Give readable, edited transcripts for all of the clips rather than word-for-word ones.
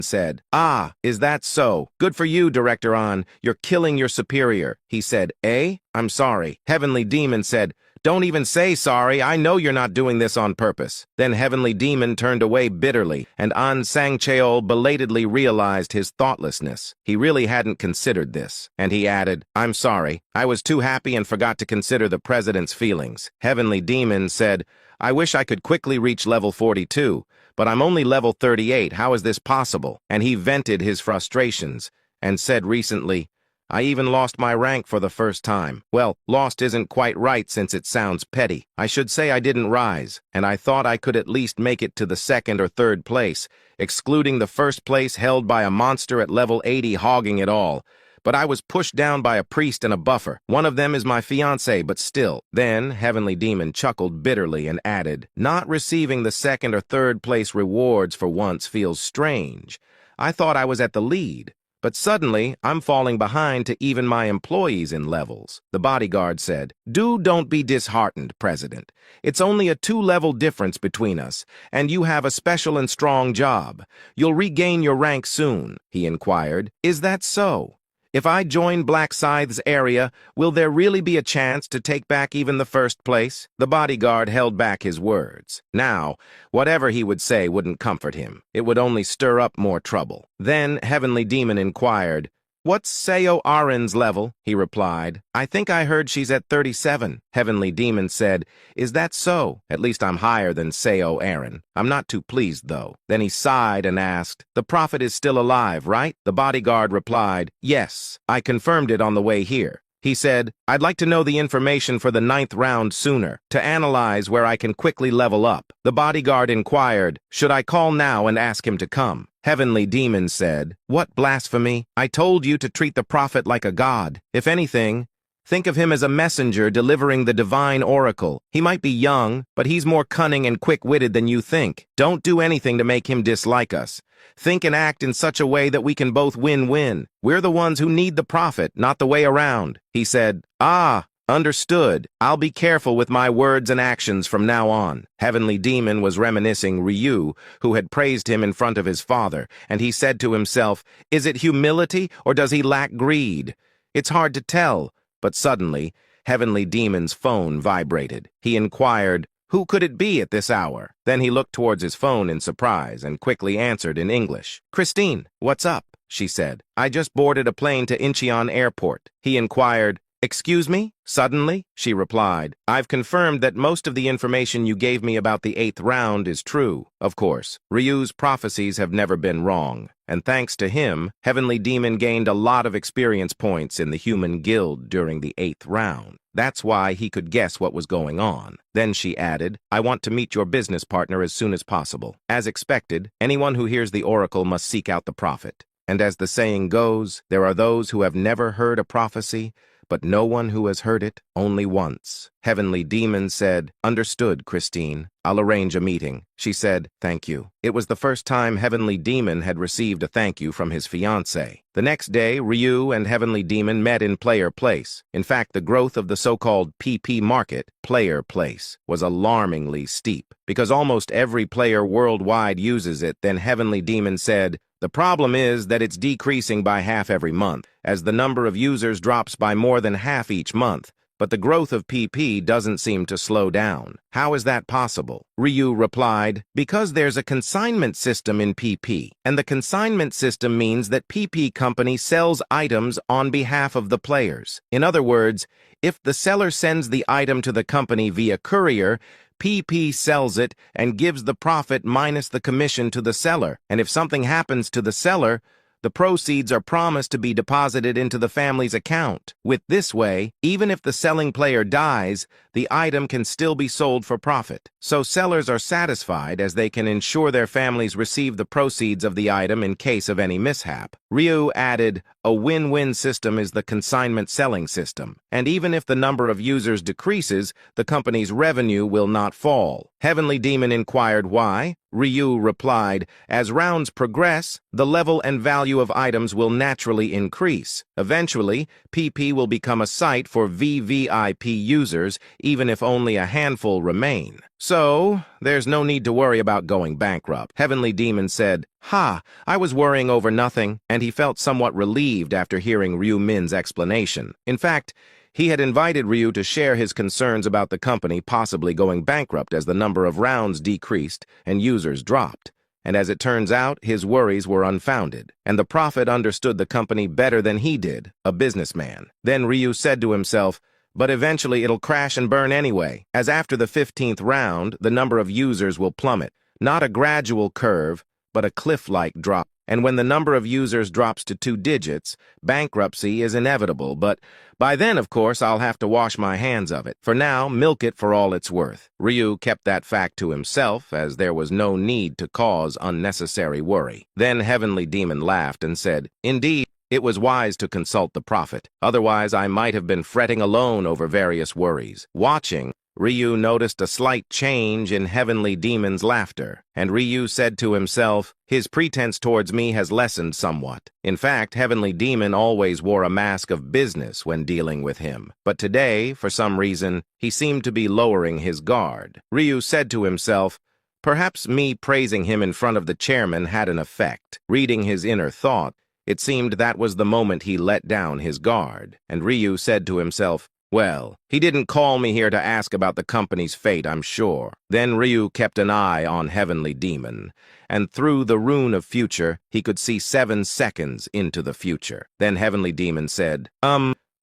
said. Ah, is that so? Good for you, Director On. You're killing your superior. He said, eh? I'm sorry. Heavenly Demon said, don't even say sorry. I know you're not doing this on purpose. Then Heavenly Demon turned away bitterly, and An Sang Cheol belatedly realized his thoughtlessness. He really hadn't considered this. And he added, I'm sorry. I was too happy and forgot to consider the president's feelings. Heavenly Demon said, I wish I could quickly reach level 42, but I'm only level 38. How is this possible? And he vented his frustrations and said recently, I even lost my rank for the first time. Well, lost isn't quite right since it sounds petty. I should say I didn't rise, and I thought I could at least make it to the second or third place, excluding the first place held by a monster at level 80 hogging it all. But I was pushed down by a priest and a buffer. One of them is my fiancé, but still. Then Heavenly Demon chuckled bitterly and added, not receiving the second or third place rewards for once feels strange. I thought I was at the lead. But suddenly, I'm falling behind to even my employees in levels. The bodyguard said, don't be disheartened, President. It's only a 2-level difference between us, and you have a special and strong job. You'll regain your rank soon, he inquired. Is that so? If I join Black Scythe's area, will there really be a chance to take back even the first place? The bodyguard held back his words. Now, whatever he would say wouldn't comfort him. It would only stir up more trouble. Then Heavenly Demon inquired, What's Seo Arin's level? He replied, I think I heard she's at 37. Heavenly Demon said, Is that so? At least I'm higher than Seo Arin. I'm not too pleased, though. Then he sighed and asked, The prophet is still alive, right? The bodyguard replied, Yes, I confirmed it on the way here. He said, I'd like to know the information for the 9th round sooner, to analyze where I can quickly level up. The bodyguard inquired, Should I call now and ask him to come? Heavenly Demon said, What blasphemy? I told you to treat the prophet like a god. If anything, think of him as a messenger delivering the divine oracle. He might be young, but he's more cunning and quick-witted than you think. Don't do anything to make him dislike us. Think and act in such a way that we can both win-win. We're the ones who need the prophet, not the way around. He said, Ah, understood. I'll be careful with my words and actions from now on. Heavenly Demon was reminiscing Ryu, who had praised him in front of his father, and he said to himself, Is it humility or does he lack greed? It's hard to tell. But suddenly, Heavenly Demon's phone vibrated. He inquired, Who could it be at this hour? Then he looked towards his phone in surprise and quickly answered in English. Christine, what's up? She said. I just boarded a plane to Incheon Airport. He inquired, Excuse me? Suddenly, she replied, I've confirmed that most of the information you gave me about the 8th round is true. Of course, Ryu's prophecies have never been wrong, and thanks to him, Heavenly Demon gained a lot of experience points in the human guild during the 8th round. That's why he could guess what was going on. Then she added, I want to meet your business partner as soon as possible. As expected, anyone who hears the oracle must seek out the prophet. And as the saying goes, there are those who have never heard a prophecy, but no one who has heard it only once. Heavenly Demon said, Understood, Christine. I'll arrange a meeting. She said, Thank you. It was the first time Heavenly Demon had received a thank you from his fiancé. The next day, Ryu and Heavenly Demon met in Player Place. In fact, the growth of the so-called PP market, Player Place, was alarmingly steep. Because almost every player worldwide uses it, then Heavenly Demon said, The problem is that it's decreasing by half every month, as the number of users drops by more than half each month. But the growth of PP doesn't seem to slow down. How is that possible? Ryu replied, Because there's a consignment system in PP, and the consignment system means that PP Company sells items on behalf of the players. In other words, if the seller sends the item to the company via courier, PP sells it and gives the profit minus the commission to the seller. And if something happens to the seller, the proceeds are promised to be deposited into the family's account. With this way, even if the selling player dies, the item can still be sold for profit. So sellers are satisfied as they can ensure their families receive the proceeds of the item in case of any mishap. Ryu added, A win-win system is the consignment selling system, and even if the number of users decreases, the company's revenue will not fall. Heavenly Demon inquired why. Ryu replied, As rounds progress, the level and value of items will naturally increase. Eventually, PP will become a site for VVIP users, even if only a handful remain. So, there's no need to worry about going bankrupt. Heavenly Demon said, "Ha, I was worrying over nothing," and he felt somewhat relieved after hearing Ryu Min's explanation. In fact, he had invited Ryu to share his concerns about the company possibly going bankrupt as the number of rounds decreased and users dropped. And as it turns out, his worries were unfounded, and the prophet understood the company better than he did, a businessman. Then Ryu said to himself, "But eventually it'll crash and burn anyway, as after the 15th round, the number of users will plummet. Not a gradual curve, but a cliff-like drop. And when the number of users drops to 2 digits, bankruptcy is inevitable, but by then, of course, I'll have to wash my hands of it. For now, milk it for all it's worth." Ryu kept that fact to himself, as there was no need to cause unnecessary worry. Then Heavenly Demon laughed and said, "Indeed, it was wise to consult the prophet. Otherwise, I might have been fretting alone over various worries." Watching, Ryu noticed a slight change in Heavenly Demon's laughter, and Ryu said to himself, "His pretense towards me has lessened somewhat." In fact, Heavenly Demon always wore a mask of business when dealing with him, but today, for some reason, he seemed to be lowering his guard. Ryu said to himself, "Perhaps me praising him in front of the chairman had an effect." Reading his inner thought, it seemed that was the moment he let down his guard, and Ryu said to himself, "Well, he didn't call me here to ask about the company's fate, I'm sure." Then Ryu kept an eye on Heavenly Demon, and through the rune of future, he could see 7 seconds into the future. Then Heavenly Demon said,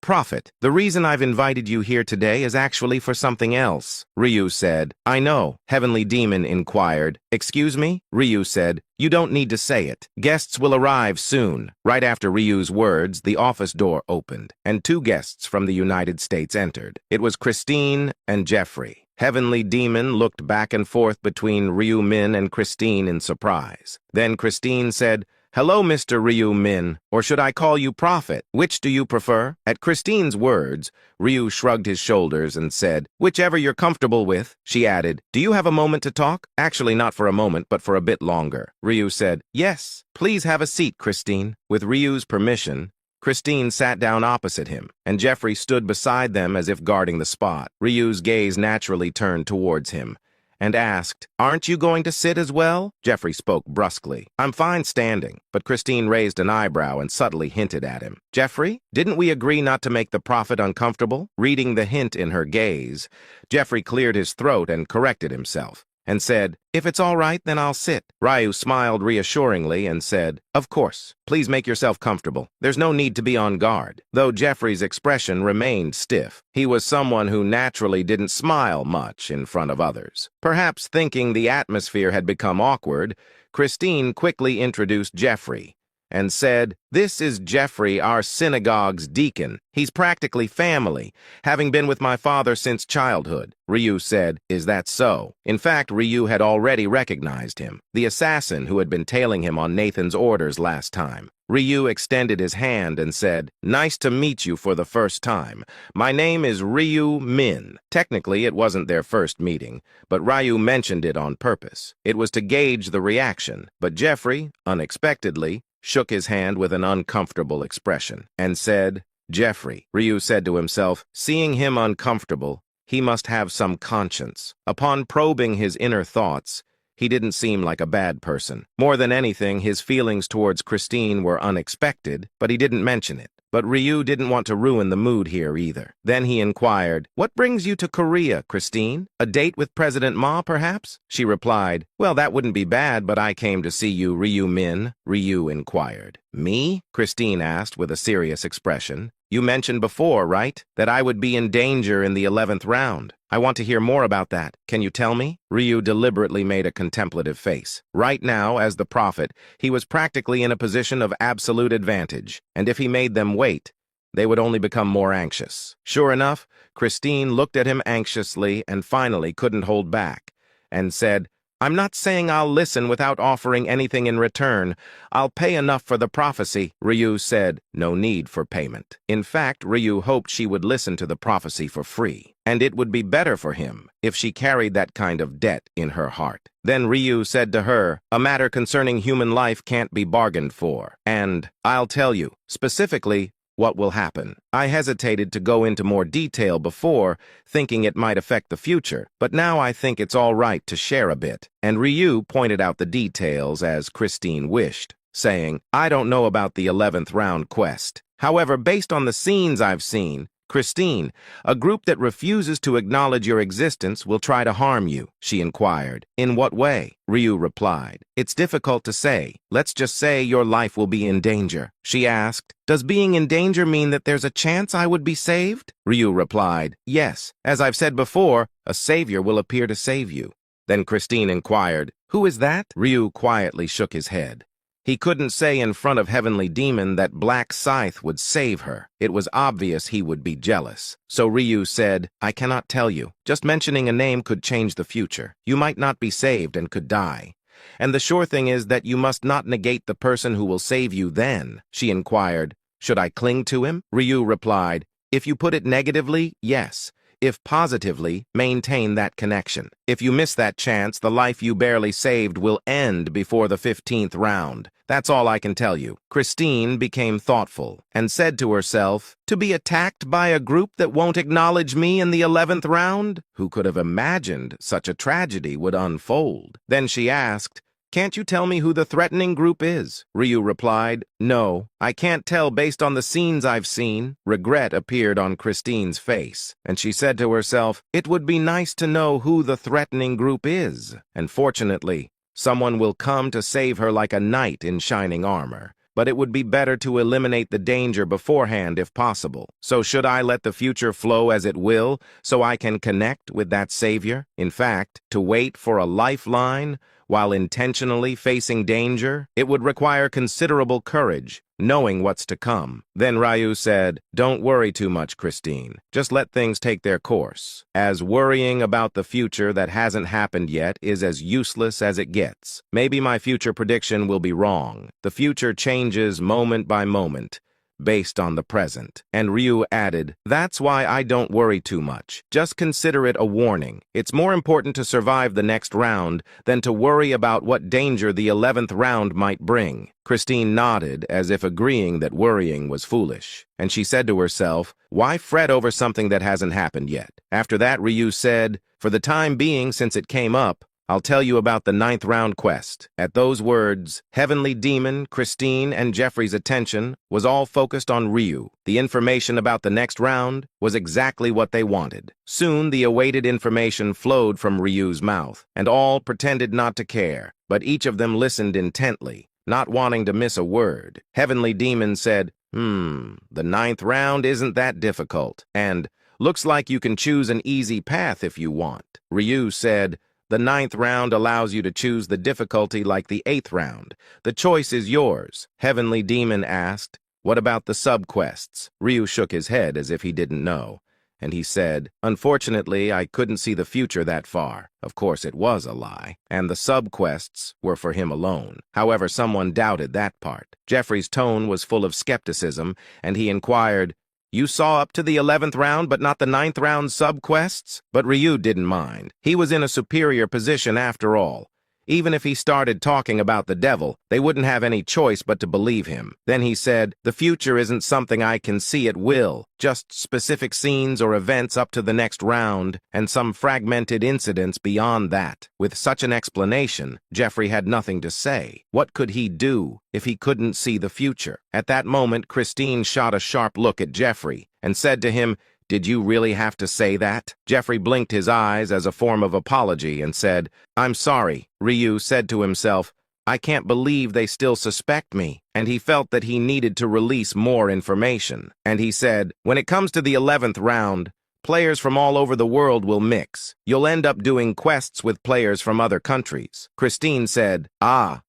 Prophet, the reason I've invited you here today is actually for something else." Ryu said, "I know." Heavenly Demon inquired, "Excuse me?" Ryu said, "You don't need to say it. Guests will arrive soon." Right after Ryu's words, the office door opened, and 2 guests from the United States entered. It was Christine and Jeffrey. Heavenly Demon looked back and forth between Ryu Min and Christine in surprise. Then Christine said, "Hello, Mr. Ryu Min, or should I call you Prophet? Which do you prefer?" At Christine's words, Ryu shrugged his shoulders and said, "Whichever you're comfortable with." She added, "Do you have a moment to talk?" "Actually, not for a moment, but for a bit longer." Ryu said, "Yes, please have a seat, Christine." With Ryu's permission, Christine sat down opposite him, and Jeffrey stood beside them as if guarding the spot. Ryu's gaze naturally turned towards him, and asked, "Aren't you going to sit as well?" Jeffrey spoke brusquely. "I'm fine standing," but Christine raised an eyebrow and subtly hinted at him. "Jeffrey, didn't we agree not to make the prophet uncomfortable?" Reading the hint in her gaze, Jeffrey cleared his throat and corrected himself, and said, "If it's all right, then I'll sit." Ryu smiled reassuringly and said, "Of course. Please make yourself comfortable. There's no need to be on guard." Though Jeffrey's expression remained stiff, he was someone who naturally didn't smile much in front of others. Perhaps thinking the atmosphere had become awkward, Christine quickly introduced Jeffrey and said, "This is Jeffrey, our synagogue's deacon. He's practically family, having been with my father since childhood." Ryu said, "Is that so?" In fact, Ryu had already recognized him, the assassin who had been tailing him on Nathan's orders last time. Ryu extended his hand and said, "Nice to meet you for the first time. My name is Ryu Min." Technically, it wasn't their first meeting, but Ryu mentioned it on purpose. It was to gauge the reaction, but Jeffrey, unexpectedly, shook his hand with an uncomfortable expression, and said, "Jeffrey." Ryu said to himself, seeing him uncomfortable, he must have some conscience. Upon probing his inner thoughts, he didn't seem like a bad person. More than anything, his feelings towards Christine were unexpected, but he didn't mention it. But Ryu didn't want to ruin the mood here either. Then he inquired, "What brings you to Korea, Christine? A date with President Ma, perhaps?" She replied, "Well, that wouldn't be bad, but I came to see you, Ryu Min." Ryu inquired. "Me?" Christine asked with a serious expression. "You mentioned before, right, that I would be in danger in the 11th round. I want to hear more about that. Can you tell me?" Ryu deliberately made a contemplative face. Right now, as the prophet, he was practically in a position of absolute advantage, and if he made them wait, they would only become more anxious. Sure enough, Christine looked at him anxiously and finally couldn't hold back, and said, "I'm not saying I'll listen without offering anything in return. I'll pay enough for the prophecy." Ryu said, "No need for payment." In fact, Ryu hoped she would listen to the prophecy for free, and it would be better for him if she carried that kind of debt in her heart. Then Ryu said to her, "A matter concerning human life can't be bargained for, and I'll tell you, specifically, what will happen. I hesitated to go into more detail before, thinking it might affect the future, but now I think it's all right to share a bit. And Ryu pointed out the details as Christine wished, saying, I don't know about the 11th round quest. However, based on the scenes I've seen, Christine, a group that refuses to acknowledge your existence will try to harm you, she inquired. In what way? Ryu replied. It's difficult to say. Let's just say your life will be in danger. She asked, does being in danger mean that there's a chance I would be saved? Ryu replied, yes. As I've said before, a savior will appear to save you. Then Christine inquired, who is that? Ryu quietly shook his head. He couldn't say in front of Heavenly Demon that Black Scythe would save her. It was obvious he would be jealous. So Ryu said, I cannot tell you. Just mentioning a name could change the future. You might not be saved and could die. And the sure thing is that you must not negate the person who will save you then. She inquired, should I cling to him? Ryu replied, if you put it negatively, yes. If positively, maintain that connection. If you miss that chance, the life you barely saved will end before the 15th round. That's all I can tell you. Christine became thoughtful and said to herself, to be attacked by a group that won't acknowledge me in the 11th round? Who could have imagined such a tragedy would unfold? Then she asked, can't you tell me who the threatening group is? Ryu replied, no, I can't tell based on the scenes I've seen. Regret appeared on Christine's face, and she said to herself, it would be nice to know who the threatening group is. And fortunately, someone will come to save her like a knight in shining armor. But it would be better to eliminate the danger beforehand if possible. So should I let the future flow as it will, so I can connect with that savior? In fact, to wait for a lifeline while intentionally facing danger, it would require considerable courage, knowing what's to come. Then Ryu said, don't worry too much, Christine. Just let things take their course, as worrying about the future that hasn't happened yet is as useless as it gets. Maybe my future prediction will be wrong. The future changes moment by moment, based on the present. And Ryu added, that's why I don't worry too much. Just consider it a warning. It's more important to survive the next round than to worry about what danger the 11th round might bring. Christine nodded as if agreeing that worrying was foolish. And she said to herself, why fret over something that hasn't happened yet? After that, Ryu said, for the time being, since it came up, I'll tell you about the 9th round quest. At those words, Heavenly Demon, Christine, and Jeffrey's attention was all focused on Ryu. The information about the next round was exactly what they wanted. Soon, the awaited information flowed from Ryu's mouth, and all pretended not to care, but each of them listened intently, not wanting to miss a word. Heavenly Demon said, the 9th round isn't that difficult, and looks like you can choose an easy path if you want. Ryu said, the 9th round allows you to choose the difficulty like the 8th round. The choice is yours. Heavenly Demon asked, what about the sub-quests? Ryu shook his head as if he didn't know, and he said, unfortunately, I couldn't see the future that far. Of course, it was a lie, and the sub-quests were for him alone. However, someone doubted that part. Jeffrey's tone was full of skepticism, and he inquired, you saw up to the 11th round, but not the 9th round sub-quests? But Ryu didn't mind. He was in a superior position after all. Even if he started talking about the devil, they wouldn't have any choice but to believe him. Then he said, the future isn't something I can see at will, just specific scenes or events up to the next round, and some fragmented incidents beyond that. With such an explanation, Jeffrey had nothing to say. What could he do if he couldn't see the future? At that moment, Christine shot a sharp look at Jeffrey and said to him, did you really have to say that? Jeffrey blinked his eyes as a form of apology and said, I'm sorry. Ryu said to himself, I can't believe they still suspect me. And he felt that he needed to release more information. And he said, when it comes to the 11th round, players from all over the world will mix. You'll end up doing quests with players from other countries. Christine said,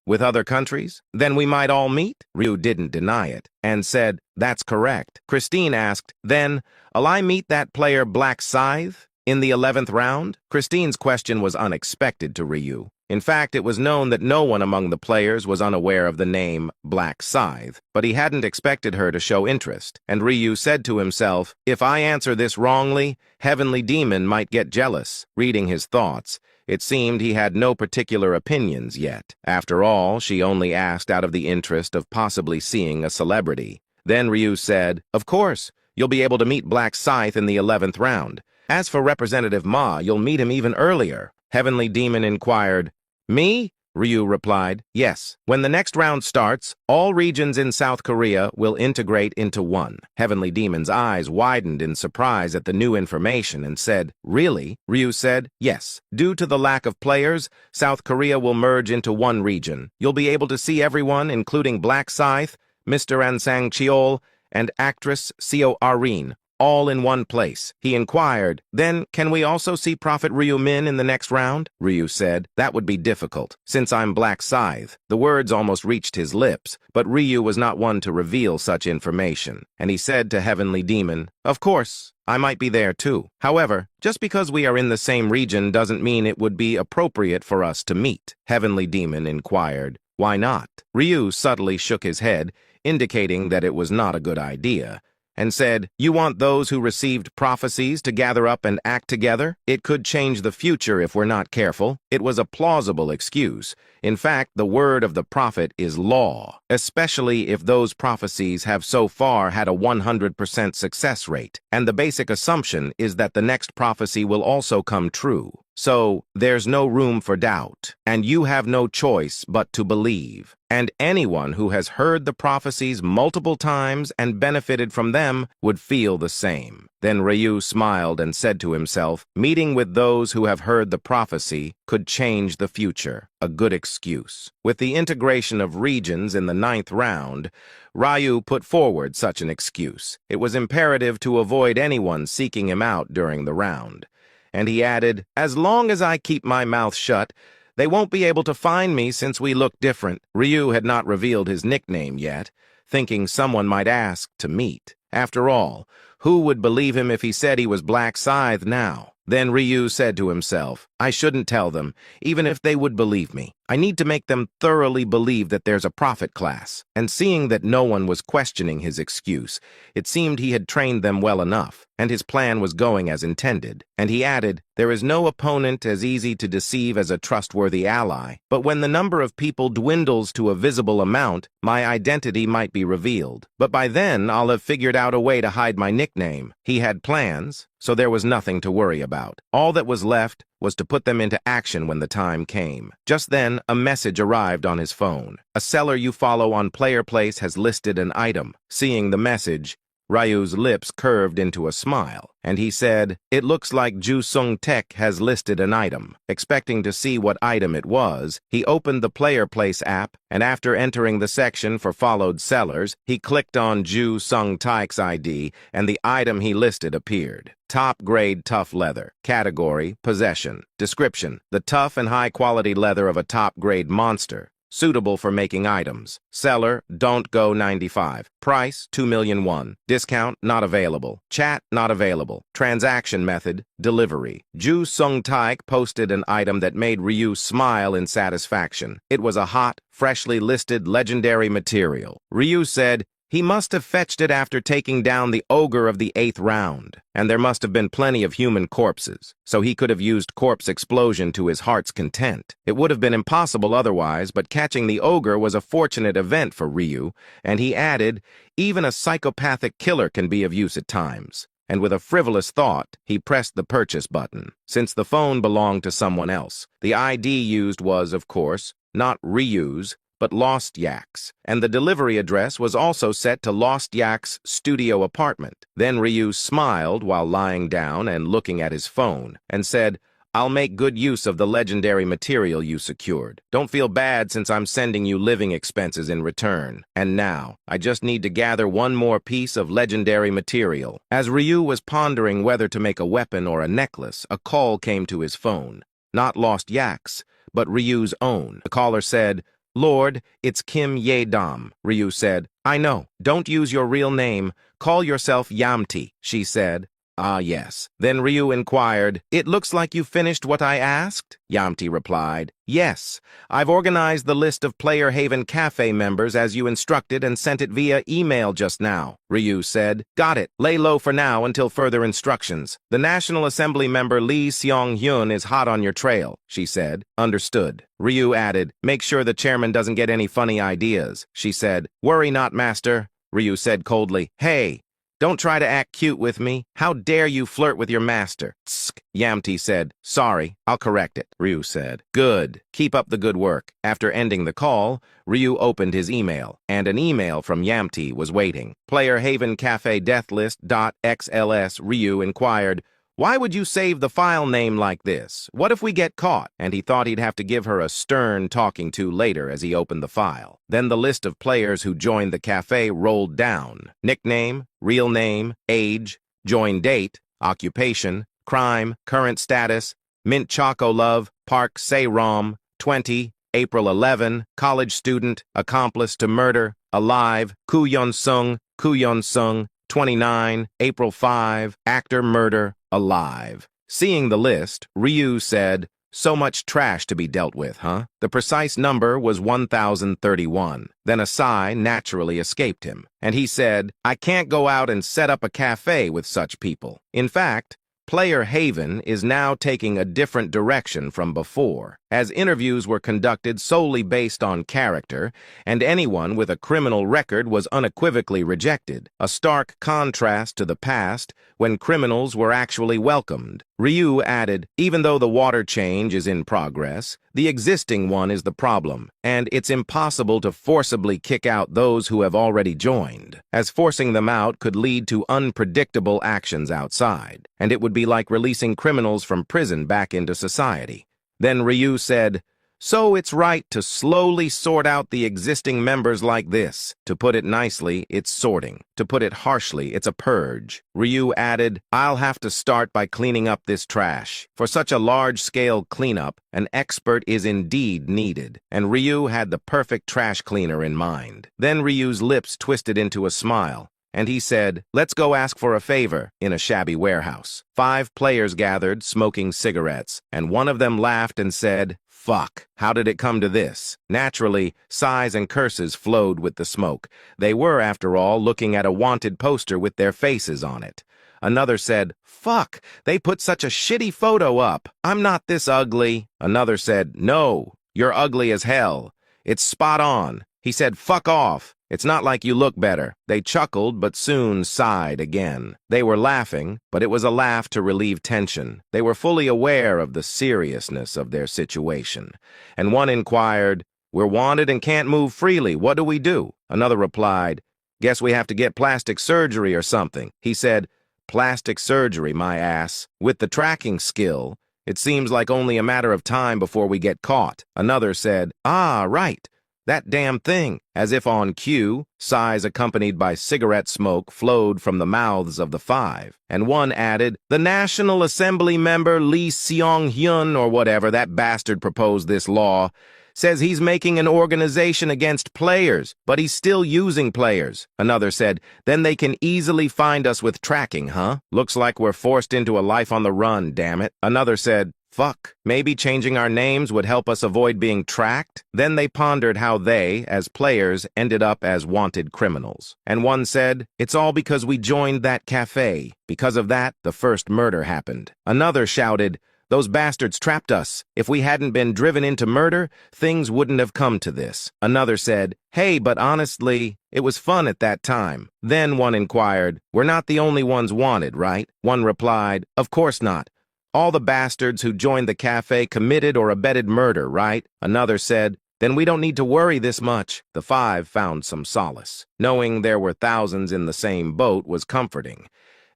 with other countries? Then we might all meet? Ryu didn't deny it, and said, that's correct. Christine asked, then, will I meet that player Black Scythe in the 11th round? Christine's question was unexpected to Ryu. In fact, it was known that no one among the players was unaware of the name Black Scythe, but he hadn't expected her to show interest, and Ryu said to himself, if I answer this wrongly, Heavenly Demon might get jealous. Reading his thoughts, it seemed he had no particular opinions yet. After all, she only asked out of the interest of possibly seeing a celebrity. Then Ryu said, "Of course, you'll be able to meet Black Scythe in the 11th round. As for Representative Ma, you'll meet him even earlier." Heavenly Demon inquired. "Me?" Ryu replied, "Yes. When the next round starts, all regions in South Korea will integrate into one." Heavenly Demon's eyes widened in surprise at the new information and said, "Really?" Ryu said, "Yes. Due to the lack of players, South Korea will merge into one region. You'll be able to see everyone, including Black Scythe, Mr. Ansang Cheol, and actress Seo Arin, all in one place." He inquired, "Then, can we also see Prophet Ryu Min in the next round?" Ryu said, "That would be difficult, since I'm Black Scythe." The words almost reached his lips, but Ryu was not one to reveal such information, and he said to Heavenly Demon, "Of course, I might be there too. However, just because we are in the same region doesn't mean it would be appropriate for us to meet." Heavenly Demon inquired, "Why not?" Ryu subtly shook his head, indicating that it was not a good idea, and said, "You want those who received prophecies to gather up and act together? It could change the future if we're not careful." It was a plausible excuse. In fact, the word of the prophet is law, especially if those prophecies have so far had a 100% success rate, and the basic assumption is that the next prophecy will also come true. So, there's no room for doubt, and you have no choice but to believe. And anyone who has heard the prophecies multiple times and benefited from them would feel the same. Then Ryu smiled and said to himself, "Meeting with those who have heard the prophecy could change the future." A good excuse. With the integration of regions in the 9th round, Ryu put forward such an excuse. It was imperative to avoid anyone seeking him out during the round. And he added, "As long as I keep my mouth shut, they won't be able to find me since we look different." Ryu had not revealed his nickname yet, thinking someone might ask to meet. After all, who would believe him if he said he was Black Scythe now? Then Ryu said to himself, "I shouldn't tell them, even if they would believe me. I need to make them thoroughly believe that there's a prophet class." And seeing that no one was questioning his excuse, it seemed he had trained them well enough, and his plan was going as intended. And he added, "There is no opponent as easy to deceive as a trustworthy ally, but when the number of people dwindles to a visible amount, my identity might be revealed. But by then, I'll have figured out a way to hide my nickname." He had plans, so there was nothing to worry about. All that was left was to put them into action when the time came. Just then, a message arrived on his phone. "A seller you follow on Player Place has listed an item." Seeing the message, Ryu's lips curved into a smile, and he said, "It looks like Ju Sung Tech has listed an item." Expecting to see what item it was, he opened the Player Place app, and after entering the section for followed sellers, he clicked on Ju Sung Taek's ID, and the item he listed appeared. Top-grade tough leather. Category, possession. Description, the tough and high-quality leather of a top-grade monster. Suitable for making items. Seller, don't go 95. Price, 2,000,001. Discount, not available. Chat, not available. Transaction method, delivery. Ju Sung Taek posted an item that made Ryu smile in satisfaction. It was a hot, freshly listed legendary material. Ryu said, he must have fetched it after taking down the ogre of the 8th round, and there must have been plenty of human corpses, so he could have used corpse explosion to his heart's content. It would have been impossible otherwise, but catching the ogre was a fortunate event for Ryu, and he added, even a psychopathic killer can be of use at times. And with a frivolous thought, he pressed the purchase button. Since the phone belonged to someone else, the ID used was, of course, not Ryu's, but Lost Yak's, and the delivery address was also set to Lost Yak's studio apartment. Then Ryu smiled while lying down and looking at his phone, and said, "I'll make good use of the legendary material you secured. Don't feel bad since I'm sending you living expenses in return. And now, I just need to gather one more piece of legendary material." As Ryu was pondering whether to make a weapon or a necklace, a call came to his phone. Not Lost Yak's, but Ryu's own. The caller said, "Lord, it's Kim Ye-dam." Ryu said, "I know. Don't use your real name. Call yourself Yamti," she said. "Ah, yes." Then Ryu inquired, "It looks like you finished what I asked?" Yamti replied, "Yes. I've organized the list of Player Haven Cafe members as you instructed and sent it via email just now." Ryu said, "Got it. Lay low for now until further instructions. The National Assembly member Lee Seong-hyun is hot on your trail," she said. "Understood." Ryu added, "Make sure the chairman doesn't get any funny ideas." She said, "Worry not, master. Ryu said coldly. Hey, don't try to act cute with me. How dare you flirt with your master? Tsk, Yamti said. Sorry, I'll correct it, Ryu said. Good. Keep up the good work. After ending the call, Ryu opened his email, and an email from Yamti was waiting. Player Haven Cafe Deathlist.xls Ryu inquired, why would you save the file name like this? What if we get caught? And he thought he'd have to give her a stern talking to later as he opened the file. Then the list of players who joined the cafe rolled down. Nickname, real name, age, join date, occupation, crime, current status, Mint Choco Love, Park Se-Rom, 20, April 11, college student, accomplice to murder, alive, Kuyon Sung, 29, April 5, actor murder, alive. Seeing the list, Ryu said, so much trash to be dealt with, huh? The precise number was 1031. Then a sigh naturally escaped him, and he said, I can't go out and set up a cafe with such people. In fact, Player Haven is now taking a different direction from before, as interviews were conducted solely based on character, and anyone with a criminal record was unequivocally rejected, a stark contrast to the past when criminals were actually welcomed. Ryu added, even though the water change is in progress, the existing one is the problem, and it's impossible to forcibly kick out those who have already joined, as forcing them out could lead to unpredictable actions outside, and it would be like releasing criminals from prison back into society. Then Ryu said, so it's right to slowly sort out the existing members like this. To put it nicely, it's sorting. To put it harshly, it's a purge. Ryu added, I'll have to start by cleaning up this trash. For such a large-scale cleanup, an expert is indeed needed, and Ryu had the perfect trash cleaner in mind. Then Ryu's lips twisted into a smile, and he said, let's go ask for a favor in a shabby warehouse. 5 players gathered, smoking cigarettes, and one of them laughed and said, fuck, how did it come to this? Naturally, sighs and curses flowed with the smoke. They were, after all, looking at a wanted poster with their faces on it. Another said, fuck, they put such a shitty photo up. I'm not this ugly. Another said, no, you're ugly as hell. It's spot on. He said, fuck off. It's not like you look better. They chuckled, but soon sighed again. They were laughing, but it was a laugh to relieve tension. They were fully aware of the seriousness of their situation. And one inquired, we're wanted and can't move freely. What do we do? Another replied, guess we have to get plastic surgery or something. He said, plastic surgery, my ass. With the tracking skill, it seems like only a matter of time before we get caught. Another said, ah, right. That damn thing. As if on cue, sighs accompanied by cigarette smoke flowed from the mouths of the 5. And one added, the National Assembly member Lee Seong-hyun, or whatever that bastard proposed this law, says he's making an organization against players, but he's still using players. Another said, then they can easily find us with tracking, huh? Looks like we're forced into a life on the run, damn it. Another said, fuck, maybe changing our names would help us avoid being tracked? Then they pondered how they, as players, ended up as wanted criminals. And one said, it's all because we joined that cafe. Because of that, the first murder happened. Another shouted, those bastards trapped us. If we hadn't been driven into murder, things wouldn't have come to this. Another said, hey, but honestly, it was fun at that time. Then one inquired, we're not the only ones wanted, right? One replied, of course not. All the bastards who joined the cafe committed or abetted murder, right? Another said, then we don't need to worry this much. The 5 found some solace. Knowing there were thousands in the same boat was comforting.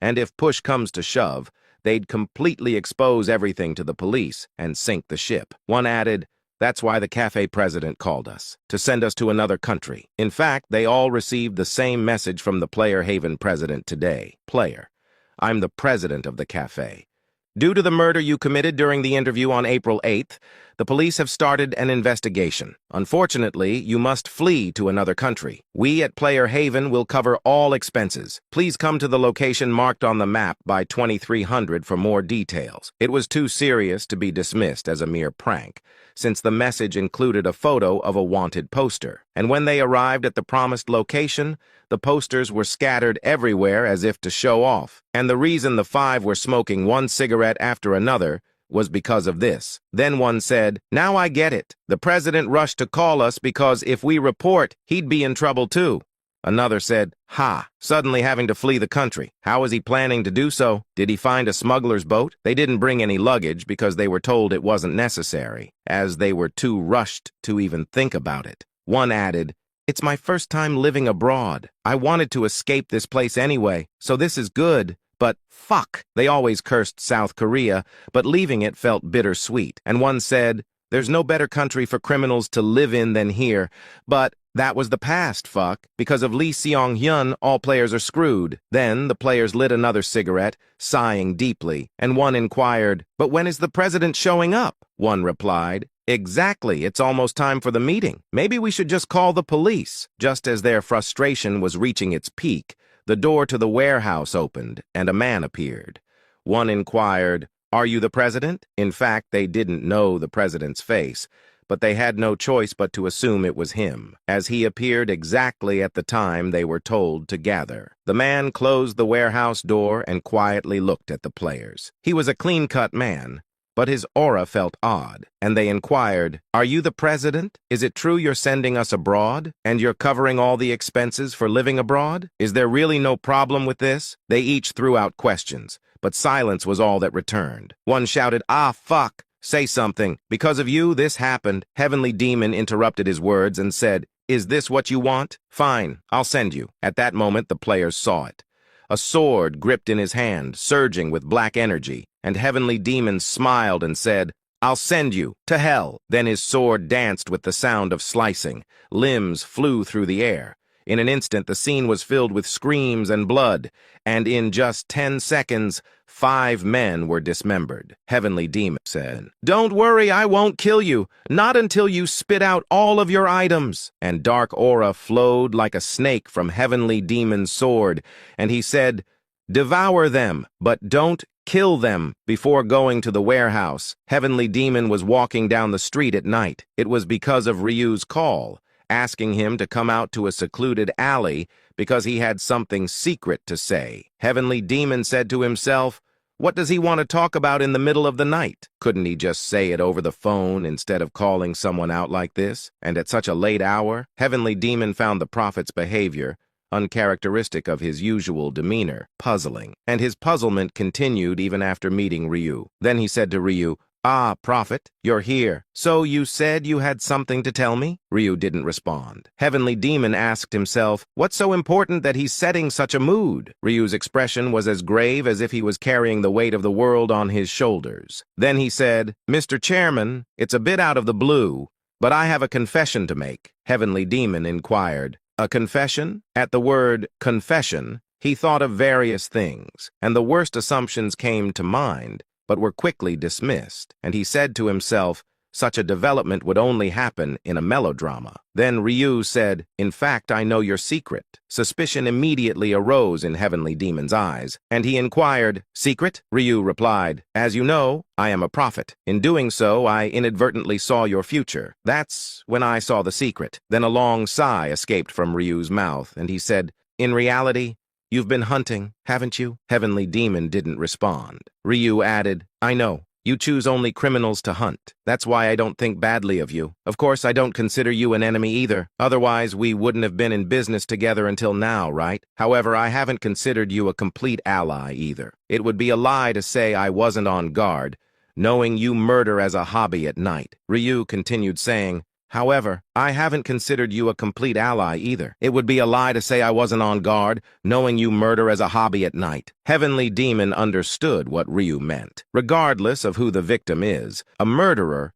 And if push comes to shove, they'd completely expose everything to the police and sink the ship. One added, that's why the cafe president called us, to send us to another country. In fact, they all received the same message from the Player Haven president today. Player, I'm the president of the cafe. Due to the murder you committed during the interview on April 8th, the police have started an investigation. Unfortunately, you must flee to another country. We at Player Haven will cover all expenses. Please come to the location marked on the map by 2300 for more details. It was too serious to be dismissed as a mere prank, since the message included a photo of a wanted poster. And when they arrived at the promised location, the posters were scattered everywhere as if to show off. And the reason the 5 were smoking one cigarette after another was because of this. Then one said, now I get it. The president rushed to call us because if we report, he'd be in trouble too. Another said, ha, suddenly having to flee the country. How is he planning to do so? Did he find a smuggler's boat? They didn't bring any luggage because they were told it wasn't necessary, as they were too rushed to even think about it. One added, it's my first time living abroad. I wanted to escape this place anyway, so this is good. But fuck, they always cursed South Korea, but leaving it felt bittersweet. And one said, there's no better country for criminals to live in than here, but that was the past, fuck. Because of Lee Seong-hyun, all players are screwed. Then the players lit another cigarette, sighing deeply, and one inquired, but when is the president showing up? One replied, exactly, it's almost time for the meeting. Maybe we should just call the police. Just as their frustration was reaching its peak, the door to the warehouse opened, and a man appeared. One inquired, are you the president? In fact, they didn't know the president's face, but they had no choice but to assume it was him, as he appeared exactly at the time they were told to gather. The man closed the warehouse door and quietly looked at the players. He was a clean-cut man, but his aura felt odd, and they inquired, are you the president? Is it true you're sending us abroad, and you're covering all the expenses for living abroad? Is there really no problem with this? They each threw out questions, but silence was all that returned. One shouted, ah, fuck, say something. Because of you, this happened. Heavenly Demon interrupted his words and said, is this what you want? Fine, I'll send you. At that moment, the players saw it. A sword gripped in his hand, surging with black energy, and Heavenly Demon smiled and said, I'll send you to hell. Then his sword danced with the sound of slicing. Limbs flew through the air. In an instant, the scene was filled with screams and blood, and in just 10 seconds, 5 men were dismembered. Heavenly Demon said, don't worry, I won't kill you, not until you spit out all of your items. And dark aura flowed like a snake from Heavenly Demon's sword, and he said, devour them, but don't kill them. Before going to the warehouse, Heavenly Demon was walking down the street at night. It was because of Ryu's call, asking him to come out to a secluded alley because he had something secret to say. Heavenly Demon said to himself, what does he want to talk about in the middle of the night? Couldn't he just say it over the phone instead of calling someone out like this? And at such a late hour, Heavenly Demon found the prophet's behavior, uncharacteristic of his usual demeanor, puzzling. And his puzzlement continued even after meeting Ryu. Then he said to Ryu, ah, prophet, you're here. So you said you had something to tell me? Ryu didn't respond. Heavenly Demon asked himself, what's so important that he's setting such a mood? Ryu's expression was as grave as if he was carrying the weight of the world on his shoulders. Then he said, Mr. Chairman, it's a bit out of the blue, but I have a confession to make. Heavenly Demon inquired, a confession? At the word confession, he thought of various things, and the worst assumptions came to mind, but were quickly dismissed, and he said to himself, such a development would only happen in a melodrama. Then Ryu said, in fact, I know your secret. Suspicion immediately arose in Heavenly Demon's eyes, and he inquired, secret? Ryu replied, as you know, I am a prophet. In doing so, I inadvertently saw your future. That's when I saw the secret. Then a long sigh escaped from Ryu's mouth, and he said, in reality, you've been hunting, haven't you? Heavenly Demon didn't respond. Ryu added, I know. You choose only criminals to hunt. That's why I don't think badly of you. Of course, I don't consider you an enemy either. Otherwise, we wouldn't have been in business together until now, right? However, I haven't considered you a complete ally either. It would be a lie to say I wasn't on guard, knowing you murder as a hobby at night. Ryu continued saying, however, I haven't considered you a complete ally either. It would be a lie to say I wasn't on guard, knowing you murder as a hobby at night. Heavenly Demon understood what Ryu meant. Regardless of who the victim is a murderer,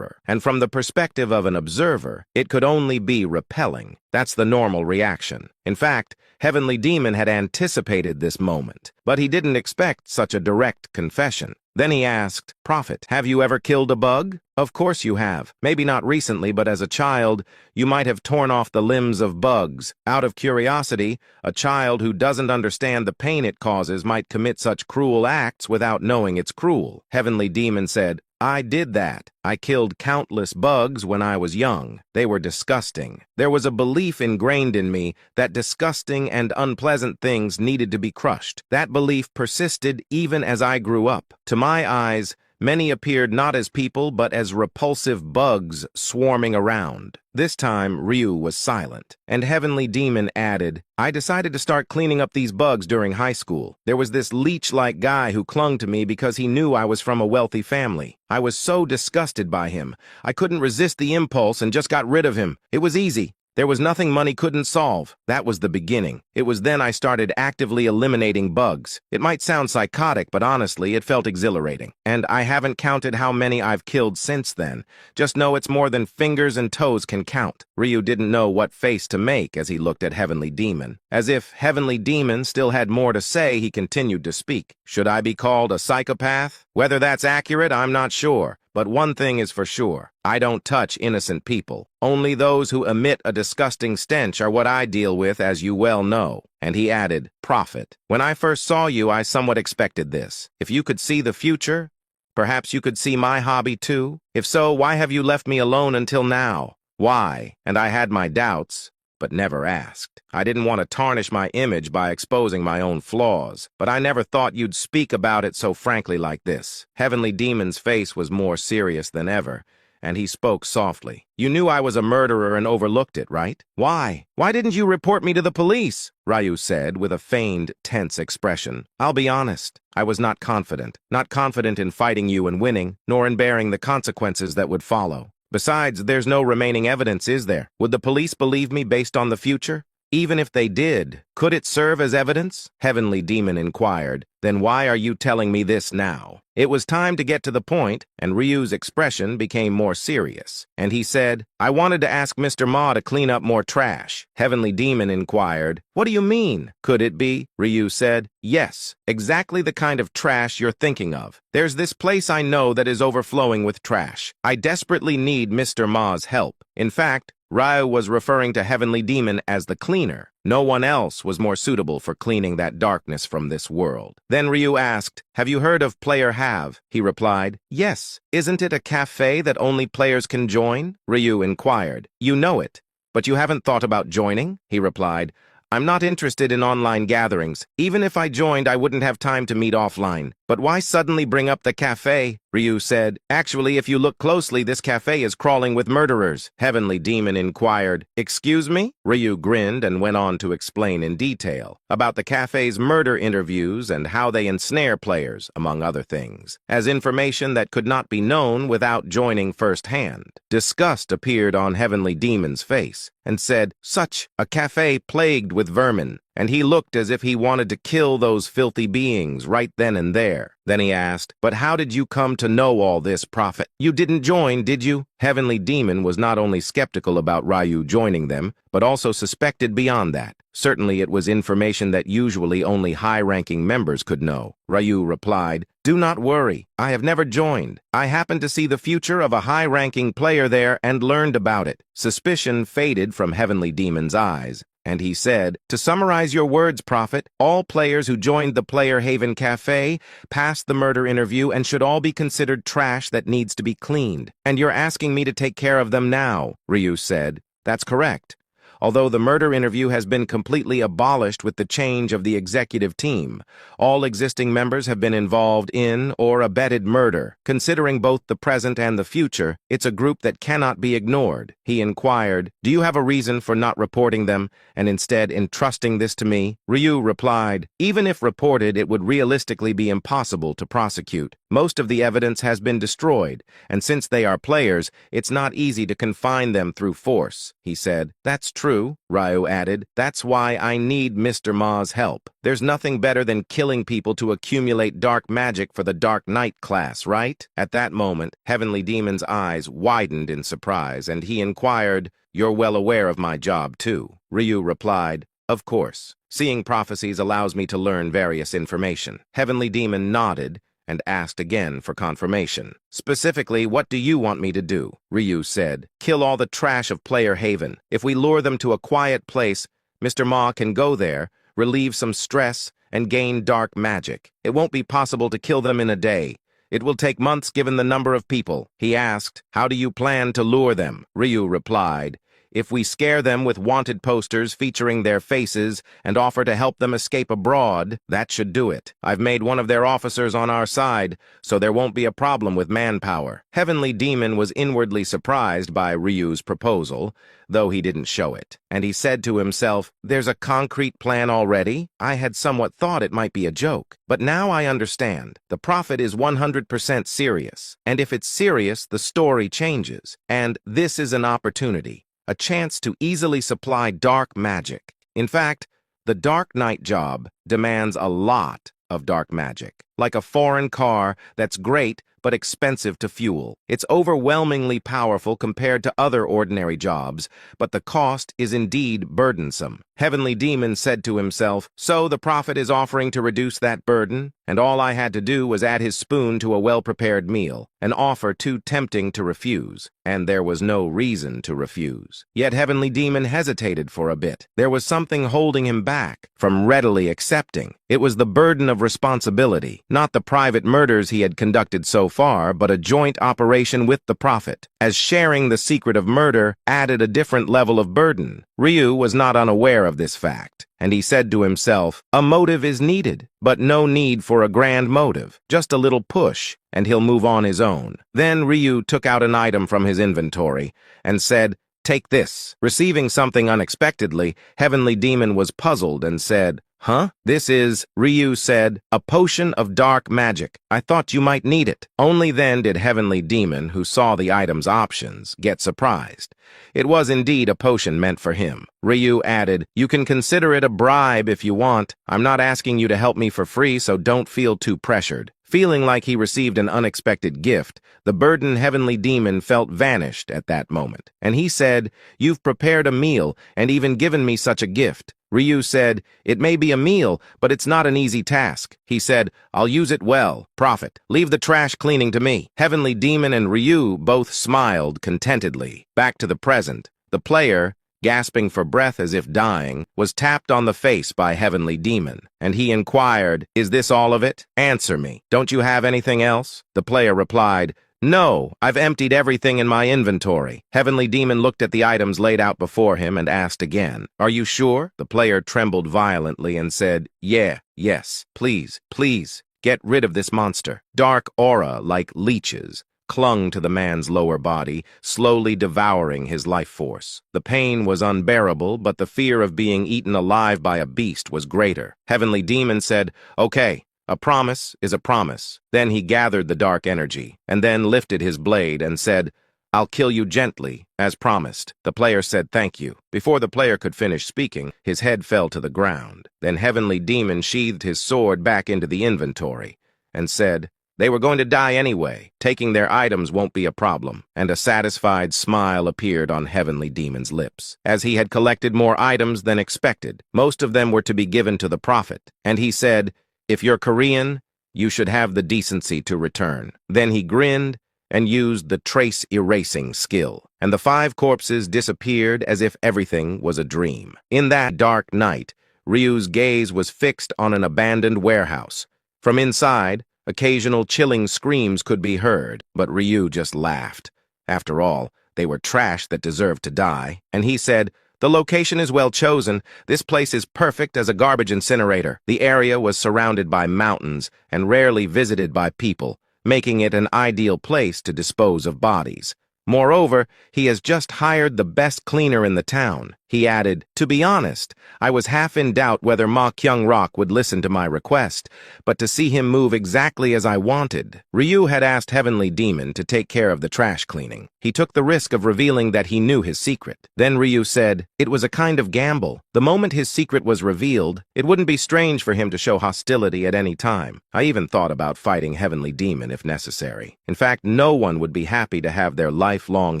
and from the perspective of an observer, it could only be repelling. That's the normal reaction. In fact, Heavenly Demon had anticipated this moment, but he didn't expect such a direct confession. Then he asked, Prophet, have you ever killed a bug? Of course you have. Maybe not recently, but as a child, you might have torn off the limbs of bugs. Out of curiosity, a child who doesn't understand the pain it causes might commit such cruel acts without knowing it's cruel. Heavenly Demon said, I did that. I killed countless bugs when I was young. They were disgusting. There was a belief ingrained in me that disgusting and unpleasant things needed to be crushed. That belief persisted even as I grew up. To my eyes, Many appeared not as people but as repulsive bugs swarming around. This time, Ryu was silent, and Heavenly Demon added, I decided to start cleaning up these bugs during high school. There was this leech-like guy who clung to me because he knew I was from a wealthy family. I was so disgusted by him. I couldn't resist the impulse and just got rid of him. It was easy. There was nothing money couldn't solve. That was the beginning. It was then I started actively eliminating bugs. It might sound psychotic, but honestly, it felt exhilarating. And I haven't counted how many I've killed since then. Just know it's more than fingers and toes can count. Ryu didn't know what face to make as he looked at Heavenly Demon. As if Heavenly Demon still had more to say, he continued to speak. Should I be called a psychopath? Whether that's accurate, I'm not sure. But one thing is for sure, I don't touch innocent people. Only those who emit a disgusting stench are what I deal with, as you well know. And he added, Prophet, when I first saw you, I somewhat expected this. If you could see the future, perhaps you could see my hobby too? If so, why have you left me alone until now? Why? And I had my doubts, but never asked. I didn't want to tarnish my image by exposing my own flaws, but I never thought you'd speak about it so frankly like this. Heavenly Demon's face was more serious than ever, and he spoke softly. You knew I was a murderer and overlooked it, right? Why? Why didn't you report me to the police? Ryu said with a feigned, tense expression. I'll be honest. I was not confident. Not confident in fighting you and winning, nor in bearing the consequences that would follow. Besides, there's no remaining evidence, is there? Would the police believe me based on the future? Even if they did, could it serve as evidence? Heavenly Demon inquired. Then why are you telling me this now? It was time to get to the point, and Ryu's expression became more serious. And he said, I wanted to ask Mr. Ma to clean up more trash. Heavenly Demon inquired, What do you mean? Could it be? Ryu said, Yes, exactly the kind of trash you're thinking of. There's this place I know that is overflowing with trash. I desperately need Mr. Ma's help. In fact, Ryu was referring to Heavenly Demon as the cleaner. No one else was more suitable for cleaning that darkness from this world. Then Ryu asked, Have you heard of Player Have? He replied, Yes. Isn't it a cafe that only players can join? Ryu inquired, You know it, but you haven't thought about joining? He replied, I'm not interested in online gatherings. Even if I joined, I wouldn't have time to meet offline. But why suddenly bring up the cafe? Ryu said, Actually, if you look closely, this cafe is crawling with murderers. Heavenly Demon inquired, Excuse me? Ryu grinned and went on to explain in detail about the cafe's murder interviews and how they ensnare players, among other things, as information that could not be known without joining firsthand. Disgust appeared on Heavenly Demon's face and said, Such a cafe plagued with vermin. And he looked as if he wanted to kill those filthy beings right then and there. Then he asked, But how did you come to know all this, Prophet? You didn't join, did you? Heavenly Demon was not only skeptical about Ryu joining them, but also suspected beyond that. Certainly it was information that usually only high-ranking members could know. Ryu replied, Do not worry. I have never joined. I happened to see the future of a high-ranking player there and learned about it. Suspicion faded from Heavenly Demon's eyes. And he said, To summarize your words, Prophet, all players who joined the Player Haven Cafe passed the murder interview and should all be considered trash that needs to be cleaned. And you're asking me to take care of them now, Ryu said. That's correct. Although the murder interview has been completely abolished with the change of the executive team, all existing members have been involved in or abetted murder. Considering both the present and the future, it's a group that cannot be ignored. He inquired, Do you have a reason for not reporting them and instead entrusting this to me? Ryu replied, Even if reported, it would realistically be impossible to prosecute. Most of the evidence has been destroyed, and since they are players, it's not easy to confine them through force. He said, That's true, Ryu added. That's why I need Mr. Ma's help. There's nothing better than killing people to accumulate dark magic for the Dark Knight class, right? At that moment, Heavenly Demon's eyes widened in surprise, and he inquired, You're well aware of my job, too. Ryu replied, Of course. Seeing prophecies allows me to learn various information. Heavenly Demon nodded and asked again for confirmation. Specifically, what do you want me to do? Ryu said, Kill all the trash of Player Haven. If we lure them to a quiet place, Mr. Ma can go there, relieve some stress, and gain dark magic. It won't be possible to kill them in a day. It will take months given the number of people. He asked, How do you plan to lure them? Ryu replied, if we scare them with wanted posters featuring their faces and offer to help them escape abroad, that should do it. I've made one of their officers on our side, so there won't be a problem with manpower. Heavenly Demon was inwardly surprised by Ryu's proposal, though he didn't show it, and he said to himself, "There's a concrete plan already? I had somewhat thought it might be a joke, but now I understand. The prophet is 100% serious, and if it's serious, the story changes, and this is an opportunity, a chance to easily supply dark magic. In fact, the Dark Knight job demands a lot of dark magic, like a foreign car that's great but expensive to fuel. It's overwhelmingly powerful compared to other ordinary jobs, but the cost is indeed burdensome." Heavenly Demon said to himself, "So the prophet is offering to reduce that burden, and all I had to do was add his spoon to a well-prepared meal, an offer too tempting to refuse, and there was no reason to refuse." Yet Heavenly Demon hesitated for a bit. There was something holding him back from readily accepting. It was the burden of responsibility, not the private murders he had conducted so far, but a joint operation with the prophet, as sharing the secret of murder added a different level of burden. Ryu was not unaware of this fact, and he said to himself, "A motive is needed, but no need for a grand motive. Just a little push, and he'll move on his own." Then Ryu took out an item from his inventory and said, "Take this." Receiving something unexpectedly, Heavenly Demon was puzzled and said, "Huh? This is," Ryu said, "a potion of dark magic. I thought you might need it." Only then did Heavenly Demon, who saw the item's options, get surprised. It was indeed a potion meant for him. Ryu added, "You can consider it a bribe if you want. I'm not asking you to help me for free, so don't feel too pressured." Feeling like he received an unexpected gift, the burdened Heavenly Demon felt vanished at that moment, and he said, "You've prepared a meal and even given me such a gift." Ryu said, "It may be a meal, but it's not an easy task." He said, "I'll use it well. Prophet, leave the trash cleaning to me." Heavenly Demon and Ryu both smiled contentedly. Back to the present. The player, gasping for breath as if dying, was tapped on the face by Heavenly Demon, and he inquired, "Is this all of it? Answer me. Don't you have anything else?" The player replied, "No, I've emptied everything in my inventory." Heavenly Demon looked at the items laid out before him and asked again, "Are you sure?" The player trembled violently and said, Yes, please, get rid of this monster." Dark aura, like leeches, clung to the man's lower body, slowly devouring his life force. The pain was unbearable, but the fear of being eaten alive by a beast was greater. Heavenly Demon said, "Okay, a promise is a promise." Then he gathered the dark energy, and then lifted his blade and said, "I'll kill you gently, as promised." The player said, "Thank you." Before the player could finish speaking, his head fell to the ground. Then Heavenly Demon sheathed his sword back into the inventory and said, "They were going to die anyway. Taking their items won't be a problem." And a satisfied smile appeared on Heavenly Demon's lips. As he had collected more items than expected, most of them were to be given to the prophet. And he said, "If you're Korean, you should have the decency to return." Then he grinned and used the trace erasing skill, and the 5 corpses disappeared as if everything was a dream. In that dark night, Ryu's gaze was fixed on an abandoned warehouse. From inside, occasional chilling screams could be heard, but Ryu just laughed. After all, they were trash that deserved to die, and he said, "The location is well chosen. This place is perfect as a garbage incinerator." The area was surrounded by mountains and rarely visited by people, making it an ideal place to dispose of bodies. Moreover, he has just hired the best cleaner in the town. He added, "To be honest, I was half in doubt whether Ma Kyung-rock would listen to my request, but to see him move exactly as I wanted." Ryu had asked Heavenly Demon to take care of the trash cleaning. He took the risk of revealing that he knew his secret. Then Ryu said, "It was a kind of gamble. The moment his secret was revealed, it wouldn't be strange for him to show hostility at any time. I even thought about fighting Heavenly Demon if necessary. In fact, no one would be happy to have their lifelong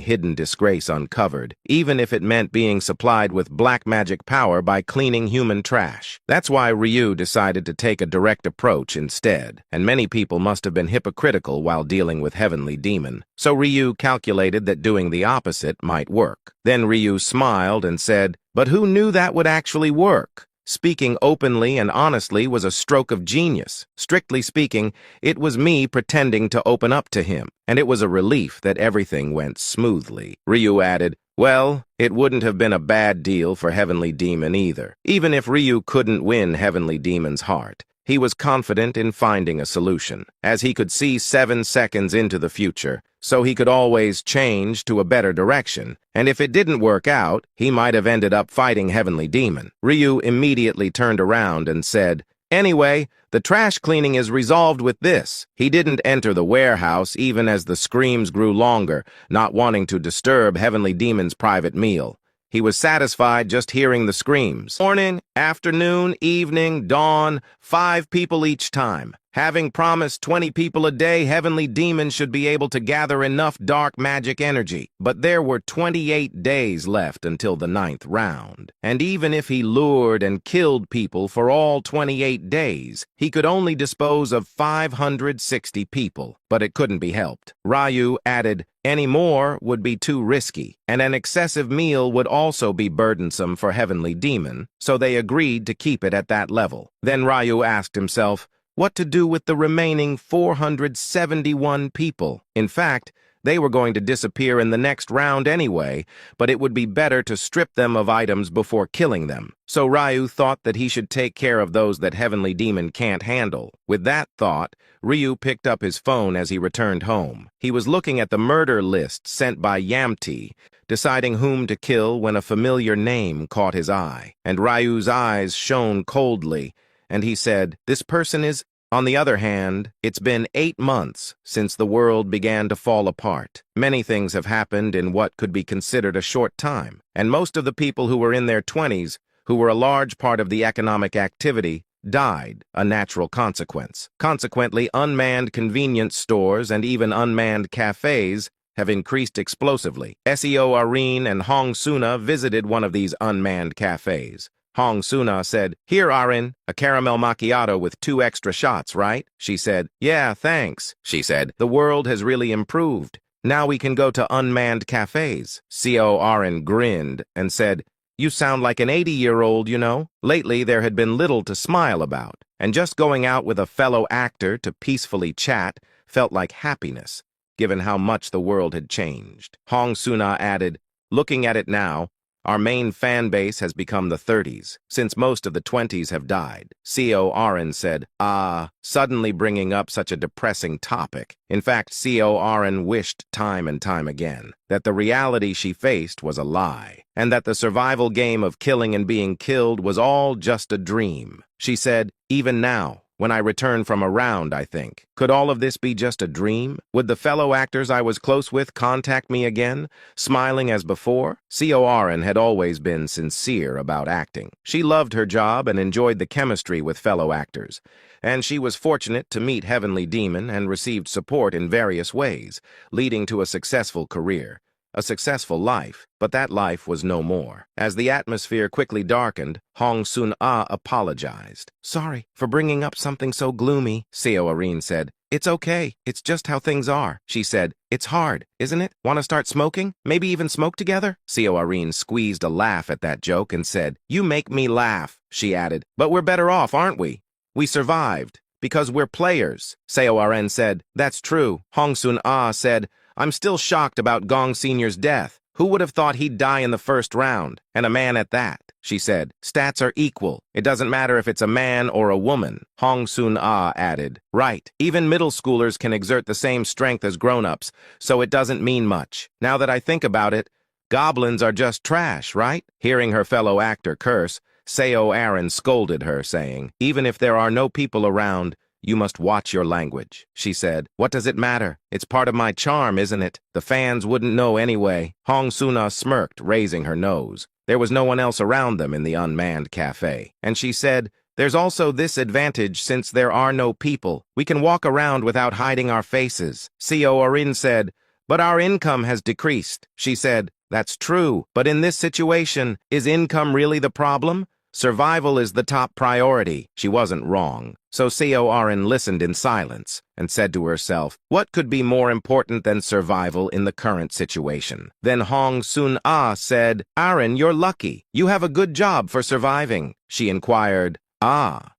hidden disgrace uncovered, even if it meant being supplied with black magic power by cleaning human trash. That's why Ryu decided to take a direct approach instead, and many people must have been hypocritical while dealing with Heavenly Demon. So Ryu calculated that doing the opposite might work. Then Ryu smiled and said, "But who knew that would actually work?" Speaking openly and honestly was a stroke of genius. Strictly speaking, it was me pretending to open up to him, and it was a relief that everything went smoothly. Ryu added, Well, it wouldn't have been a bad deal for Heavenly Demon either. Even if Ryu couldn't win Heavenly Demon's heart, he was confident in finding a solution, as he could see 7 seconds into the future, so he could always change to a better direction, and if it didn't work out, he might have ended up fighting Heavenly Demon. Ryu immediately turned around and said, "Anyway, the trash cleaning is resolved with this." He didn't enter the warehouse even as the screams grew longer, not wanting to disturb Heavenly Demon's private meal. He was satisfied just hearing the screams. Morning, afternoon, evening, dawn, 5 people each time. Having promised 20 people a day, Heavenly Demon should be able to gather enough dark magic energy. But there were 28 days left until the 9th round. And even if he lured and killed people for all 28 days, he could only dispose of 560 people. But it couldn't be helped. Ryu added, any more would be too risky, and an excessive meal would also be burdensome for Heavenly Demon, so they agreed to keep it at that level. Then Ryu asked himself, what to do with the remaining 471 people. In fact, they were going to disappear in the next round anyway, but it would be better to strip them of items before killing them. So Ryu thought that he should take care of those that Heavenly Demon can't handle. With that thought, Ryu picked up his phone as he returned home. He was looking at the murder list sent by Yamti, deciding whom to kill when a familiar name caught his eye. And Ryu's eyes shone coldly, and he said, this person is... On the other hand, it's been 8 months since the world began to fall apart. Many things have happened in what could be considered a short time, and most of the people who were in their 20s, who were a large part of the economic activity, died, a natural consequence. Consequently, unmanned convenience stores and even unmanned cafes have increased explosively. SEO Arene and Hong Suna visited one of these unmanned cafes. Hong Suna said, here, Arin, a caramel macchiato with 2 extra shots, right? She said, yeah, thanks. She said, the world has really improved. Now we can go to unmanned cafes. CO Arin grinned and said, you sound like an 80-year-old, you know. Lately, there had been little to smile about, and just going out with a fellow actor to peacefully chat felt like happiness, given how much the world had changed. Hong Suna added, looking at it now, our main fan base has become the 30s, since most of the 20s have died. CO Arin said, suddenly bringing up such a depressing topic. In fact, CO Arin wished time and time again that the reality she faced was a lie, and that the survival game of killing and being killed was all just a dream. She said, even now, when I return from a round, I think, could all of this be just a dream? Would the fellow actors I was close with contact me again, smiling as before? CO Arin had always been sincere about acting. She loved her job and enjoyed the chemistry with fellow actors, and she was fortunate to meet Heavenly Demon and received support in various ways, leading to a successful career. A successful life, but that life was no more. As the atmosphere quickly darkened, Hong Sun-ah apologized. Sorry for bringing up something so gloomy, CO Arin said. It's okay. It's just how things are. She said, it's hard, isn't it? Want to start smoking? Maybe even smoke together? CO Arin squeezed a laugh at that joke and said, you make me laugh, she added. But we're better off, aren't we? We survived, because we're players. CO Arin said, that's true. Hong Sun-ah said, I'm still shocked about Gong Sr.'s death. Who would have thought he'd die in the first round? And a man at that, she said. Stats are equal. It doesn't matter if it's a man or a woman. Hong Sun-ah added. Right. Even middle schoolers can exert the same strength as grown-ups, so it doesn't mean much. Now that I think about it, goblins are just trash, right? Hearing her fellow actor curse, CO Arin scolded her, saying, even if there are no people around, you must watch your language, she said. What does it matter? It's part of my charm, isn't it? The fans wouldn't know anyway. Hong Suna smirked, raising her nose. There was no one else around them in the unmanned cafe. And she said, there's also this advantage since there are no people. We can walk around without hiding our faces. CO Arin said, but our income has decreased. She said, that's true, but in this situation, is income really the problem? Survival is the top priority. She wasn't wrong. So CO Arin listened in silence and said to herself, what could be more important than survival in the current situation? Then Hong Sun-ah said, Arin, you're lucky. You have a good job for surviving. She inquired,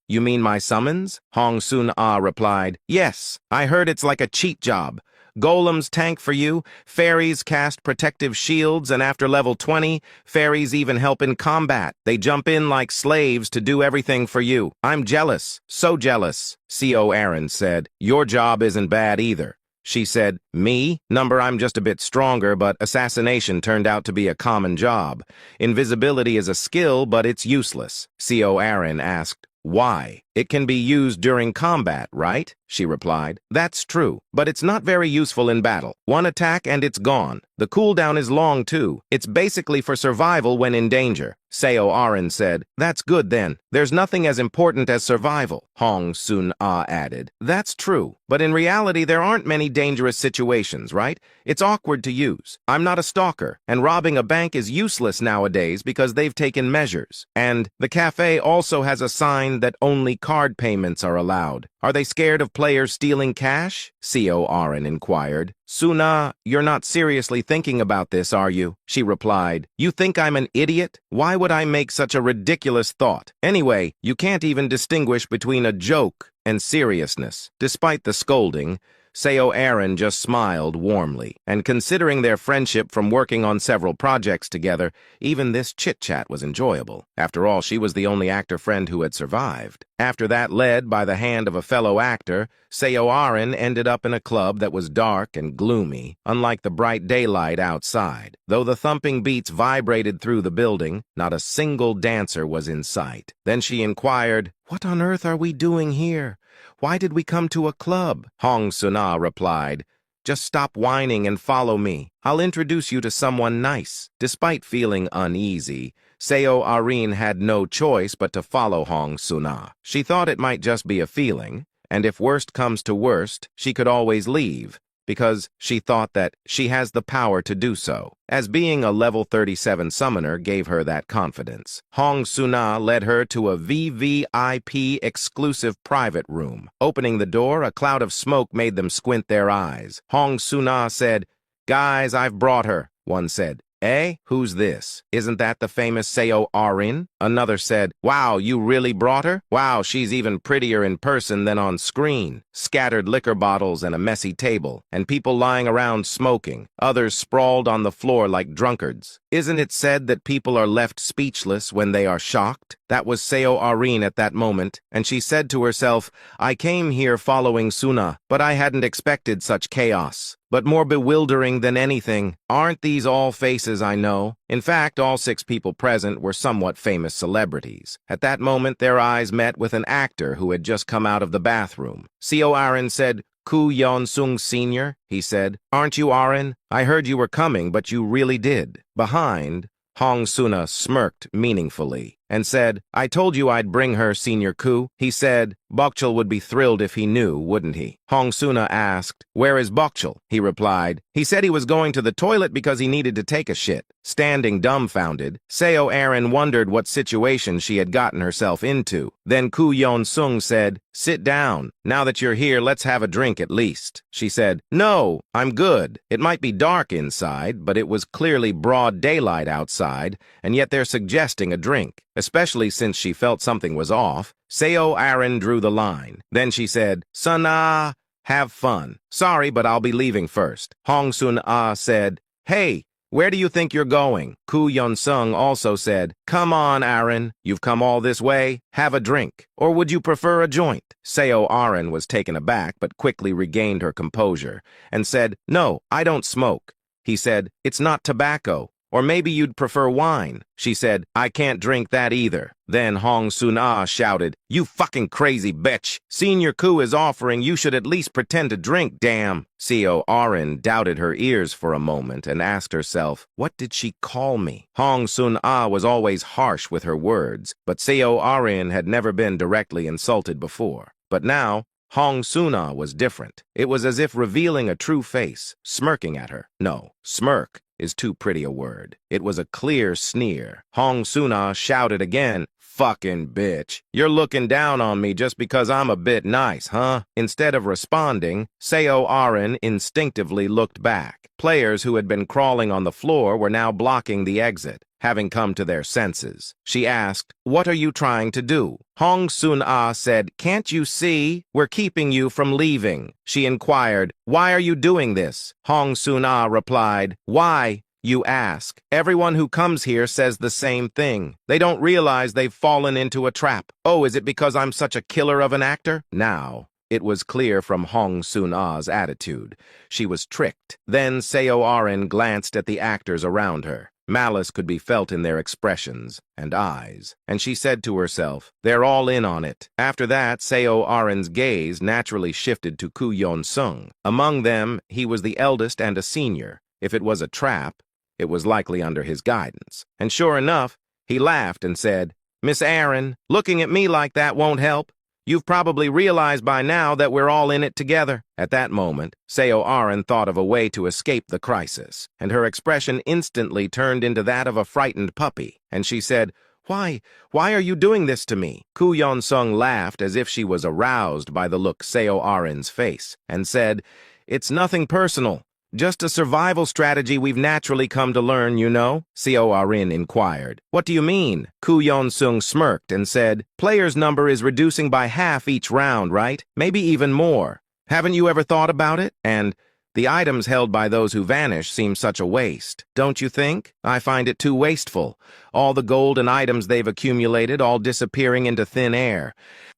you mean my summons? Hong Sun-ah replied, yes, I heard it's like a cheat job. Golems tank for you, fairies cast protective shields, and after level 20, fairies even help in combat. They jump in like slaves to do everything for you. I'm jealous, so jealous. CO Aaron said, your job isn't bad either. She said, me? Number, I'm just a bit stronger, but assassination turned out to be a common job. Invisibility is a skill, but it's useless. CO Aaron asked, why? It can be used during combat, right? She replied. That's true, but it's not very useful in battle. One attack and it's gone. The cooldown is long too. It's basically for survival when in danger. Seo Aaron said. That's good then. There's nothing as important as survival. Hong Sun-ah added. That's true, but in reality there aren't many dangerous situations, right? It's awkward to use. I'm not a stalker, and robbing a bank is useless nowadays because they've taken measures. And the cafe also has a sign that only card payments are allowed. Are they scared of players stealing cash? CO Aaron inquired. Suna, you're not seriously thinking about this, are you? She replied. You think I'm an idiot? Why would I make such a ridiculous thought? Anyway, you can't even distinguish between a joke and seriousness. Despite the scolding, Seo Aaron just smiled warmly, and considering their friendship from working on several projects together, even this chit-chat was enjoyable. After all, she was the only actor friend who had survived. After that, led by the hand of a fellow actor, Seo Aaron ended up in a club that was dark and gloomy, unlike the bright daylight outside. Though the thumping beats vibrated through the building, not a single dancer was in sight. Then she inquired, what on earth are we doing here? Why did we come to a club? Hong Sun-ah replied, just stop whining and follow me. I'll introduce you to someone nice. Despite feeling uneasy, Seo Aaron had no choice but to follow Hong Sun-ah. She thought it might just be a feeling, and if worst comes to worst, she could always leave, because she thought that she has the power to do so, as being a level 37 summoner gave her that confidence. Hong Sun-ah led her to a VVIP exclusive private room. Opening the door, a cloud of smoke made them squint their eyes. Hong Sun-ah said, guys, I've brought her. One said, eh? Who's this? Isn't that the famous Seo Aaron? Another said, wow, you really brought her? Wow, she's even prettier in person than on screen. Scattered liquor bottles and a messy table, and people lying around smoking. Others sprawled on the floor like drunkards. Isn't it said that people are left speechless when they are shocked? That was Seo Aaron at that moment, and she said to herself, I came here following Suna, but I hadn't expected such chaos. But more bewildering than anything, aren't these all faces I know? In fact, all 6 people present were somewhat famous celebrities. At that moment, their eyes met with an actor who had just come out of the bathroom. Seo Aaron said, Koo Yeon-sung Sr., he said. Aren't you Aaron? I heard you were coming, but you really did. Behind, Hong Sun-ah smirked meaningfully and said, I told you I'd bring her, Senior Koo. He said, Bokchul would be thrilled if he knew, wouldn't he? Hong Sun-ah asked, where is Bokchul? He replied, he said he was going to the toilet because he needed to take a shit. Standing dumbfounded, Seo Aaron wondered what situation she had gotten herself into. Then Koo Yeon-sung said, sit down. Now that you're here, let's have a drink at least. She said, no, I'm good. It might be dark inside, but it was clearly broad daylight outside, and yet they're suggesting a drink. Especially since she felt something was off, Seo Aaron drew the line. Then she said, Sun-ah, have fun. Sorry, but I'll be leaving first. Hong Sun-ah said, hey, where do you think you're going? Koo Yeon-sung also said, come on, Aaron. You've come all this way. Have a drink. Or would you prefer a joint? Seo Aaron was taken aback, but quickly regained her composure and said, no, I don't smoke. He said, it's not tobacco. Or maybe you'd prefer wine. She said, I can't drink that either. Then Hong Sun-ah shouted, you fucking crazy bitch. Senior Koo is offering, you should at least pretend to drink, damn. Seo Aaron doubted her ears for a moment and asked herself, what did she call me? Hong Sun-ah was always harsh with her words, but Seo Aaron had never been directly insulted before. But now, Hong Sun-ah was different. It was as if revealing a true face, smirking at her. No, smirk is too pretty a word. It was a clear sneer. Hong Sun-ah shouted again, Fucking bitch. You're looking down on me just because I'm a bit nice, huh? Instead of responding, Seo Arin instinctively looked back. Players who had been crawling on the floor were now blocking the exit, having come to their senses. She asked, "What are you trying to do?" Hong Sun-ah said, "Can't you see? We're keeping you from leaving." She inquired, "Why are you doing this?" Hong Sun-ah replied, "Why? You ask. Everyone who comes here says the same thing. They don't realize they've fallen into a trap. Oh, is it because I'm such a killer of an actor?" Now, it was clear from Hong Sun-ah's attitude. She was tricked. Then Seo Arin glanced at the actors around her. Malice could be felt in their expressions and eyes, and she said to herself, "They're all in on it." After that, Seo Arin's gaze naturally shifted to Koo Yeon-sung. Among them, he was the eldest and a senior. If it was a trap, it was likely under his guidance. And sure enough, he laughed and said, "Miss Arin, looking at me like that won't help. You've probably realized by now that we're all in it together." At that moment, Seo Arin thought of a way to escape the crisis, and her expression instantly turned into that of a frightened puppy, and she said, Why are you doing this to me?" Koo Yeon-sung laughed as if she was aroused by the look Seo Arin's face, and said, "It's nothing personal. Just a survival strategy we've naturally come to learn, you know?" Seo Arin inquired. "What do you mean?" Koo Yeon-sung smirked and said, "Players' number is reducing by half each round, right? Maybe even more. Haven't you ever thought about it? And the items held by those who vanish seem such a waste. Don't you think? I find it too wasteful. All the gold and items they've accumulated all disappearing into thin air.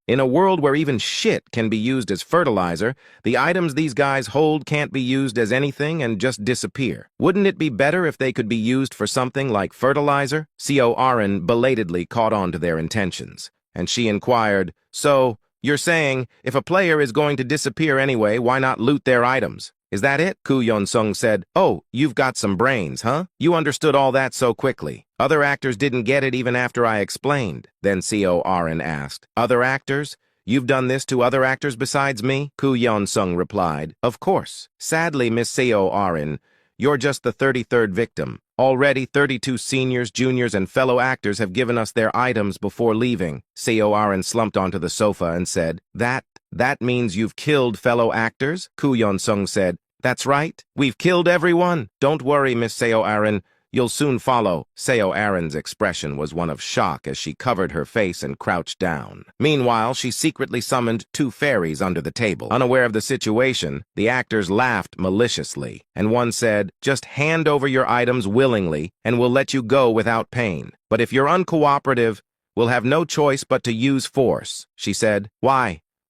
In a world where even shit can be used as fertilizer, the items these guys hold can't be used as anything and just disappear. Wouldn't it be better if they could be used for something like fertilizer?" Seo Arin belatedly caught on to their intentions, and she inquired, "So, you're saying, if a player is going to disappear anyway, why not loot their items? Is that it?" Koo Yeon-sung said, "Oh, you've got some brains, huh? You understood all that so quickly. Other actors didn't get it even after I explained." Then Seo Arin asked, "Other actors? You've done this to other actors besides me?" Koo Yeon-sung replied, "Of course. Sadly, Miss Seo Arin, you're just the 33rd victim. Already 32 seniors, juniors, and fellow actors have given us their items before leaving." Seo Arin slumped onto the sofa and said, That means you've killed fellow actors?" Koo Yeon-sung said, "That's right. We've killed everyone. Don't worry, Miss Seo Arin. You'll soon follow." Seo Arin's expression was one of shock as she covered her face and crouched down. Meanwhile, she secretly summoned 2 fairies under the table. Unaware of the situation, the actors laughed maliciously, and one said, "Just hand over your items willingly, and we'll let you go without pain. But if you're uncooperative, we'll have no choice but to use force." She said,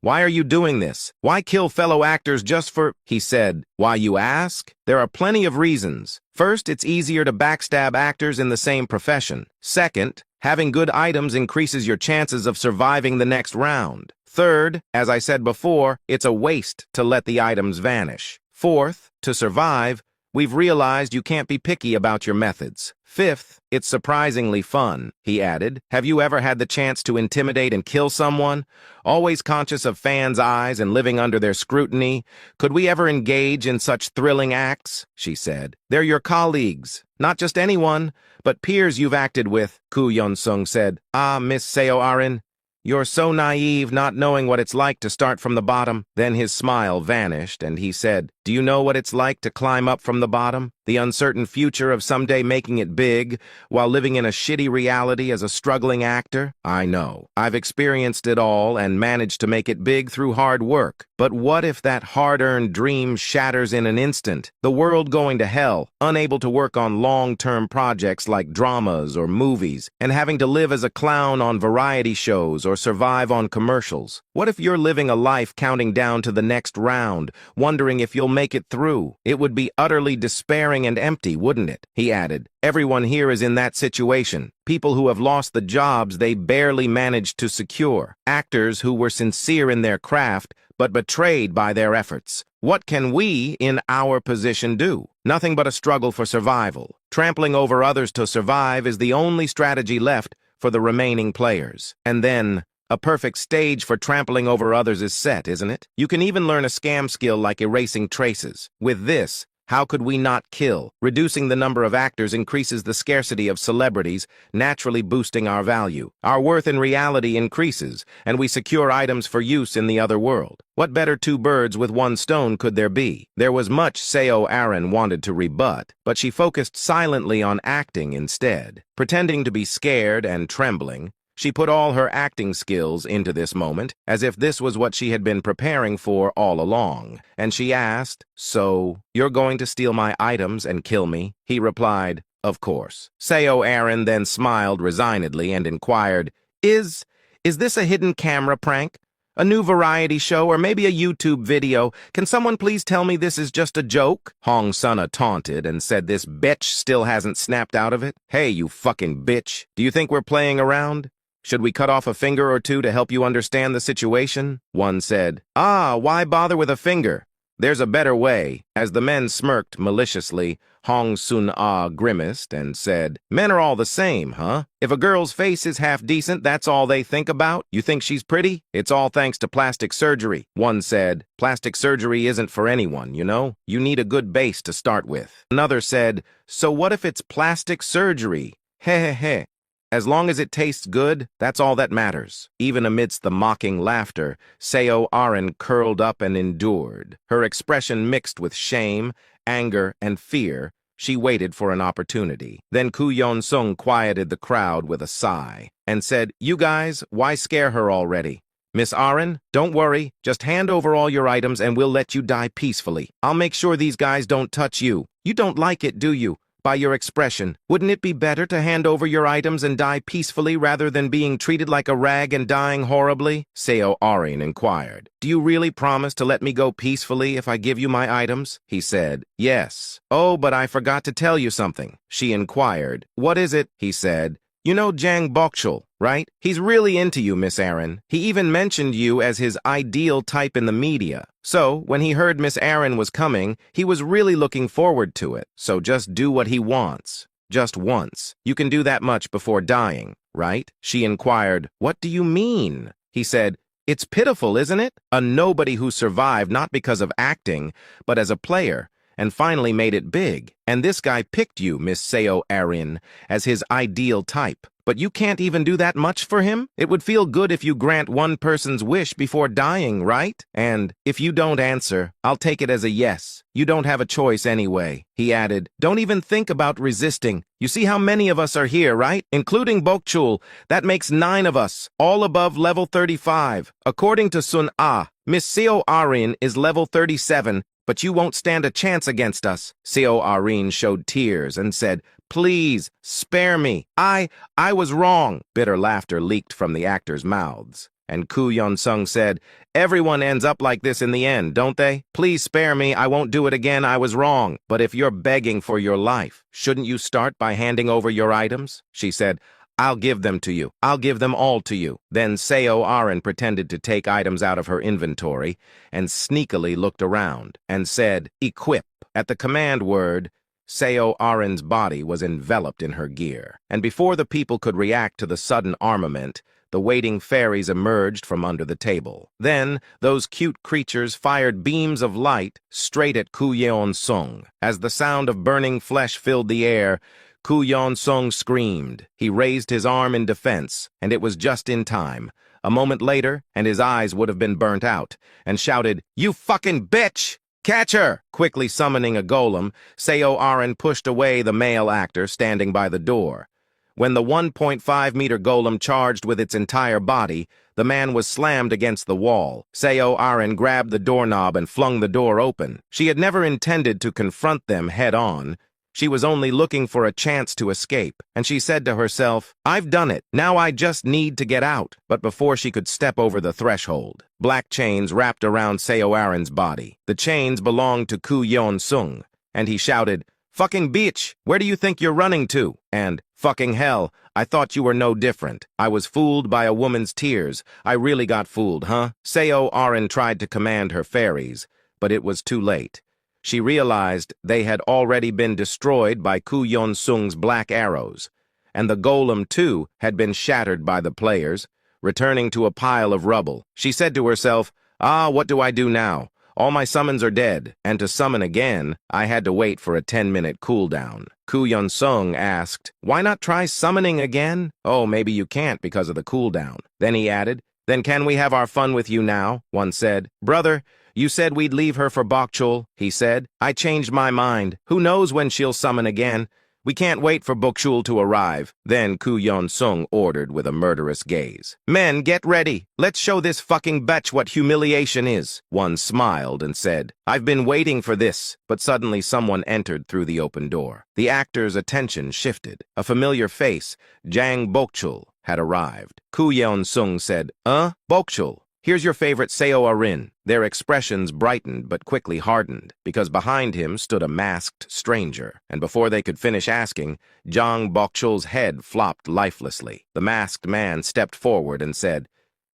Why are you doing this? Why kill fellow actors just for—" He said, "Why, you ask? There are plenty of reasons. First, it's easier to backstab actors in the same profession. Second, having good items increases your chances of surviving the next round. Third, as I said before, it's a waste to let the items vanish. Fourth, to survive, we've realized you can't be picky about your methods. Fifth, it's surprisingly fun," he added. "Have you ever had the chance to intimidate and kill someone? Always conscious of fans' eyes and living under their scrutiny, could we ever engage in such thrilling acts?" She said, "They're your colleagues, not just anyone, but peers you've acted with." Koo Yeon-sung said, "Ah, Miss Seo Arin, you're so naive, not knowing what it's like to start from the bottom." Then his smile vanished, and he said, "Do you know what it's like to climb up from the bottom? The uncertain future of someday making it big, while living in a shitty reality as a struggling actor? I know. I've experienced it all and managed to make it big through hard work. But what if that hard-earned dream shatters in an instant? The world going to hell, unable to work on long-term projects like dramas or movies, and having to live as a clown on variety shows or survive on commercials. What if you're living a life counting down to the next round, wondering if you'll make it through? It would be utterly despairing and empty, wouldn't it?" He added, "Everyone here is in that situation. People who have lost the jobs they barely managed to secure. Actors who were sincere in their craft, but betrayed by their efforts. What can we, in our position, do? Nothing but a struggle for survival. Trampling over others to survive is the only strategy left for the remaining players. And then, a perfect stage for trampling over others is set, isn't it? You can even learn a scam skill like erasing traces. With this, How could we not kill? Reducing the number of actors increases the scarcity of celebrities, naturally boosting our value. Our worth in reality increases, and we secure items for use in the other world. What better two birds with one stone could there be? There was much Seo Aaron wanted to rebut, but she focused silently on acting instead. Pretending to be scared and trembling, she put all her acting skills into this moment, as if this was what she had been preparing for all along. And she asked, "So, you're going to steal my items and kill me?" He replied, "Of course." Seo Aaron then smiled resignedly and inquired, Is this a hidden camera prank? A new variety show or maybe a YouTube video? Can someone please tell me this is just a joke?" Hong Suna taunted and said this bitch still hasn't snapped out of it. "Hey, you fucking bitch. Do you think we're playing around? Should we cut off a finger or two to help you understand the situation?" One said, "Why bother with a finger? There's a better way." As the men smirked maliciously, Hong Sun-ah grimaced and said, "Men are all the same, huh? If a girl's face is half decent, that's all they think about? You think she's pretty? It's all thanks to plastic surgery." One said, "Plastic surgery isn't for anyone, you know? You need a good base to start with." Another said, "So what if it's plastic surgery? Heh heh heh. As long as it tastes good, that's all that matters." Even amidst the mocking laughter, Seo Aaron curled up and endured. Her expression mixed with shame, anger, and fear. She waited for an opportunity. Then Koo Yeon-sung quieted the crowd with a sigh and said, "You guys, why scare her already? Miss Aaron, don't worry. Just hand over all your items and we'll let you die peacefully. I'll make sure these guys don't touch you. You don't like it, do you? By your expression, wouldn't it be better to hand over your items and die peacefully rather than being treated like a rag and dying horribly?" Seo Aaron inquired. "Do you really promise to let me go peacefully if I give you my items?" He said, "Yes." "Oh, but I forgot to tell you something," she inquired. "What is it?" He said, "You know Jang Bokchul, right? He's really into you, Miss Aaron. He even mentioned you as his ideal type in the media. So, when he heard Miss Aaron was coming, he was really looking forward to it. So just do what he wants. Just once. You can do that much before dying, right?" She inquired, "What do you mean?" He said, "It's pitiful, isn't it? A nobody who survived not because of acting, but as a player, and finally made it big. And this guy picked you, Miss Seo Aaron, as his ideal type. But you can't even do that much for him? It would feel good if you grant one person's wish before dying, right? And if you don't answer, I'll take it as a yes. You don't have a choice anyway." He added, "Don't even think about resisting. You see how many of us are here, right? Including Bokchul. That makes 9 of us, all above level 35. According to Sun-ah, Miss Seo Aaron is level 37, but you won't stand a chance against us." Seo Aaron showed tears and said, "Please, spare me. I was wrong." Bitter laughter leaked from the actors' mouths. And Koo Yeon-sung said, "Everyone ends up like this in the end, don't they? Please spare me. I won't do it again. I was wrong. But if you're begging for your life, shouldn't you start by handing over your items?" She said, "I'll give them to you. I'll give them all to you." Then Seo Aaron pretended to take items out of her inventory and sneakily looked around and said, "Equip." At the command word, Seo Aaron's body was enveloped in her gear. And before the people could react to the sudden armament, the waiting fairies emerged from under the table. Then, those cute creatures fired beams of light straight at Koo Yeon-sung. As the sound of burning flesh filled the air, Koo Yeon-sung screamed. He raised his arm in defense, and it was just in time. A moment later, and his eyes would have been burnt out, and shouted, "You fucking bitch! Catch her!" Quickly summoning a golem, Seo Aaron pushed away the male actor standing by the door. When the 1.5-meter golem charged with its entire body, the man was slammed against the wall. Seo Aaron grabbed the doorknob and flung the door open. She had never intended to confront them head-on. She was only looking for a chance to escape, and she said to herself, "I've done it. Now I just need to get out." But before she could step over the threshold, black chains wrapped around Seo Aaron's body. The chains belonged to Koo Yeon-sung, and he shouted, "Fucking bitch, where do you think you're running to?" And, "Fucking hell, I thought you were no different. I was fooled by a woman's tears. I really got fooled, huh?" Seo Aaron tried to command her fairies, but it was too late. She realized they had already been destroyed by Koo Yeon-sung's black arrows, and the golem, too, had been shattered by the players, returning to a pile of rubble. She said to herself, "What do I do now? All my summons are dead, and to summon again, I had to wait for a 10-minute cooldown. Koo Yeon-sung asked, "Why not try summoning again?" "Oh, maybe you can't because of the cooldown." Then he added, "Then can we have our fun with you now?" One said, "Brother, you said we'd leave her for Bokchul," he said. "I changed my mind. Who knows when she'll summon again? We can't wait for Bokchul to arrive." Then Koo Yeon-sung ordered with a murderous gaze, "Men, get ready. Let's show this fucking bitch what humiliation is." One smiled and said, "I've been waiting for this." But suddenly someone entered through the open door. The actor's attention shifted. A familiar face, Jang Bokchul, had arrived. Koo Yeon-sung said, Bokchul, here's your favorite Seo Arin." Their expressions brightened but quickly hardened, because behind him stood a masked stranger, and before they could finish asking, Jang Bokchul's head flopped lifelessly. The masked man stepped forward and said,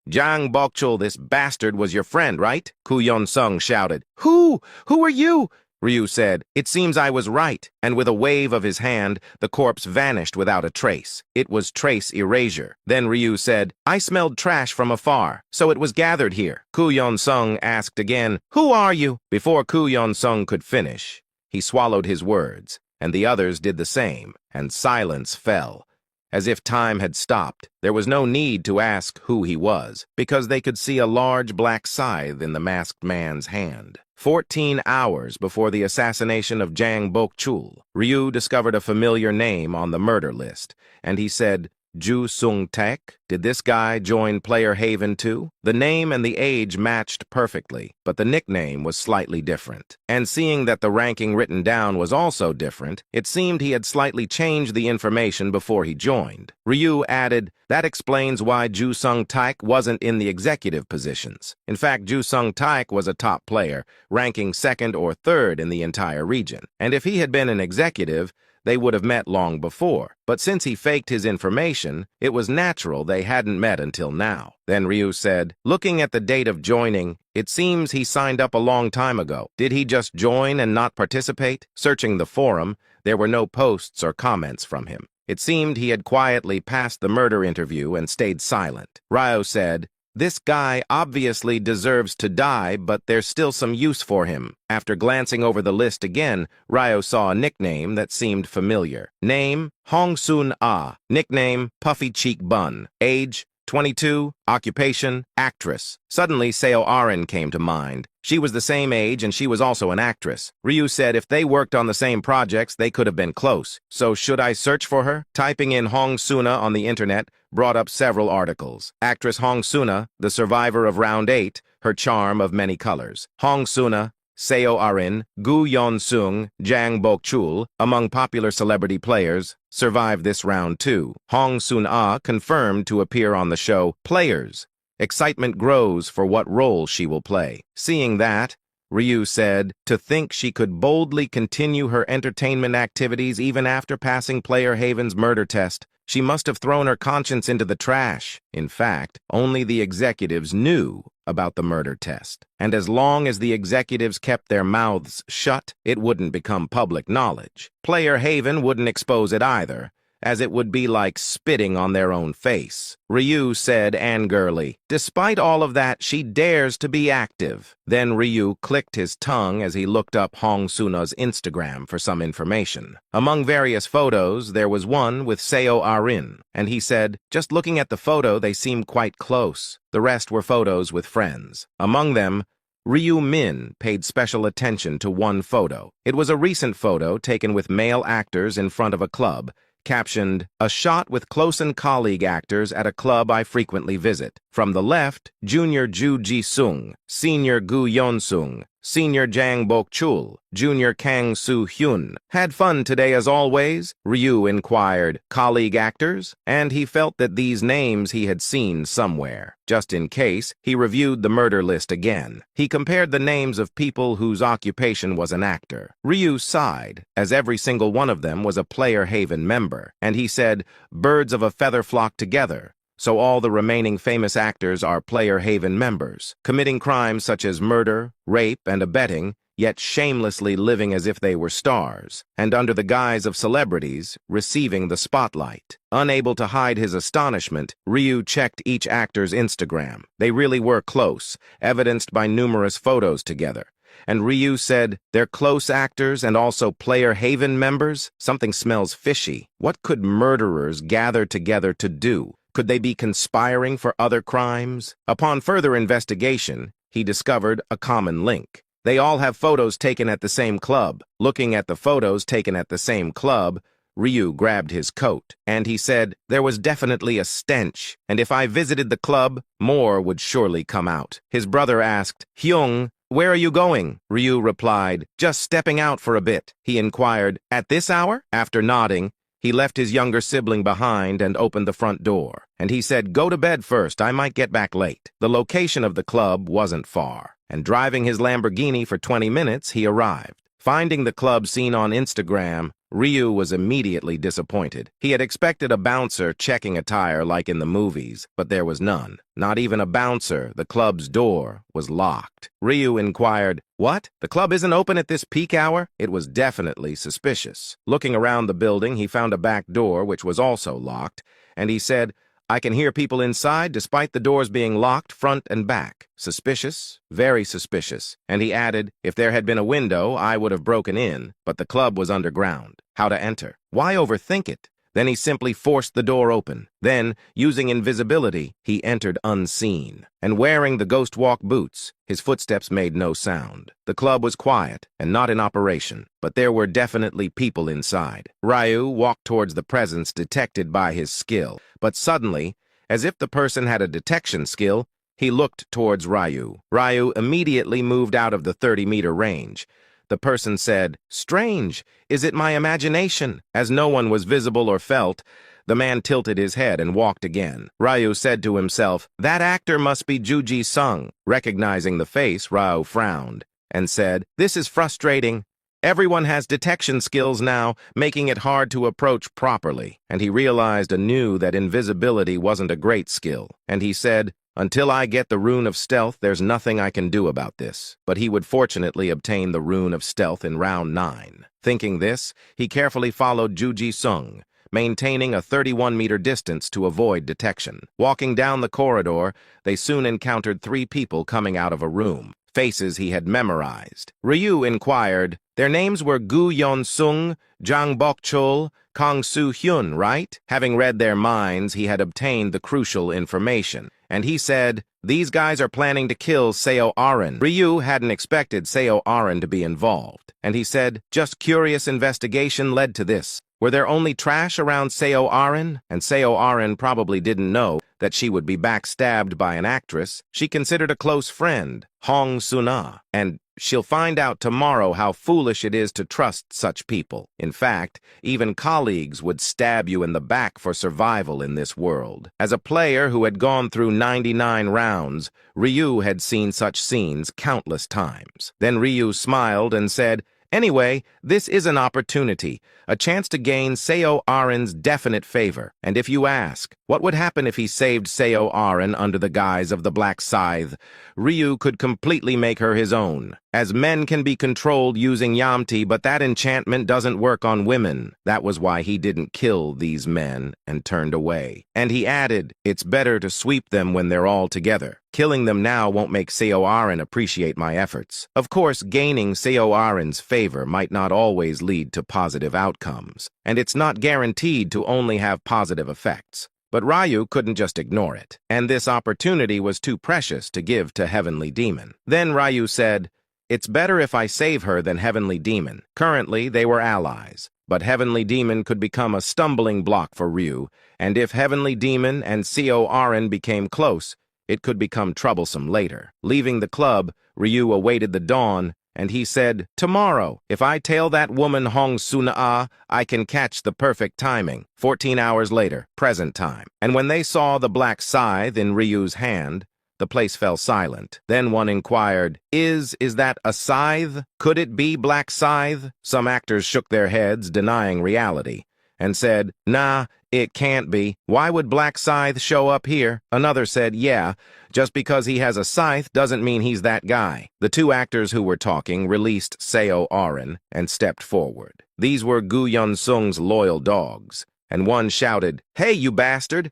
"Jang Bokchul, this bastard was your friend, right?" Koo Yeon-sung shouted. Who are you?" Ryu said, "It seems I was right," and with a wave of his hand, the corpse vanished without a trace. It was trace erasure. Then Ryu said, "I smelled trash from afar, so it was gathered here." Koo Yeon-sung asked again, "Who are you?" Before Koo Yeon-sung could finish, he swallowed his words, and the others did the same, and silence fell. As if time had stopped, there was no need to ask who he was, because they could see a large black scythe in the masked man's hand. 14 hours before the assassination of Jang Bokchul, Ryu discovered a familiar name on the murder list, and he said, "Ju Sung-taek? Did this guy join Player Haven too?" The name and the age matched perfectly, but the nickname was slightly different. And seeing that the ranking written down was also different, it seemed he had slightly changed the information before he joined. Ryu added, "That explains why Ju Sung-taek wasn't in the executive positions. In fact, Ju Sung-taek was a top player, ranking second or third in the entire region. And if he had been an executive, they would have met long before. But since he faked his information, it was natural they hadn't met until now." Then Ryu said, "Looking at the date of joining, it seems he signed up a long time ago. Did he just join and not participate?" Searching the forum, there were no posts or comments from him. It seemed he had quietly passed the murder interview and stayed silent. Ryo said, "This guy obviously deserves to die, but there's still some use for him." After glancing over the list again, Ryo saw a nickname that seemed familiar. Name, Hong-soon Ah. Nickname, Puffy Cheek Bun. Age, 22. Occupation, actress. Suddenly, Seo Arin came to mind. She was the same age and she was also an actress. Ryu said if they worked on the same projects, they could have been close. So should I search for her? Typing in Hong-soon on the internet brought up several articles. Actress Hong-soon, the survivor of Round 8, her charm of many colors. Hong-soon, Seo Arin, Koo Yeon-sung, Jang Bokchul, among popular celebrity players, survived this round too. Hong-soon confirmed to appear on the show Players. Excitement grows for what role she will play. Seeing that, Ryu said, to think she could boldly continue her entertainment activities even after passing Player Haven's murder test. She must have thrown her conscience into the trash. In fact, only the executives knew about the murder test. And as long as the executives kept their mouths shut, it wouldn't become public knowledge. Player Haven wouldn't expose it either, as it would be like spitting on their own face. Ryu said angrily, "Despite all of that, she dares to be active." Then Ryu clicked his tongue as he looked up Hong-soon's Instagram for some information. Among various photos, there was one with Seo Arin, and he said, "Just looking at the photo, they seem quite close." The rest were photos with friends. Among them, Ryu Min paid special attention to one photo. It was a recent photo taken with male actors in front of a club, captioned, "A shot with close-in colleague actors at a club I frequently visit." From the left, Junior Ju Ji-sung, Senior Koo Yeon-sung, Senior Jang Bokchul, Junior Kang Soo-hyun. "Had fun today as always?" Ryu inquired. "Colleague actors?" And he felt that these names he had seen somewhere. Just in case, he reviewed the murder list again. He compared the names of people whose occupation was an actor. Ryu sighed, as every single one of them was a Player Haven member, and he said, "Birds of a feather flock together." So all the remaining famous actors are Player Haven members, committing crimes such as murder, rape, and abetting, yet shamelessly living as if they were stars, and under the guise of celebrities, receiving the spotlight. Unable to hide his astonishment, Ryu checked each actor's Instagram. They really were close, evidenced by numerous photos together. And Ryu said, "They're close actors and also Player Haven members? Something smells fishy. What could murderers gather together to do? Could they be conspiring for other crimes?" Upon further investigation, he discovered a common link. They all have photos taken at the same club. Looking at the photos taken at the same club, Ryu grabbed his coat, and he said, "There was definitely a stench, and if I visited the club, more would surely come out." His brother asked, "Hyung, where are you going?" Ryu replied, "Just stepping out for a bit." He inquired, "At this hour?" After nodding, he left his younger sibling behind and opened the front door. And he said, "Go to bed first, I might get back late." The location of the club wasn't far, and driving his Lamborghini for 20 minutes, he arrived. Finding the club seen on Instagram, Ryu was immediately disappointed. He had expected a bouncer checking a tire like in the movies, but there was none. Not even a bouncer. The club's door was locked. Ryu inquired, "What? The club isn't open at this peak hour?" It was definitely suspicious. Looking around the building, he found a back door which was also locked, and he said, "I can hear people inside despite the doors being locked front and back." Suspicious, very suspicious. And he added, "If there had been a window, I would have broken in, but the club was underground. How to enter? Why overthink it?" Then he simply forced the door open. Then, using invisibility, he entered unseen. And wearing the ghost walk boots, his footsteps made no sound. The club was quiet and not in operation, but there were definitely people inside. Ryu walked towards the presence detected by his skill, but suddenly, as if the person had a detection skill, he looked towards Ryu. Ryu immediately moved out of the 30-meter range. The person said, "Strange, is it my imagination?" As no one was visible or felt, the man tilted his head and walked again. Ryu said to himself, "That actor must be Juji Sung." Recognizing the face, Ryu frowned and said, "This is frustrating. Everyone has detection skills now, making it hard to approach properly." And he realized anew that invisibility wasn't a great skill. And he said, "Until I get the rune of stealth, there's nothing I can do about this." But he would fortunately obtain the rune of stealth in round 9. Thinking this, he carefully followed Juji Sung, maintaining a 31-meter distance to avoid detection. Walking down the corridor, they soon encountered 3 people coming out of a room, faces he had memorized. Ryu inquired, "Their names were Gu Yon Sung, Jang Bok Chul, Kang Soo Hyun, right?" Having read their minds, he had obtained the crucial information. And he said, "These guys are planning to kill Seo Arin." Ryu hadn't expected Seo Arin to be involved. And he said, "Just curious investigation led to this. Were there only trash around Seo Arin?" And Seo Arin probably didn't know that she would be backstabbed by an actress she considered a close friend, Hong Suna. And she'll find out tomorrow how foolish it is to trust such people. In fact, even colleagues would stab you in the back for survival in this world. As a player who had gone through 99 rounds, Ryu had seen such scenes countless times. Then Ryu smiled and said, "Anyway, this is an opportunity, a chance to gain Seo Arin's definite favor. And if you ask, what would happen if he saved Seo Arin under the guise of the Black Scythe? Ryu could completely make her his own. As men can be controlled using Yamti, but that enchantment doesn't work on women. That was why he didn't kill these men and turned away." And he added, "It's better to sweep them when they're all together. Killing them now won't make Seo Arin appreciate my efforts." Of course, gaining Seo Arin's favor might not always lead to positive outcomes, and it's not guaranteed to only have positive effects. But Ryu couldn't just ignore it, and this opportunity was too precious to give to Heavenly Demon. Then Ryu said, "It's better if I save her than Heavenly Demon." Currently, they were allies, but Heavenly Demon could become a stumbling block for Ryu, and if Heavenly Demon and Seo Arin became close, it could become troublesome later. Leaving the club, Ryu awaited the dawn, and he said, "Tomorrow, if I tail that woman Hong Suna, I can catch the perfect timing." 14 hours later, present time. And when they saw the black scythe in Ryu's hand, the place fell silent. Then one inquired, Is that a scythe? Could it be Black Scythe?" Some actors shook their heads, denying reality, and said, "Nah, "It can't be. Why would Black Scythe show up here?" Another said, "Yeah, just because he has a scythe doesn't mean he's that guy." The two actors who were talking released Seo Arin and stepped forward. These were Gu Yun-sung's loyal dogs, and one shouted, "Hey, you bastard!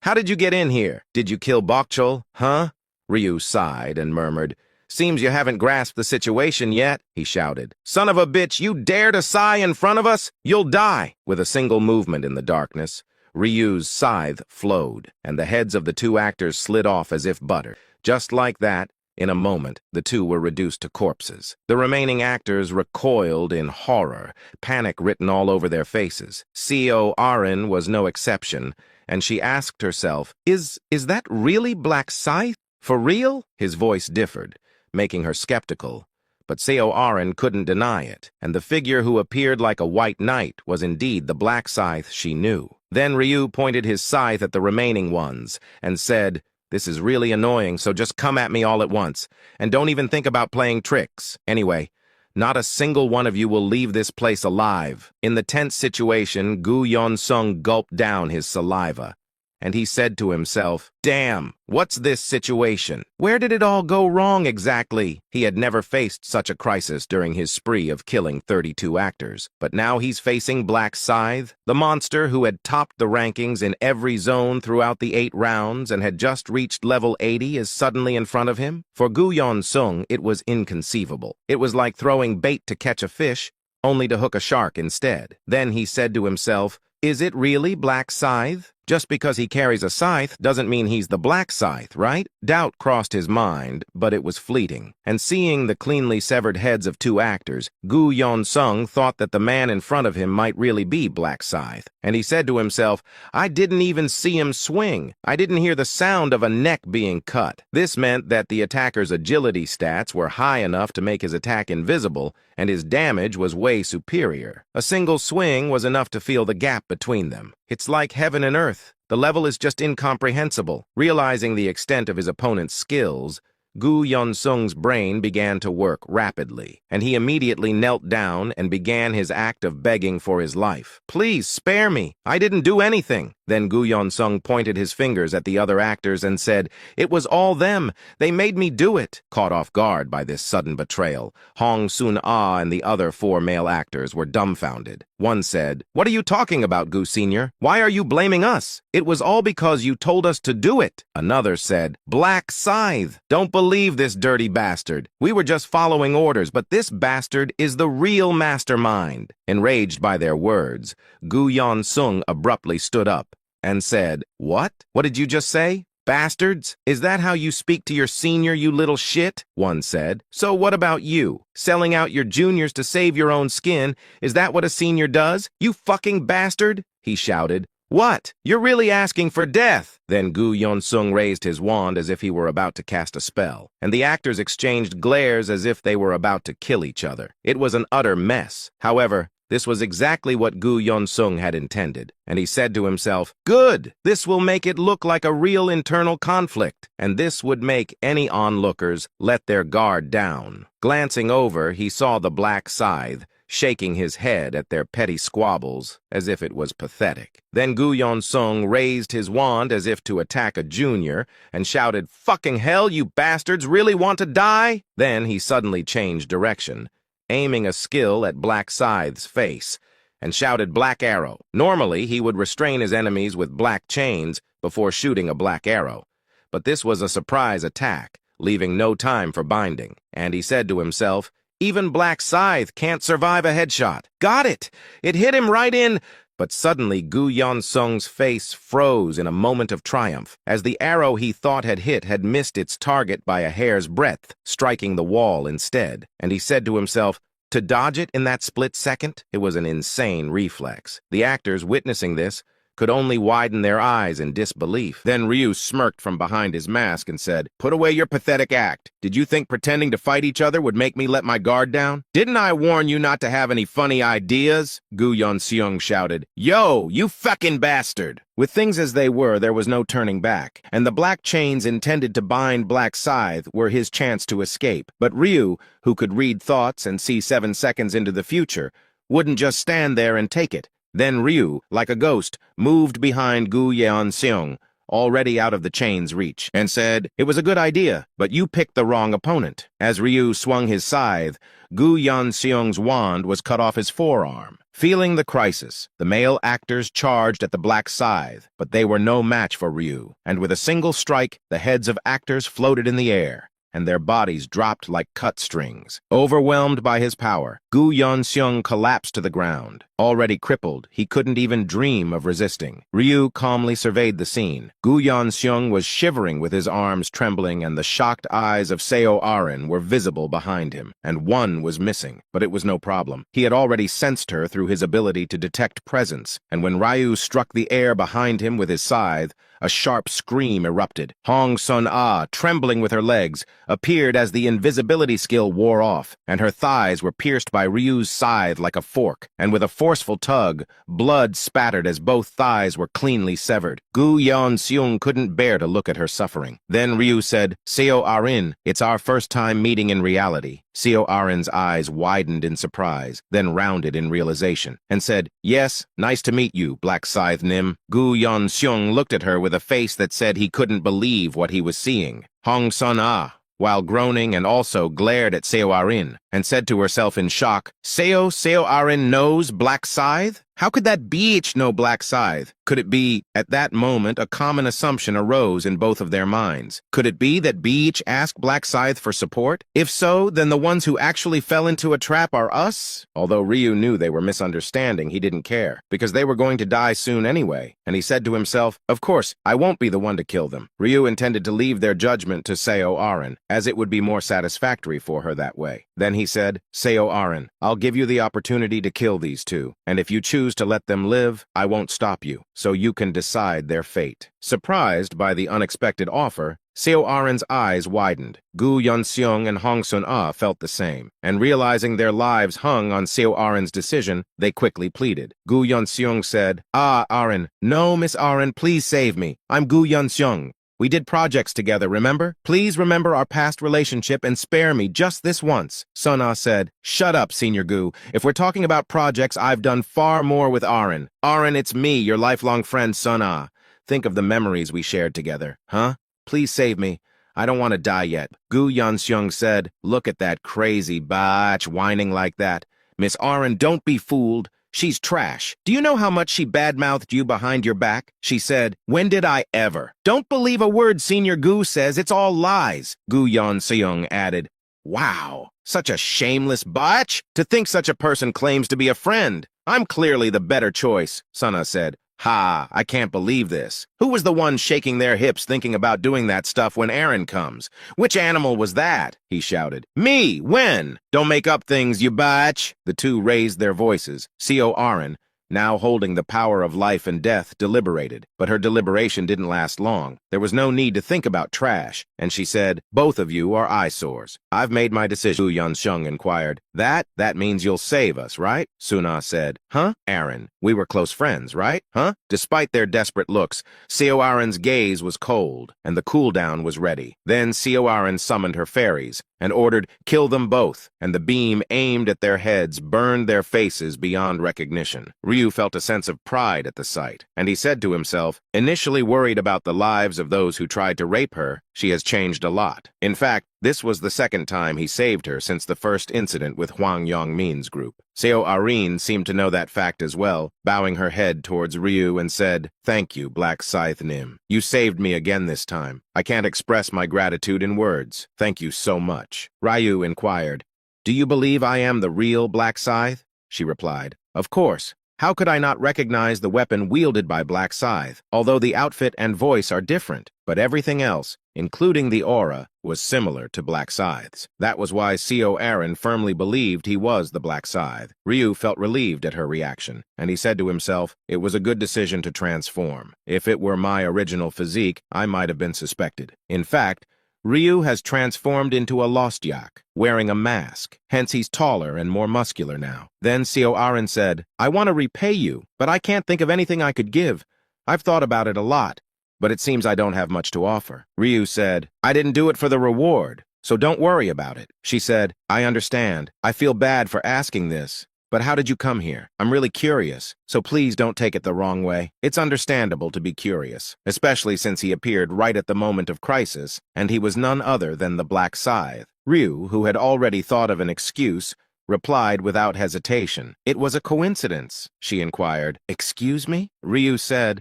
How did you get in here? Did you kill Bokchul, huh?" Ryu sighed and murmured, "Seems you haven't grasped the situation yet," he shouted. "Son of a bitch, you dare to sigh in front of us? You'll die!" With a single movement in the darkness, Ryu's scythe flowed, and the heads of the two actors slid off as if butter. Just like that, in a moment, the two were reduced to corpses. The remaining actors recoiled in horror, panic written all over their faces. Seo Arin was no exception, and she asked herself, Is that really Black Scythe? For real?" His voice differed, making her skeptical. But Seo Arin couldn't deny it, and the figure who appeared like a white knight was indeed the Black Scythe she knew. Then Ryu pointed his scythe at the remaining ones and said, "This is really annoying, so just come at me all at once, and don't even think about playing tricks. Anyway, not a single one of you will leave this place alive." In the tense situation, Gu Yun-sung gulped down his saliva, and he said to himself, "Damn, what's this situation? Where did it all go wrong exactly?" He had never faced such a crisis during his spree of killing 32 actors, but now he's facing Black Scythe, the monster who had topped the rankings in every zone throughout the 8 rounds and had just reached level 80 is suddenly in front of him. For Gu Yun-sung, it was inconceivable. It was like throwing bait to catch a fish, only to hook a shark instead. Then he said to himself, "Is it really Black Scythe? Just because he carries a scythe doesn't mean he's the Black Scythe, right?" Doubt crossed his mind, but it was fleeting. And seeing the cleanly severed heads of 2 actors, Gu Yun-sung thought that the man in front of him might really be Black Scythe. And he said to himself, "I didn't even see him swing. I didn't hear the sound of a neck being cut." This meant that the attacker's agility stats were high enough to make his attack invisible, and his damage was way superior. A single swing was enough to feel the gap between them. It's like heaven and earth. The level is just incomprehensible. Realizing the extent of his opponent's skills, Gu Yun-sung's brain began to work rapidly, and he immediately knelt down and began his act of begging for his life. "Please, spare me. I didn't do anything." Then Gu Yun-sung pointed his fingers at the other actors and said, "It was all them. They made me do it." Caught off guard by this sudden betrayal, Hong Sun-ah and the other 4 male actors were dumbfounded. One said, "What are you talking about, Gu Senior? Why are you blaming us? It was all because you told us to do it." Another said, "Black Scythe. Don't believe this dirty bastard. We were just following orders, but this bastard is the real mastermind." Enraged by their words, Gu Yun-sung abruptly stood up and said, "What? What did you just say? Bastards? Is that how you speak to your senior, you little shit?" One said. "So what about you? Selling out your juniors to save your own skin? Is that what a senior does? You fucking bastard?" He shouted. "What? You're really asking for death?" Then Gu Yun-sung raised his wand as if he were about to cast a spell, and the actors exchanged glares as if they were about to kill each other. It was an utter mess. However, this was exactly what Gu Yun-sung had intended, and he said to himself, "Good! This will make it look like a real internal conflict, and this would make any onlookers let their guard down." Glancing over, he saw the Black Scythe, shaking his head at their petty squabbles as if it was pathetic. Then Gu Yun-sung raised his wand as if to attack a junior and shouted, "Fucking hell, you bastards really want to die?" Then he suddenly changed direction, aiming a skill at Black Scythe's face, and shouted Black Arrow. Normally, he would restrain his enemies with black chains before shooting a black arrow, but this was a surprise attack, leaving no time for binding, and he said to himself, "Even Black Scythe can't survive a headshot. Got it! It hit him right in—" But suddenly Gu Yun-sung's face froze in a moment of triumph, as the arrow he thought had hit had missed its target by a hair's breadth, striking the wall instead. And he said to himself, to dodge it in that split second? It was an insane reflex. The actors, witnessing this, could only widen their eyes in disbelief. Then Ryu smirked from behind his mask and said, "Put away your pathetic act. Did you think pretending to fight each other would make me let my guard down? Didn't I warn you not to have any funny ideas?" Gu Yun-sung shouted, "Yo, you fucking bastard!" With things as they were, there was no turning back, and the black chains intended to bind Black Scythe were his chance to escape. But Ryu, who could read thoughts and see 7 seconds into the future, wouldn't just stand there and take it. Then Ryu, like a ghost, moved behind Gu Yeon-seong, already out of the chain's reach, and said, "It was a good idea, but you picked the wrong opponent." As Ryu swung his scythe, Gu Yeon-seong's wand was cut off his forearm. Feeling the crisis, the male actors charged at the black scythe, but they were no match for Ryu, and with a single strike, the heads of actors floated in the air, and their bodies dropped like cut strings. Overwhelmed by his power, Gu Yeon-seong collapsed to the ground. Already crippled, he couldn't even dream of resisting. Ryu calmly surveyed the scene. Gu Yeon-seong was shivering with his arms trembling, and the shocked eyes of Seo Arin were visible behind him, and one was missing. But it was no problem. He had already sensed her through his ability to detect presence, and when Ryu struck the air behind him with his scythe, a sharp scream erupted. Hong Sun-ah, trembling with her legs, appeared as the invisibility skill wore off, and her thighs were pierced by Ryu's scythe like a fork, and with a forceful tug, blood spattered as both thighs were cleanly severed. Gu Yeon-seong couldn't bear to look at her suffering. Then Ryu said, "Seo Arin, it's our first time meeting in reality." Seo Arin's eyes widened in surprise, then rounded in realization, and said, "Yes, nice to meet you, Black Scythe Nim." Gu Yeon-seong looked at her with a face that said he couldn't believe what he was seeing. Hong Sun-ah, while groaning, and also glared at Seo Arin, and said to herself in shock, Seo Arin knows Black Scythe? How could that bitch know Black Scythe? Could it be, at that moment, a common assumption arose in both of their minds? Could it be that bitch asked Black Scythe for support? If so, then the ones who actually fell into a trap are us? Although Ryu knew they were misunderstanding, he didn't care, because they were going to die soon anyway, and he said to himself, "Of course, I won't be the one to kill them." Ryu intended to leave their judgment to Seo Arin, as it would be more satisfactory for her that way. Then he said, "Seo Arin, I'll give you the opportunity to kill these two, and if you choose to let them live, I won't stop you, so you can decide their fate." Surprised by the unexpected offer, Seo Arin's eyes widened. Gu Yeon-seong and Hong Sun-ah felt the same, and realizing their lives hung on Seo Arin's decision, they quickly pleaded. Gu Yeon-seong said, "Ah, Arin, no, Miss Arin, please save me. I'm Gu Yeon-seong. We did projects together, remember? Please remember our past relationship and spare me just this once." Sun-ah said, "Shut up, Senior Gu. If we're talking about projects, I've done far more with Arin. Arin, it's me, your lifelong friend, Sun-ah. Think of the memories we shared together, huh? Please save me. I don't want to die yet." Gu Yeon-seong said, "Look at that crazy batch whining like that. Miss Arin, don't be fooled. She's trash. Do you know how much she badmouthed you behind your back? She said, 'When did I ever?' Don't believe a word Senior Gu says. It's all lies." Gu Yeon-seong added, "Wow, such a shameless batch. To think such a person claims to be a friend. I'm clearly the better choice," Sun-ah said. "Ha, I can't believe this. Who was the one shaking their hips thinking about doing that stuff when Aaron comes? Which animal was that?" he shouted. "Me, when? Don't make up things, you batch." The two raised their voices. Seo Arin, now holding the power of life and death, deliberated, but her deliberation didn't last long. There was no need to think about trash, and she said, "Both of you are eyesores. I've made my decision." Gu Yeon-seong inquired. That means you'll save us, right?" Sun-ah said. "Huh? Arin, we were close friends, right? Huh?" Despite their desperate looks, Seo Arin's gaze was cold, and the cooldown was ready. Then Seo Arin summoned her fairies, and ordered, "Kill them both," and the beam aimed at their heads burned their faces beyond recognition. Ryu felt a sense of pride at the sight, and he said to himself, initially worried about the lives of those who tried to rape her, she has changed a lot. In fact, this was the second time he saved her since the first incident with Hwang Yong-min's group. Seo Arin seemed to know that fact as well, bowing her head towards Ryu and said, "Thank you, Black Scythe Nim. You saved me again this time. I can't express my gratitude in words. Thank you so much." Ryu inquired, "Do you believe I am the real Black Scythe?" She replied, "Of course. How could I not recognize the weapon wielded by Black Scythe, although the outfit and voice are different, but everything else, including the aura, was similar to Black Scythe's. That was why Seo Arin firmly believed he was the Black Scythe." Ryu felt relieved at her reaction, and he said to himself, "It was a good decision to transform. If it were my original physique, I might have been suspected." In fact, Ryu has transformed into a lost yak, wearing a mask. Hence he's taller and more muscular now. Then Seo Arin said, "I want to repay you, but I can't think of anything I could give. I've thought about it a lot, but it seems I don't have much to offer." Ryu said, "I didn't do it for the reward, so don't worry about it." She said, "I understand. I feel bad for asking this, But how did you come here? I'm really curious, so please don't take it the wrong way. It's understandable to be curious, especially since he appeared right at the moment of crisis, and he was none other than the Black Scythe. Ryu, who had already thought of an excuse, replied without hesitation. It was a coincidence, she inquired. Excuse me? Ryu said,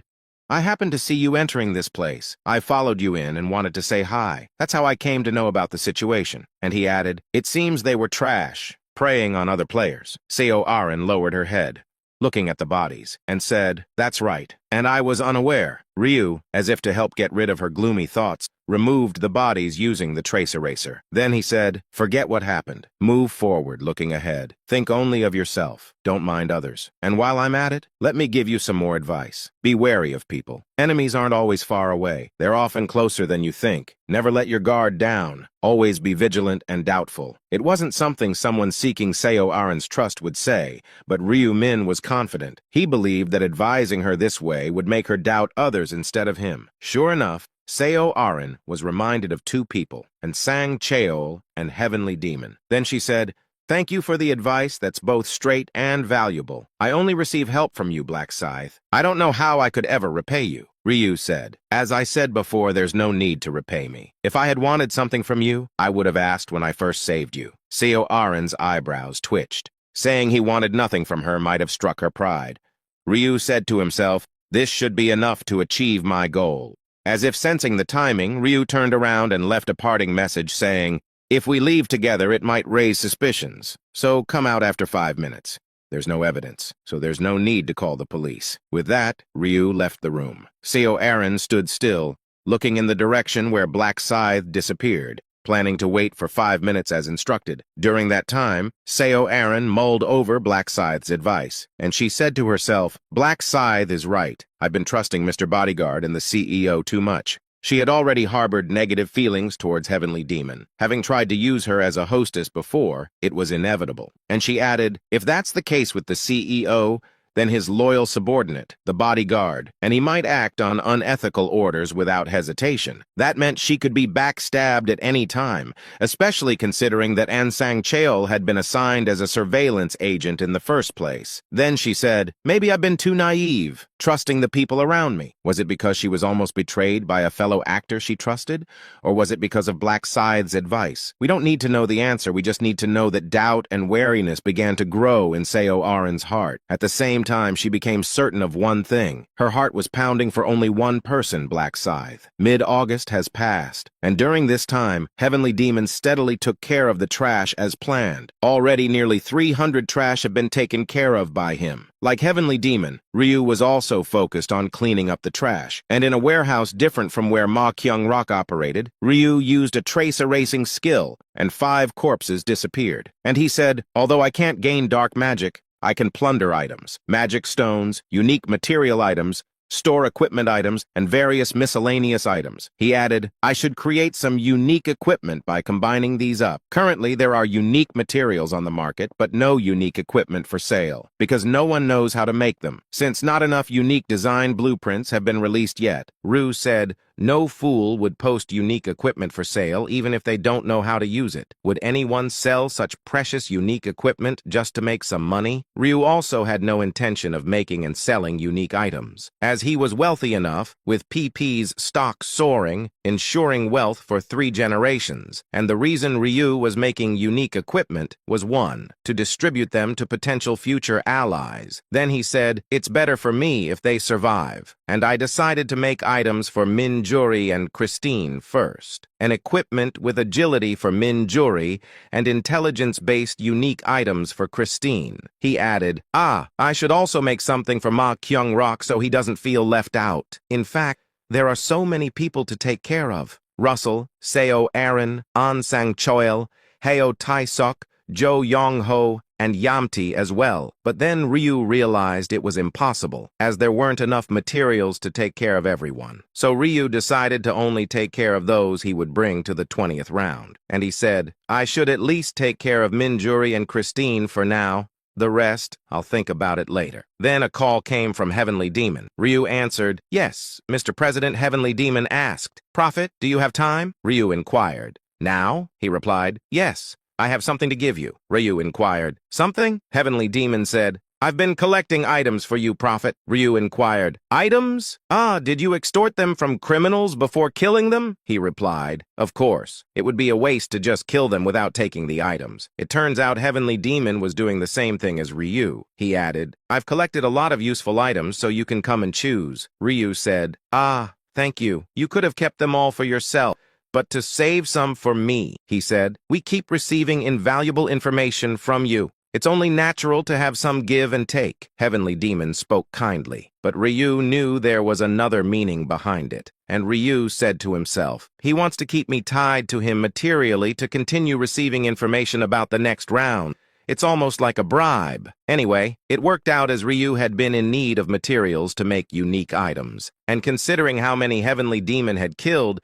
I happened to see you entering this place. I followed you in and wanted to say hi. That's how I came to know about the situation. And he added, it seems they were trash, preying on other players. Seo Aren lowered her head, looking at the bodies, and said, that's right. And I was unaware. Ryu, as if to help get rid of her gloomy thoughts, removed the bodies using the trace eraser. Then he said, forget what happened. Move forward, looking ahead. Think only of yourself. Don't mind others. And while I'm at it, let me give you some more advice. Be wary of people. Enemies aren't always far away. They're often closer than you think. Never let your guard down. Always be vigilant and doubtful. It wasn't something someone seeking Seo Aren's trust would say, but Ryu Min was confident. He believed that advising her this way would make her doubt others instead of him. Sure enough, Seo Aren was reminded of two people, Ansang Cheol and Heavenly Demon. Then she said, thank you for the advice that's both straight and valuable. I only receive help from you, Black Scythe. I don't know how I could ever repay you. Ryu said, as I said before, there's no need to repay me. If I had wanted something from you, I would have asked when I first saved you. Seo Aren's eyebrows twitched. Saying he wanted nothing from her might have struck her pride. Ryu said to himself, this should be enough to achieve my goal. As if sensing the timing, Ryu turned around and left a parting message saying, if we leave together, it might raise suspicions, so come out after 5 minutes. There's no evidence, so there's no need to call the police. With that, Ryu left the room. Seo Aren stood still, looking in the direction where Black Scythe disappeared, planning to wait for 5 minutes as instructed. During that time, Seo Aren mulled over Black Scythe's advice, and she said to herself, Black Scythe is right. I've been trusting Mr. Bodyguard and the CEO too much. She had already harbored negative feelings towards Heavenly Demon. Having tried to use her as a hostess before, it was inevitable. And she added, if that's the case with the CEO, then his loyal subordinate, the bodyguard, and he might act on unethical orders without hesitation. That meant she could be backstabbed at any time, especially considering that Ansang Cheol had been assigned as a surveillance agent in the first place. Then she said, maybe I've been too naive, trusting the people around me. Was it because she was almost betrayed by a fellow actor she trusted? Or was it because of Black Scythe's advice? We don't need to know the answer, we just need to know that doubt and wariness began to grow in Seo Aren's heart. At the same time, she became certain of one thing. Her heart was pounding for only one person, Black Scythe. Mid-August has passed, and during this time, Heavenly Demon steadily took care of the trash as planned. Already nearly 300 trash have been taken care of by him. Like Heavenly Demon, Ryu was also focused on cleaning up the trash, and in a warehouse different from where Ma Kyung Rock operated, Ryu used a trace erasing skill, and 5 corpses disappeared. And he said, although I can't gain dark magic, I can plunder items, magic stones, unique material items, store equipment items, and various miscellaneous items. He added, I should create some unique equipment by combining these up. Currently, there are unique materials on the market, but no unique equipment for sale, because no one knows how to make them, since not enough unique design blueprints have been released yet. Ryu said, no fool would post unique equipment for sale even if they don't know how to use it. Would anyone sell such precious unique equipment just to make some money? Ryu also had no intention of making and selling unique items, as he was wealthy enough, with PP's stock soaring, ensuring wealth for 3 generations. And the reason Ryu was making unique equipment was 1, to distribute them to potential future allies. Then he said, it's better for me if they survive. And I decided to make items for Minjuri and Christine first. An equipment with agility for Minjuri and intelligence-based unique items for Christine. He added, I should also make something for Ma Kyung Rock so he doesn't feel left out. In fact, there are so many people to take care of. Russell, Seo Aren, An Sang Choil, Heo Tai Sok, Jo Yong Ho, and Yamti as well. But then Ryu realized it was impossible, as there weren't enough materials to take care of everyone. So Ryu decided to only take care of those he would bring to the 20th round. And he said, I should at least take care of Minjuri and Christine for now. The rest, I'll think about it later. Then a call came from Heavenly Demon. Ryu answered, Yes, Mr. President. Heavenly Demon asked, Prophet, do you have time? Ryu inquired. Now? He replied, Yes. I have something to give you, Ryu inquired. Something? Heavenly Demon said. I've been collecting items for you, Prophet, Ryu inquired. Items? Ah, did you extort them from criminals before killing them? He replied. Of course. It would be a waste to just kill them without taking the items. It turns out Heavenly Demon was doing the same thing as Ryu. He added, I've collected a lot of useful items so you can come and choose. Ryu said, Ah, thank you. You could have kept them all for yourself. But to save some for me, he said, we keep receiving invaluable information from you. It's only natural to have some give and take. Heavenly Demon spoke kindly, but Ryu knew there was another meaning behind it. And Ryu said to himself, he wants to keep me tied to him materially to continue receiving information about the next round. It's almost like a bribe. Anyway, it worked out as Ryu had been in need of materials to make unique items. And considering how many Heavenly Demon had killed,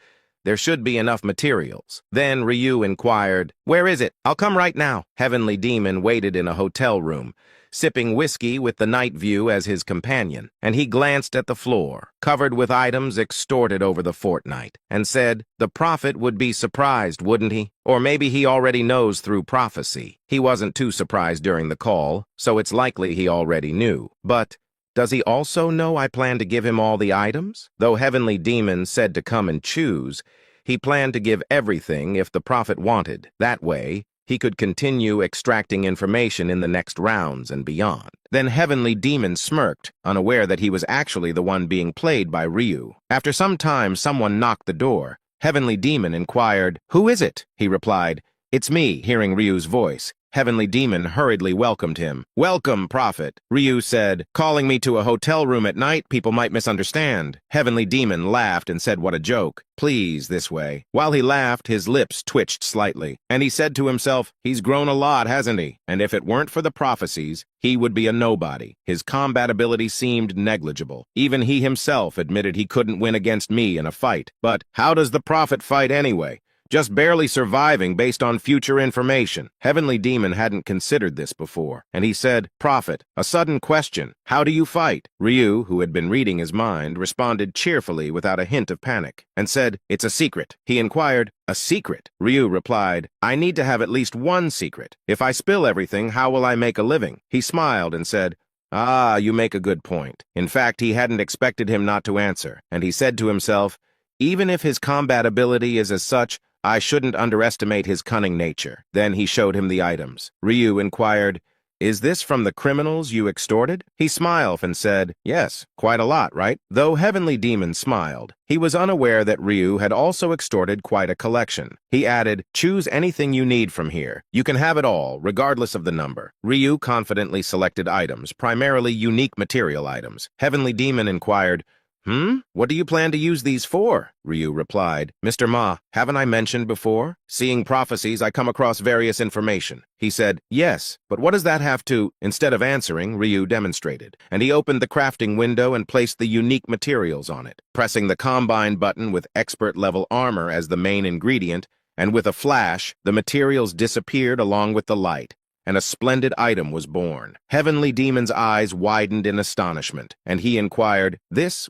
there should be enough materials. Then Ryu inquired, Where is it? I'll come right now. Heavenly Demon waited in a hotel room, sipping whiskey with the night view as his companion, and he glanced at the floor, covered with items extorted over the fortnight, and said, the Prophet would be surprised, wouldn't he? Or maybe he already knows through prophecy. He wasn't too surprised during the call, so it's likely he already knew. But does he also know I plan to give him all the items? Though Heavenly Demon said to come and choose, he planned to give everything if the Prophet wanted. That way, he could continue extracting information in the next rounds and beyond. Then Heavenly Demon smirked, unaware that he was actually the one being played by Ryu. After some time, someone knocked the door. Heavenly Demon inquired, Who is it? He replied, It's me, hearing Ryu's voice. Heavenly Demon hurriedly welcomed him. Welcome, Prophet, Ryu said. Calling me to a hotel room at night, people might misunderstand. Heavenly Demon laughed and said, what a joke. Please, this way. While he laughed, his lips twitched slightly, and he said to himself, he's grown a lot, hasn't he? And if it weren't for the prophecies, he would be a nobody. His combat ability seemed negligible. Even he himself admitted he couldn't win against me in a fight. But how does the Prophet fight anyway? Just barely surviving based on future information. Heavenly Demon hadn't considered this before, and he said, Prophet, a sudden question. How do you fight? Ryu, who had been reading his mind, responded cheerfully without a hint of panic, and said, it's a secret. He inquired, a secret? Ryu replied, I need to have at least one secret. If I spill everything, how will I make a living? He smiled and said, Ah, you make a good point. In fact, he hadn't expected him not to answer, and he said to himself, even if his combat ability is as such, I shouldn't underestimate his cunning nature. Then he showed him the items. Ryu inquired, is this from the criminals you extorted? He smiled and said, yes, quite a lot, right? Though Heavenly Demon smiled, he was unaware that Ryu had also extorted quite a collection. He added, choose anything you need from here. You can have it all, regardless of the number. Ryu confidently selected items, primarily unique material items. Heavenly Demon inquired, what do you plan to use these for? Ryu replied, Mr. Ma, haven't I mentioned before? Seeing prophecies, I come across various information. He said, yes, but what does that have to? Instead of answering, Ryu demonstrated, and he opened the crafting window and placed the unique materials on it, pressing the combine button with expert-level armor as the main ingredient, and with a flash, the materials disappeared along with the light, and a splendid item was born. Heavenly Demon's eyes widened in astonishment, and he inquired,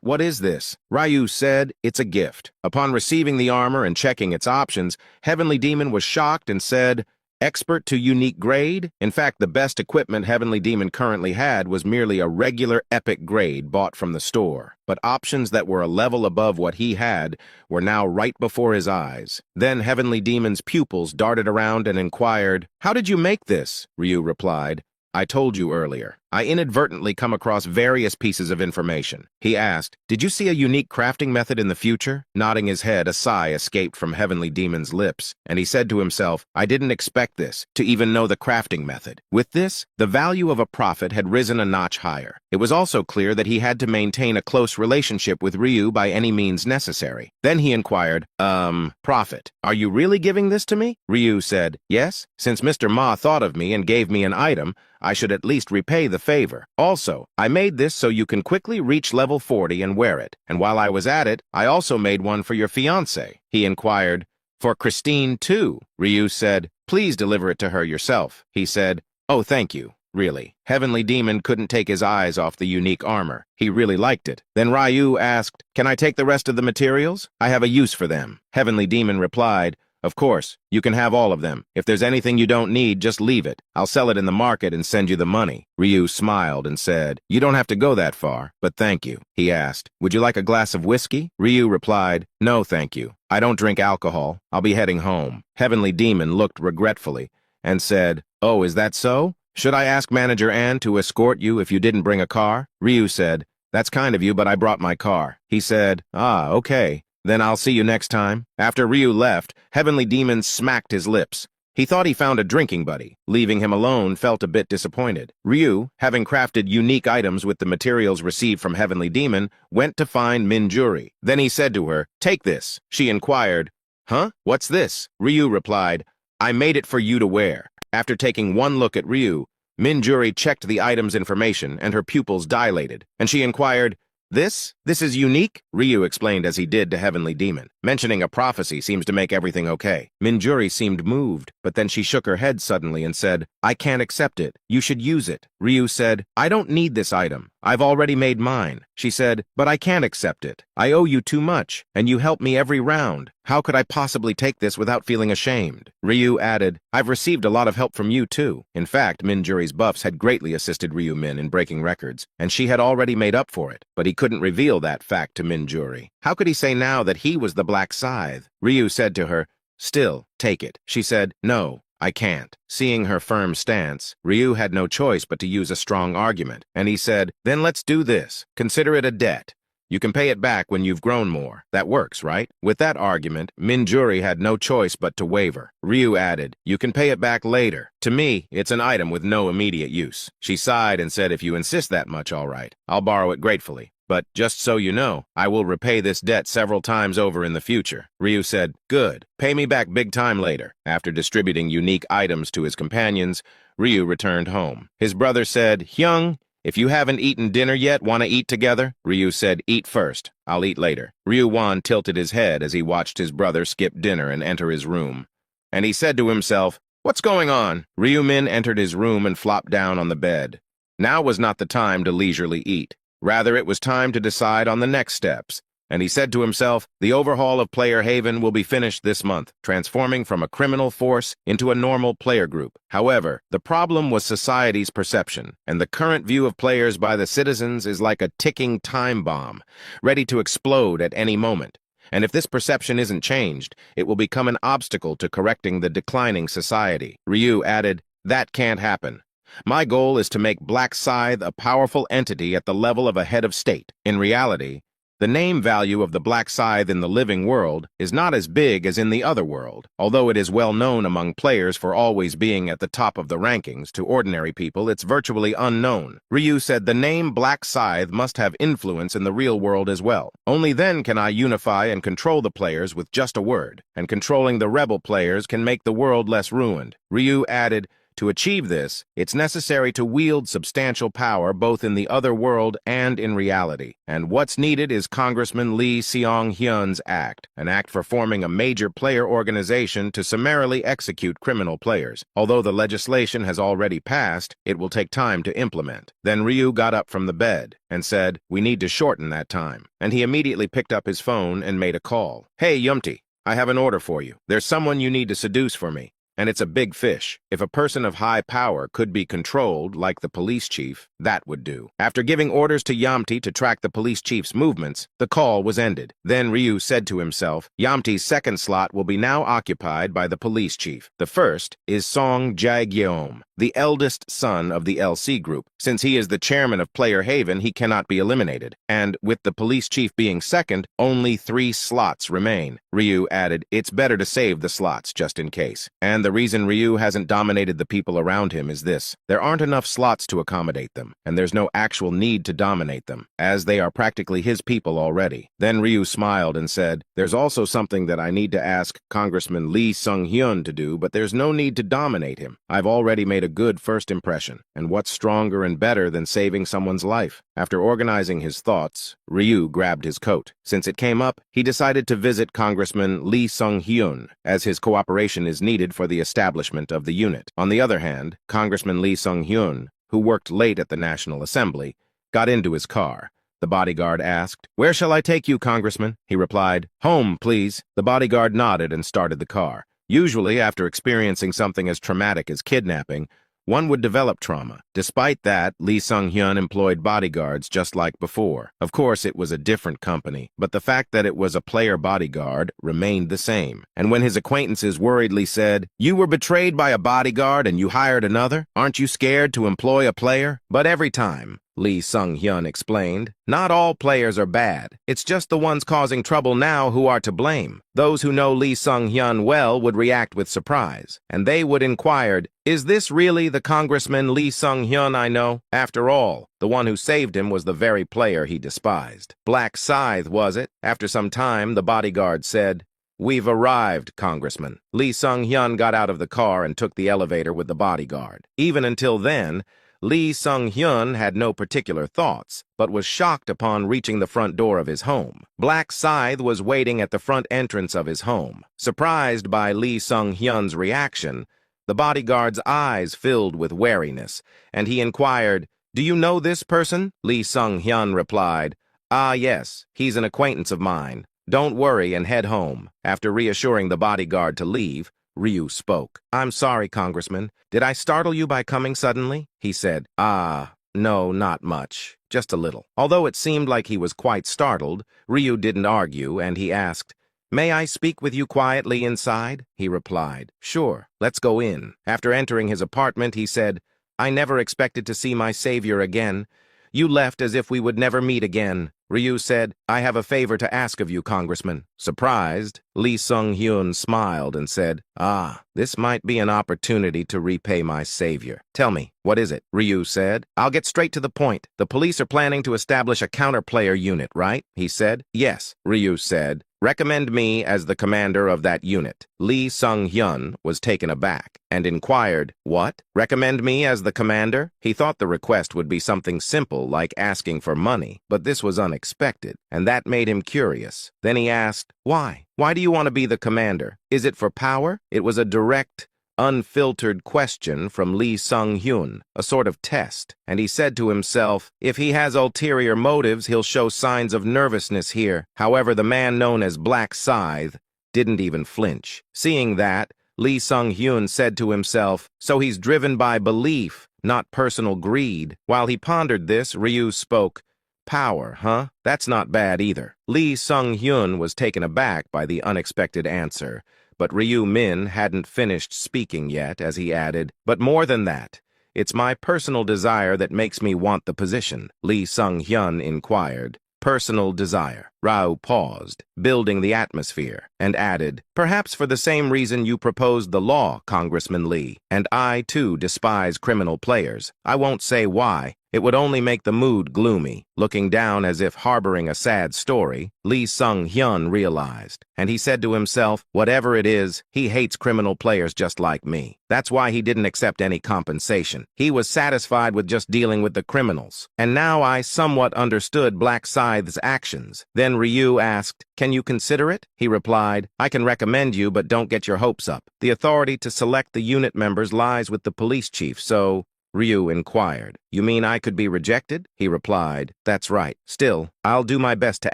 what is this? Ryu said, it's a gift. Upon receiving the armor and checking its options, Heavenly Demon was shocked and said, expert to unique grade? In fact, the best equipment Heavenly Demon currently had was merely a regular epic grade bought from the store. But options that were a level above what he had were now right before his eyes. Then Heavenly Demon's pupils darted around and inquired, how did you make this? Ryu replied, I told you earlier. I inadvertently come across various pieces of information. He asked, did you see a unique crafting method in the future? Nodding his head, a sigh escaped from Heavenly Demon's lips, and he said to himself, I didn't expect this, to even know the crafting method. With this, the value of a prophet had risen a notch higher. It was also clear that he had to maintain a close relationship with Ryu by any means necessary. Then he inquired, Prophet, are you really giving this to me? Ryu said, yes, since Mr. Ma thought of me and gave me an item, I should at least repay the favor. Also, I made this so you can quickly reach level 40 and wear it. And while I was at it, I also made one for your fiancé. He inquired, for Christine too? Ryu said, please deliver it to her yourself. He said, oh, thank you. Really. Heavenly Demon couldn't take his eyes off the unique armor. He really liked it. Then Ryu asked, can I take the rest of the materials? I have a use for them. Heavenly Demon replied, Of course, you can have all of them. If there's anything you don't need, just leave it. I'll sell it in the market and send you the money. Ryu smiled and said, you don't have to go that far, but thank you. He asked, would you like a glass of whiskey? Ryu replied, no, thank you. I don't drink alcohol. I'll be heading home. Heavenly Demon looked regretfully and said, oh, is that so? Should I ask Manager Ann to escort you if you didn't bring a car? Ryu said, that's kind of you, but I brought my car. He said, ah, okay. Then I'll see you next time. After Ryu left, Heavenly Demon smacked his lips. He thought he found a drinking buddy. Leaving him alone felt a bit disappointed. Ryu, having crafted unique items with the materials received from Heavenly Demon, went to find Minjuri. Then he said to her, take this. She inquired, huh? What's this? Ryu replied, I made it for you to wear. After taking one look at Ryu, Minjuri checked the item's information and her pupils dilated, and she inquired, This is unique? Ryu explained as he did to Heavenly Demon. Mentioning a prophecy seems to make everything okay. Minjuri seemed moved, but then she shook her head suddenly and said, I can't accept it. You should use it. Ryu said, I don't need this item. I've already made mine. She said, but I can't accept it. I owe you too much, and you help me every round. How could I possibly take this without feeling ashamed? Ryu added, I've received a lot of help from you too. In fact, Minjuri's buffs had greatly assisted Ryu Min in breaking records, and she had already made up for it. But he couldn't reveal that fact to Minjuri. How could he say now that he was the Black Scythe? Ryu said to her, still, take it. She said, no. I can't. Seeing her firm stance, Ryu had no choice but to use a strong argument, and he said, then let's do this. Consider it a debt. You can pay it back when you've grown more. That works, right? With that argument, Minjuri had no choice but to waver. Ryu added, you can pay it back later. To me, it's an item with no immediate use. She sighed and said, if you insist that much, all right. I'll borrow it gratefully. But just so you know, I will repay this debt several times over in the future. Ryu said, good. Pay me back big time later. After distributing unique items to his companions, Ryu returned home. His brother said, Hyung, if you haven't eaten dinner yet, want to eat together? Ryu said, eat first. I'll eat later. Ryu Wan tilted his head as he watched his brother skip dinner and enter his room. And he said to himself, what's going on? Ryu Min entered his room and flopped down on the bed. Now was not the time to leisurely eat. Rather, it was time to decide on the next steps, and he said to himself, the overhaul of Player Haven will be finished this month, transforming from a criminal force into a normal player group. However, the problem was society's perception, and the current view of players by the citizens is like a ticking time bomb, ready to explode at any moment. And if this perception isn't changed, it will become an obstacle to correcting the declining society. Ryu added, that can't happen. My goal is to make Black Scythe a powerful entity at the level of a head of state. In reality, the name value of the Black Scythe in the living world is not as big as in the other world. Although it is well known among players for always being at the top of the rankings, to ordinary people it's virtually unknown. Ryu said the name Black Scythe must have influence in the real world as well. Only then can I unify and control the players with just a word, and controlling the rebel players can make the world less ruined. Ryu added, to achieve this, it's necessary to wield substantial power both in the other world and in reality. And what's needed is Congressman Lee Seong-hyun's act, an act for forming a major player organization to summarily execute criminal players. Although the legislation has already passed, it will take time to implement. Then Ryu got up from the bed and said, we need to shorten that time. And he immediately picked up his phone and made a call. Hey, Yumti, I have an order for you. There's someone you need to seduce for me. And it's a big fish. If a person of high power could be controlled, like the police chief, that would do. After giving orders to Yamti to track the police chief's movements, the call was ended. Then Ryu said to himself, Yamti's second slot will be now occupied by the police chief. The first is Song Jae-gyeom, the eldest son of the LC group. Since he is the chairman of Player Haven, he cannot be eliminated. And with the police chief being second, only 3 slots remain. Ryu added, it's better to save the slots just in case. And the reason Ryu hasn't dominated the people around him is this. There aren't enough slots to accommodate them, and there's no actual need to dominate them, as they are practically his people already. Then Ryu smiled and said, there's also something that I need to ask Congressman Lee Seong-hyun to do, but there's no need to dominate him. I've already made a good first impression, and what's stronger and better than saving someone's life? After organizing his thoughts, Ryu grabbed his coat. Since it came up, he decided to visit Congressman Lee Seong-hyun, as his cooperation is needed for the establishment of the unit. On the other hand, Congressman Lee Seong-hyun, who worked late at the National Assembly, got into his car. The bodyguard asked, where shall I take you, Congressman? He replied, home, please. The bodyguard nodded and started the car. Usually, after experiencing something as traumatic as kidnapping, one would develop trauma. Despite that, Lee Sung-hyun employed bodyguards just like before. Of course, it was a different company, but the fact that it was a player bodyguard remained the same. And when his acquaintances worriedly said, "You were betrayed by a bodyguard and you hired another? Aren't you scared to employ a player?" But every time, Lee Sung-hyun explained, not all players are bad. It's just the ones causing trouble now who are to blame. Those who know Lee Sung-hyun well would react with surprise, and they would inquire, "Is this really the Congressman Lee Sung-hyun I know?" After all, the one who saved him was the very player he despised. Black Scythe, was it? After some time, the bodyguard said, "We've arrived, Congressman." Lee Sung-hyun got out of the car and took the elevator with the bodyguard. Even until then, Lee Sung-hyun had no particular thoughts, but was shocked upon reaching the front door of his home. Black Scythe was waiting at the front entrance of his home. Surprised by Lee Sung-hyun's reaction, the bodyguard's eyes filled with wariness, and he inquired, "Do you know this person?" Lee Sung-hyun replied, "Ah, yes, he's an acquaintance of mine. Don't worry and head home." After reassuring the bodyguard to leave, Ryu spoke. "I'm sorry, Congressman. Did I startle you by coming suddenly?" He said, "Ah, no, not much. Just a little." Although it seemed like he was quite startled, Ryu didn't argue, and he asked, "May I speak with you quietly inside?" He replied, "Sure, let's go in." After entering his apartment, he said, "I never expected to see my savior again. You left as if we would never meet again." Ryu said, "I have a favor to ask of you, Congressman." Surprised, Lee Sung-hyun smiled and said, "Ah, this might be an opportunity to repay my savior." "Tell me, what is it?" Ryu said. "I'll get straight to the point. The police are planning to establish a counter-player unit, right?" He said. "Yes," Ryu said. "Recommend me as the commander of that unit." Lee Sung-hyun was taken aback and inquired, "What? Recommend me as the commander?" He thought the request would be something simple like asking for money, but this was unexpected, and that made him curious. Then he asked, "Why? Why do you want to be the commander? Is it for power?" It was a direct, unfiltered question from Lee Sung-hyun, a sort of test, and he said to himself, if he has ulterior motives, he'll show signs of nervousness here. However, the man known as Black Scythe didn't even flinch. Seeing that, Lee Sung-hyun said to himself, so he's driven by belief, not personal greed. While he pondered this, Ryu spoke, "Power, huh? That's not bad either." Lee Sung-hyun was taken aback by the unexpected answer, but Ryu Min hadn't finished speaking yet as he added, "But more than that, it's my personal desire that makes me want the position." Lee Sung-hyun inquired, "Personal desire?" Rao paused, building the atmosphere, and added, "Perhaps for the same reason you proposed the law, Congressman Lee. And I, too, despise criminal players. I won't say why. It would only make the mood gloomy." Looking down as if harboring a sad story, Lee Sung-hyun realized, and he said to himself, whatever it is, he hates criminal players just like me. That's why he didn't accept any compensation. He was satisfied with just dealing with the criminals. And now I somewhat understood Black Scythe's actions. Then Ryu asked, "Can you consider it?" He replied, "I can recommend you, but don't get your hopes up. The authority to select the unit members lies with the police chief, so..." Ryu inquired, "You mean I could be rejected?" He replied, "That's right. Still, I'll do my best to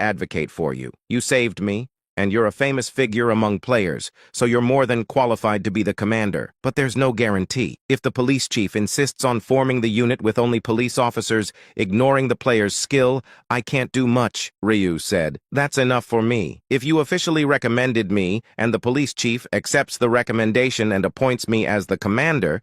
advocate for you. You saved me, and you're a famous figure among players, so you're more than qualified to be the commander. But there's no guarantee. If the police chief insists on forming the unit with only police officers, ignoring the player's skill, I can't do much," Ryu said. "That's enough for me. If you officially recommended me, and the police chief accepts the recommendation and appoints me as the commander,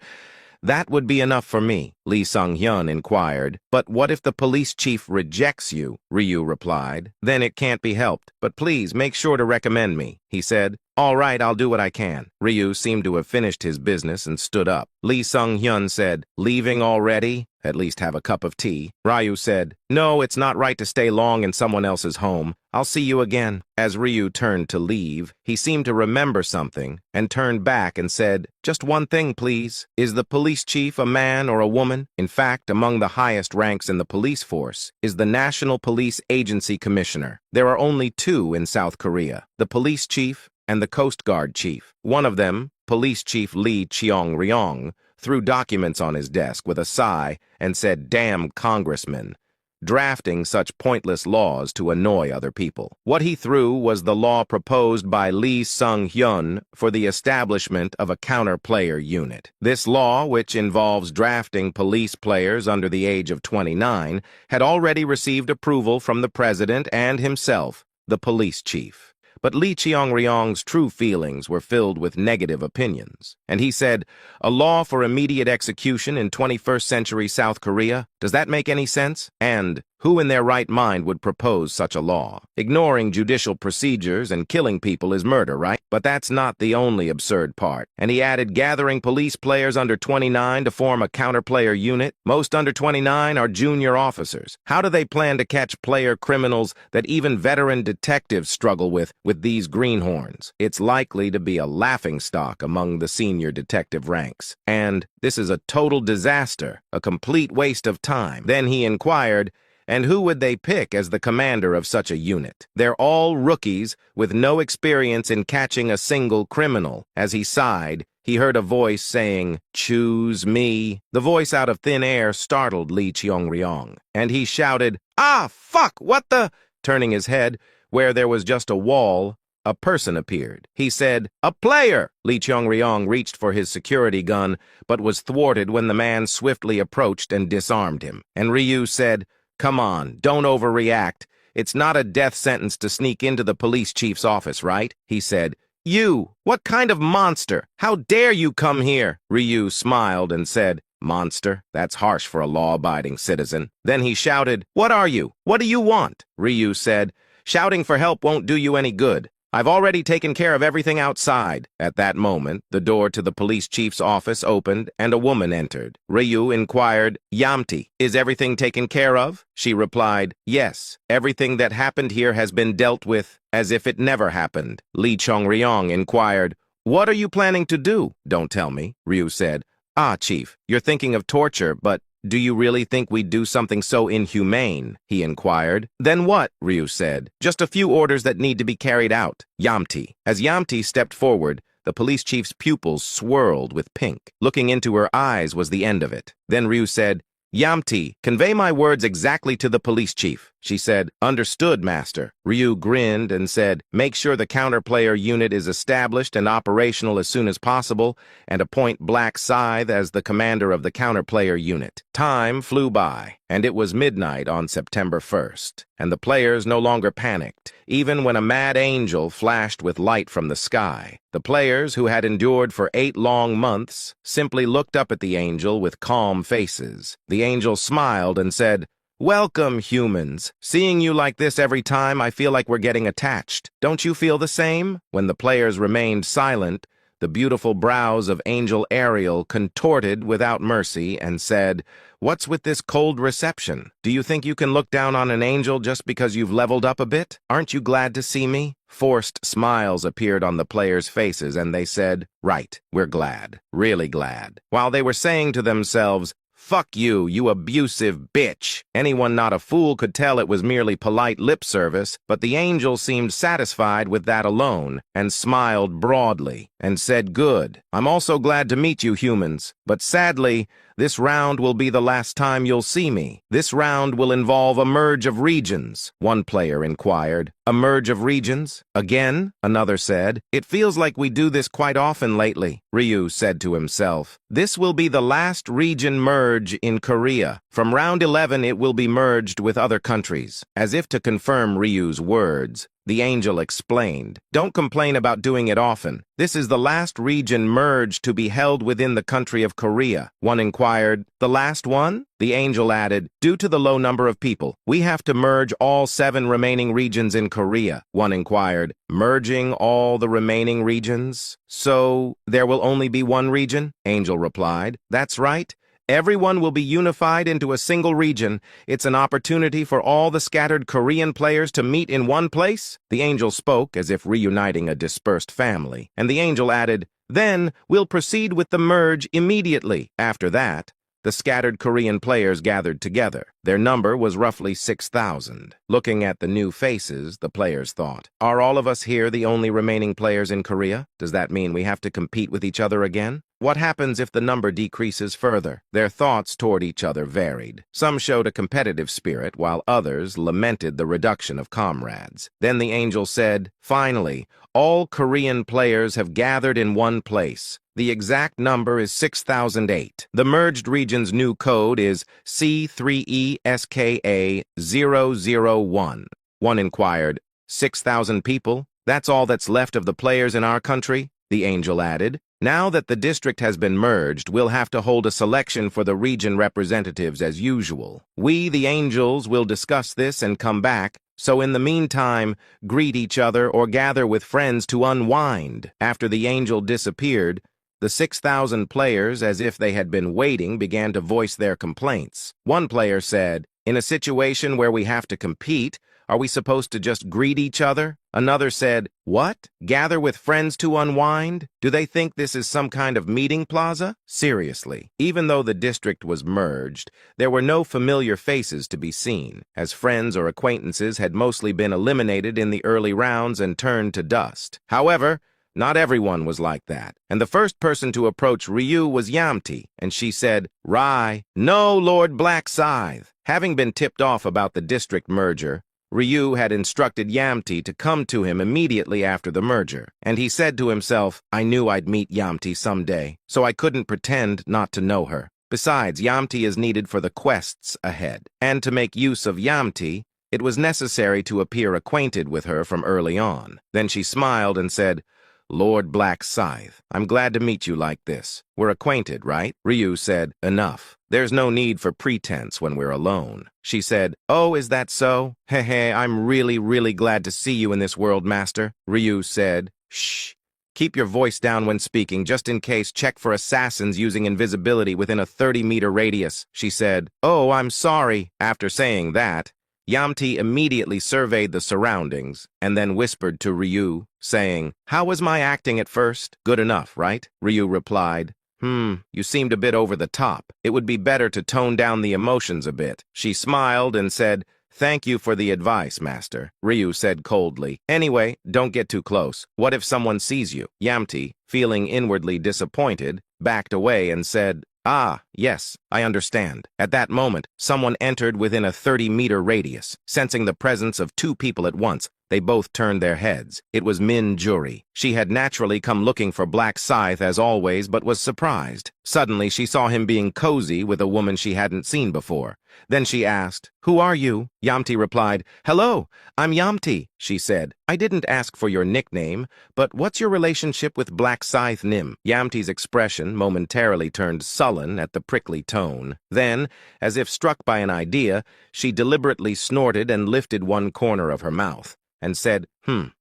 that would be enough for me." Lee Sung-hyun inquired, "But what if the police chief rejects you?" Ryu replied. "Then it can't be helped. But please make sure to recommend me," he said. "All right, I'll do what I can." Ryu seemed to have finished his business and stood up. Lee Sung-hyun said, "Leaving already? At least have a cup of tea." Ryu said, "No, it's not right to stay long in someone else's home. I'll see you again." As Ryu turned to leave, he seemed to remember something and turned back and said, "Just one thing, please. Is the police chief a man or a woman? In fact, among the highest ranks in the police force is the National Police Agency Commissioner. There are only two in South Korea, the police chief and the Coast Guard chief. One of them, Police Chief Lee Cheong-ryong, threw documents on his desk with a sigh and said, 'Damn Congressman.' drafting such pointless laws to annoy other people. What he threw was the law proposed by Lee Sung-hyun for the establishment of a counter-player unit. This law, which involves drafting police players under the age of 29, had already received approval from the president and himself, the police chief. But Lee Cheong-ryong's true feelings were filled with negative opinions. And he said, "A law for immediate execution in 21st century South Korea? Does that make any sense? And who in their right mind would propose such a law? Ignoring judicial procedures and killing people is murder, right? But that's not the only absurd part." And he added, gathering police players under 29 to form a counter-player unit. Most under 29 are junior officers. How do they plan to catch player criminals that even veteran detectives struggle with these greenhorns? It's likely to be a laughingstock among the senior detective ranks. And this is a total disaster, a complete waste of time. Then he inquired, and who would they pick as the commander of such a unit? They're all rookies with no experience in catching a single criminal. As he sighed, he heard a voice saying, "Choose me." The voice out of thin air startled Lee Cheong-ryong, and he shouted, "Ah, fuck, what the?" Turning his head, where there was just a wall, a person appeared. He said, "A player!" Lee Cheong-ryong reached for his security gun, but was thwarted when the man swiftly approached and disarmed him. And Ryu said, "Come on, don't overreact. It's not a death sentence to sneak into the police chief's office, right?" He said, "You, what kind of monster? How dare you come here?" Ryu smiled and said, "Monster? That's harsh for a law-abiding citizen." Then he shouted, "What are you? What do you want?" Ryu said, "Shouting for help won't do you any good. I've already taken care of everything outside." At that moment, the door to the police chief's office opened and a woman entered. Ryu inquired, "Yamti, is everything taken care of?" She replied, "Yes, everything that happened here has been dealt with as if it never happened." Lee Cheong-ryong inquired, "What are you planning to do?" "Don't tell me," Ryu said. "Ah, Chief, you're thinking of torture, but do you really think we'd do something so inhumane?" he inquired. "Then what?" Ryu said. "Just a few orders that need to be carried out." Yamti. As Yamti stepped forward, the police chief's pupils swirled with pink. Looking into her eyes was the end of it. Then Ryu said, "Yamti, convey my words exactly to the police chief." She said, "Understood, master." Ryu grinned and said, "Make sure the counterplayer unit is established and operational as soon as possible, and appoint Black Scythe as the commander of the counterplayer unit." Time flew by, and it was midnight on September 1st, and the players no longer panicked, even when a mad angel flashed with light from the sky. The players, who had endured for 8 long months, simply looked up at the angel with calm faces. The angel smiled and said, "Welcome, humans. Seeing you like this every time, I feel like we're getting attached. Don't you feel the same?" When the players remained silent, the beautiful brows of Angel Ariel contorted without mercy and said, "What's with this cold reception? Do you think you can look down on an angel just because you've leveled up a bit? Aren't you glad to see me?" Forced smiles appeared on the players' faces, and they said, "Right, we're glad, really glad." While they were saying to themselves, "Fuck you, you abusive bitch," anyone not a fool could tell it was merely polite lip service, but the angel seemed satisfied with that alone, and smiled broadly, and said, "Good. I'm also glad to meet you humans, but sadly, this round will be the last time you'll see me. This round will involve a merge of regions," one player inquired. "A merge of regions? Again?" another said. "It feels like we do this quite often lately," Ryu said to himself. "This will be the last region merge in Korea. From round 11 it will be merged with other countries." As if to confirm Ryu's words, the angel explained, "Don't complain about doing it often. This is the last region merge to be held within the country of Korea." One inquired, "The last one?" The angel added, "Due to the low number of people, we have to merge all 7 remaining regions in Korea." One inquired, "Merging all the remaining regions? So there will only be one region?" Angel replied, "That's right. Everyone will be unified into a single region. It's an opportunity for all the scattered Korean players to meet in one place." The angel spoke as if reuniting a dispersed family, and the angel added, "Then we'll proceed with the merge immediately." After that, the scattered Korean players gathered together. Their number was roughly 6,000. Looking at the new faces, the players thought, "Are all of us here the only remaining players in Korea? Does that mean we have to compete with each other again?" what happens if the number decreases further? Their thoughts toward each other varied. Some showed a competitive spirit, while others lamented the reduction of comrades. Then the angel said, "Finally, all Korean players have gathered in one place. The exact number is 6008. The merged region's new code is C3ESKA001. One inquired, 6,000 people? That's all that's left of the players in our country?" The angel added. "Now that the district has been merged, we'll have to hold a selection for the region representatives as usual. We, the angels, will discuss this and come back, so in the meantime, greet each other or gather with friends to unwind." After the angel disappeared, the 6,000 players, as if they had been waiting, began to voice their complaints. One player said, "In a situation where we have to compete, are we supposed to just greet each other?" Another said, "What? Gather with friends to unwind? Do they think this is some kind of meeting plaza?" Seriously, even though the district was merged, there were no familiar faces to be seen, as friends or acquaintances had mostly been eliminated in the early rounds and turned to dust. However, not everyone was like that, and the first person to approach Ryu was Yamti, and she said, "Rai, no, Lord Black Scythe." Having been tipped off about the district merger, Ryu had instructed Yamti to come to him immediately after the merger, and he said to himself, "I knew I'd meet Yamti someday, so I couldn't pretend not to know her. Besides, Yamti is needed for the quests ahead, and to make use of Yamti, it was necessary to appear acquainted with her from early on." Then she smiled and said, "Lord Black Scythe, I'm glad to meet you like this. We're acquainted, right?" Ryu said, "Enough. There's no need for pretense when we're alone." She said, "Oh, is that so? Hehe, I'm really glad to see you in this world, Master." Ryu said, "Shh. Keep your voice down when speaking, just in case. Check for assassins using invisibility within a 30-meter radius." She said, "Oh, I'm sorry." After saying that, Yamti immediately surveyed the surroundings and then whispered to Ryu, saying, "How was my acting at first? Good enough, right?" Ryu replied, You seemed a bit over the top. It would be better to tone down the emotions a bit." She smiled and said, "Thank you for the advice, Master." Ryu said coldly, "Anyway, don't get too close. What if someone sees you?" Yamti, feeling inwardly disappointed, backed away and said, "Ah, yes, I understand." At that moment, someone entered within a 30-meter radius. Sensing the presence of two people at once, they both turned their heads. It was Min Juri. She had naturally come looking for Black Scythe as always, but was surprised. Suddenly, she saw him being cozy with a woman she hadn't seen before. Then she asked, "Who are you?" Yamti replied, "Hello, I'm Yamti," she said. "I didn't ask for your nickname, but what's your relationship with Black Scythe Nim?" Yamti's expression momentarily turned sullen at the prickly tone. Then, as if struck by an idea, she deliberately snorted and lifted one corner of her mouth and said,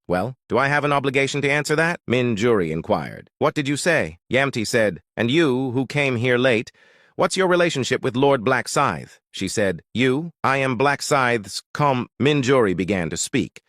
Well, do I have an obligation to answer that?" Min Juri inquired. "What did you say?" Yamti said, "And you, who came here late, what's your relationship with Lord Black Scythe?" She said, "You, I am Black Scythe's Min Juri began to speak,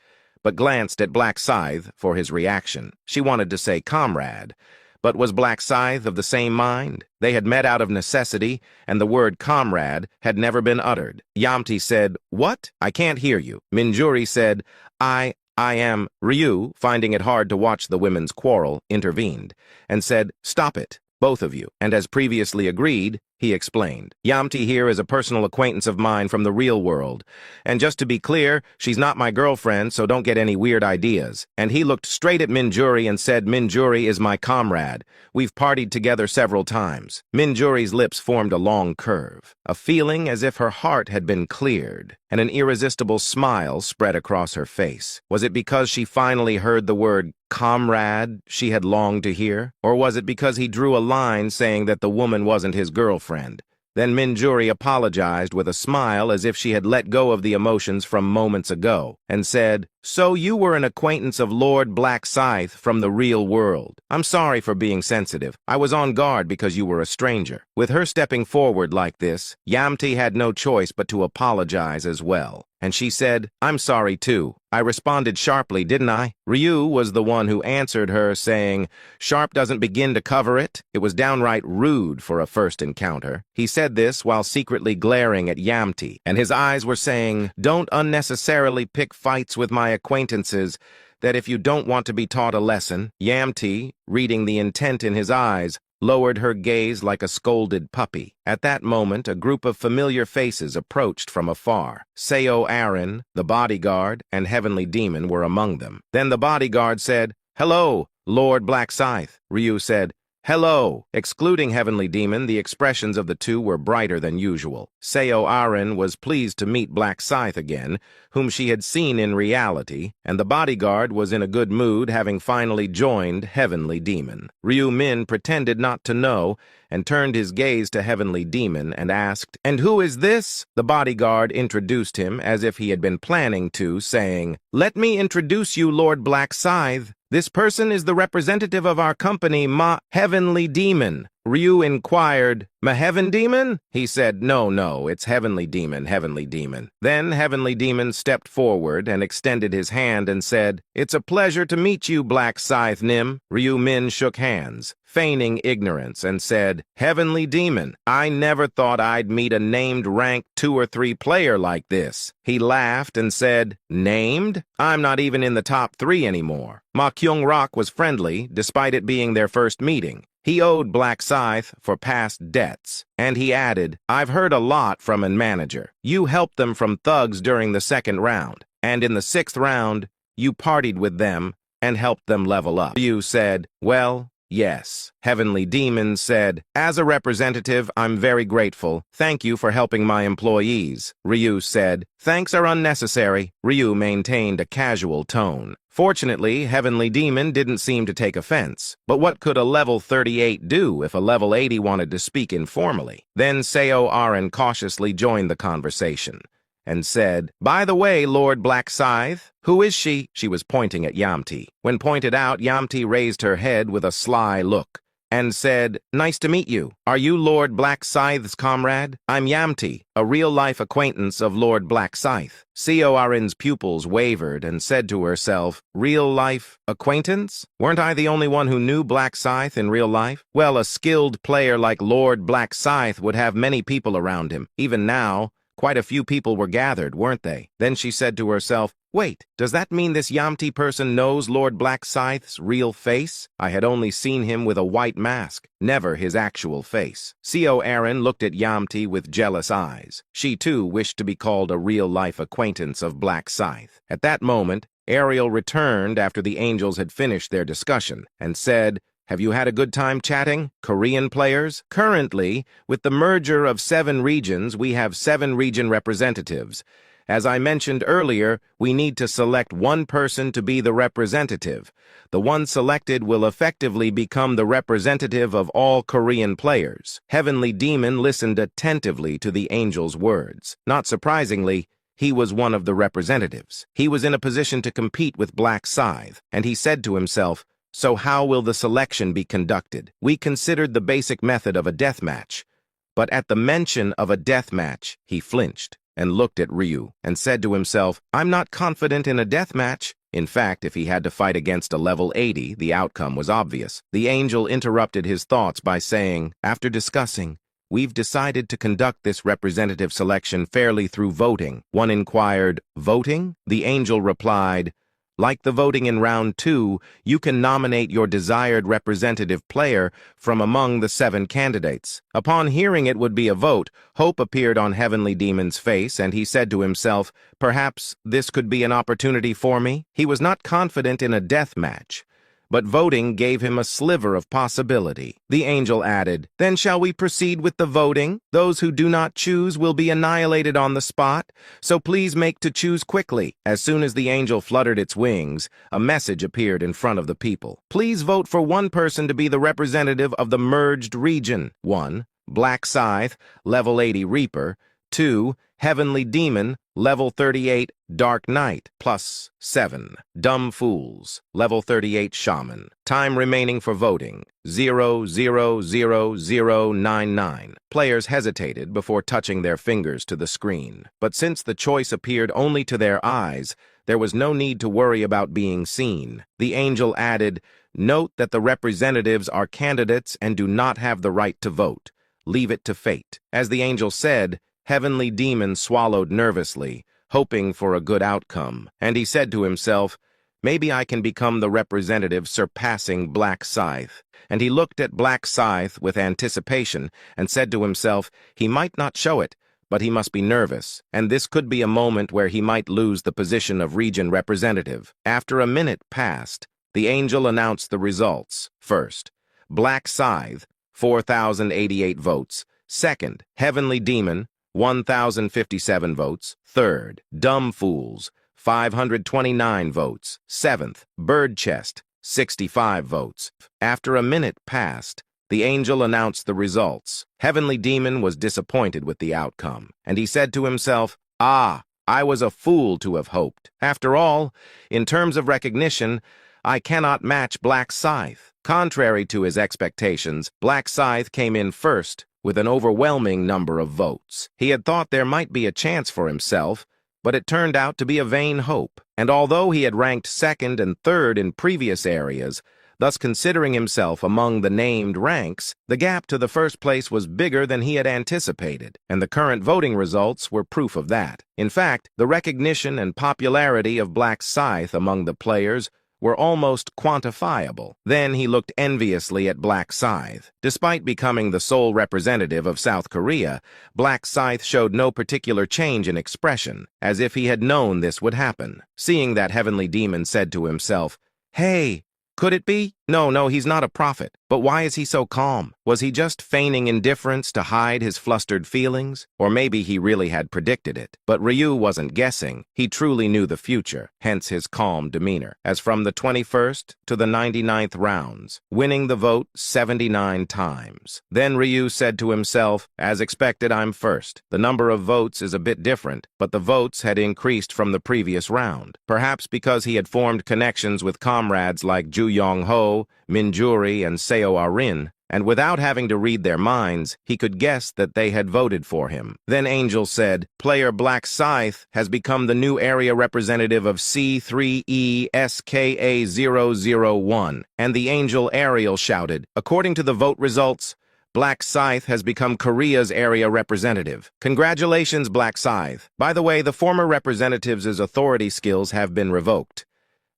but glanced at Black Scythe for his reaction. She wanted to say comrade, but was Black Scythe of the same mind? They had met out of necessity, and the word comrade had never been uttered. Yamti said, "What? I can't hear you." Min Juri said, I am." Ryu, finding it hard to watch the women's quarrel, intervened and said, "Stop it, both of you." And as previously agreed, he explained, "Yamti here is a personal acquaintance of mine from the real world. And just to be clear, she's not my girlfriend, so don't get any weird ideas." And he looked straight at Min Juri and said, "Min Juri is my comrade. We've partied together several times." Min Juri's lips formed a long curve, a feeling as if her heart had been cleared, and an irresistible smile spread across her face. Was it because she finally heard the word comrade she had longed to hear? Or was it because he drew a line saying that the woman wasn't his girlfriend? Then Min Juri apologized with a smile as if she had let go of the emotions from moments ago, and said, "So you were an acquaintance of Lord Black Scythe from the real world. I'm sorry for being sensitive. I was on guard because you were a stranger." With her stepping forward like this, Yamti had no choice but to apologize as well. And she said, "I'm sorry too. I responded sharply, didn't I?" Ryu was the one who answered her, saying, "Sharp doesn't begin to cover it." It was downright rude for a first encounter. He said this while secretly glaring at Yamti, and his eyes were saying, "Don't unnecessarily pick fights with my acquaintances, that if you don't want to be taught a lesson." Yamti, reading the intent in his eyes, lowered her gaze like a scolded puppy. At that moment, a group of familiar faces approached from afar. Seo Aaron, the bodyguard, and Heavenly Demon were among them. Then the bodyguard said, "Hello, Lord Black Scythe." Ryu said, "Hello." Excluding Heavenly Demon, the expressions of the two were brighter than usual. Seo Aaron was pleased to meet Black Scythe again, whom she had seen in reality, and the bodyguard was in a good mood, having finally joined Heavenly Demon. Ryu Min pretended not to know, and turned his gaze to Heavenly Demon and asked, "And who is this?" The bodyguard introduced him as if he had been planning to, saying, "Let me introduce you, Lord Black Scythe. This person is the representative of our company, Heavenly Demon." Ryu inquired, "Ma Heaven Demon?" He said, No, it's Heavenly Demon, Heavenly Demon." Then Heavenly Demon stepped forward and extended his hand and said, "It's a pleasure to meet you, Black Scythe Nim." Ryu Min shook hands, feigning ignorance, and said, "Heavenly Demon, I never thought I'd meet a named rank 2 or 3 player like this." He laughed and said, "Named? I'm not even in the top 3 anymore." Ma Kyung Rok was friendly, despite it being their first meeting. He owed Black Scythe for past debts, and he added, "I've heard a lot from an manager. You helped them from thugs during the 2nd round, and in the 6th round, you partied with them and helped them level up." Ryu said, "Well, yes." Heavenly Demon said, "As a representative, I'm very grateful. Thank you for helping my employees." Ryu said, "Thanks are unnecessary." Ryu maintained a casual tone. Fortunately, Heavenly Demon didn't seem to take offense. But what could a level 38 do if a level 80 wanted to speak informally? Then Seo Aaron cautiously joined the conversation and said, "By the way, Lord Black Scythe, who is she?" She was pointing at Yamti. When pointed out, Yamti raised her head with a sly look and said, "Nice to meet you. Are you Lord Black Scythe's comrade?" "I'm Yamti, a real-life acquaintance of Lord Black Scythe." Seo Aaron's pupils wavered and said to herself, "Real-life acquaintance? Weren't I the only one who knew Black Scythe in real life?" Well, a skilled player like Lord Black Scythe would have many people around him. Even now, quite a few people were gathered, weren't they? Then she said to herself, "Wait, does that mean this Yamti person knows Lord Black Scythe's real face? I had only seen him with a white mask, never his actual face." Seo Aaron looked at Yamti with jealous eyes. She too wished to be called a real-life acquaintance of Black Scythe. At that moment, Ariel returned after the angels had finished their discussion and said, "Have you had a good time chatting, Korean players? Currently, with the merger of 7 regions, we have 7 region representatives. As I mentioned earlier, we need to select one person to be the representative. The one selected will effectively become the representative of all Korean players." Heavenly Demon listened attentively to the angel's words. Not surprisingly, he was one of the representatives. He was in a position to compete with Black Scythe, and he said to himself, "So how will the selection be conducted?" We considered the basic method of a death match, but at the mention of a death match, he flinched and looked at Ryu and said to himself, "I'm not confident in a death match." In fact, if he had to fight against a level 80, the outcome was obvious. The angel interrupted his thoughts by saying, "After discussing, we've decided to conduct this representative selection fairly through voting." One inquired, "Voting?" The angel replied, "Like the voting in round 2, you can nominate your desired representative player from among the 7 candidates." Upon hearing it would be a vote, hope appeared on Heavenly Demon's face, and he said to himself, "Perhaps this could be an opportunity for me." He was not confident in a death match, but voting gave him a sliver of possibility. The angel added, "Then shall we proceed with the voting? Those who do not choose will be annihilated on the spot, so please make to choose quickly." As soon as the angel fluttered its wings, a message appeared in front of the people. "Please vote for one person to be the representative of the merged region. 1. Black Scythe, level 80 Reaper. 2. Heavenly Demon, level 38 Dark Knight, plus 7. Dumb Fools, level 38 Shaman. Time remaining for voting, 0,000,099. Players hesitated before touching their fingers to the screen. But since the choice appeared only to their eyes, there was no need to worry about being seen. The angel added, "Note that the representatives are candidates and do not have the right to vote. Leave it to fate." As the angel said, Heavenly Demon swallowed nervously, hoping for a good outcome, and he said to himself, maybe I can become the representative surpassing Black Scythe. And he looked at Black Scythe with anticipation and said to himself, he might not show it, but he must be nervous, and this could be a moment where he might lose the position of region representative. After a minute passed, the angel announced the results. First, Black Scythe, 4,088 votes. Second, Heavenly Demon, 1,057 votes. Third, Dumb Fools, 529 votes. Seventh, Bird Chest, 65 votes. After a minute passed, the angel announced the results. Heavenly Demon was disappointed with the outcome, and he said to himself, "Ah, I was a fool to have hoped. After all, in terms of recognition, I cannot match Black Scythe." Contrary to his expectations, Black Scythe came in first with an overwhelming number of votes. He had thought there might be a chance for himself, but it turned out to be a vain hope. And although he had ranked second and third in previous areas, thus considering himself among the named ranks, the gap to the first place was bigger than he had anticipated, and the current voting results were proof of that. In fact, the recognition and popularity of Black Scythe among the players were almost quantifiable. Then he looked enviously at Black Scythe. Despite becoming the sole representative of South Korea, Black Scythe showed no particular change in expression, as if he had known this would happen. Seeing that, Heavenly Demon said to himself, "Hey, could it be? No, he's not a prophet. But why is he so calm? Was he just feigning indifference to hide his flustered feelings? Or maybe he really had predicted it. But Ryu wasn't guessing. He truly knew the future, hence his calm demeanor. As from the 21st to the 99th rounds, winning the vote 79 times. Then Ryu said to himself, "As expected, I'm first. The number of votes is a bit different, but the votes had increased from the previous round. Perhaps because he had formed connections with comrades like Ju Yong-ho, Minjuri, and Seo Arin, and without having to read their minds, he could guess that they had voted for him." Then Angel said, "Player Black Scythe has become the new area representative of C3ESKA001. And the Angel Ariel shouted, "According to the vote results, Black Scythe has become Korea's area representative. Congratulations, Black Scythe. By the way, the former representative's authority skills have been revoked.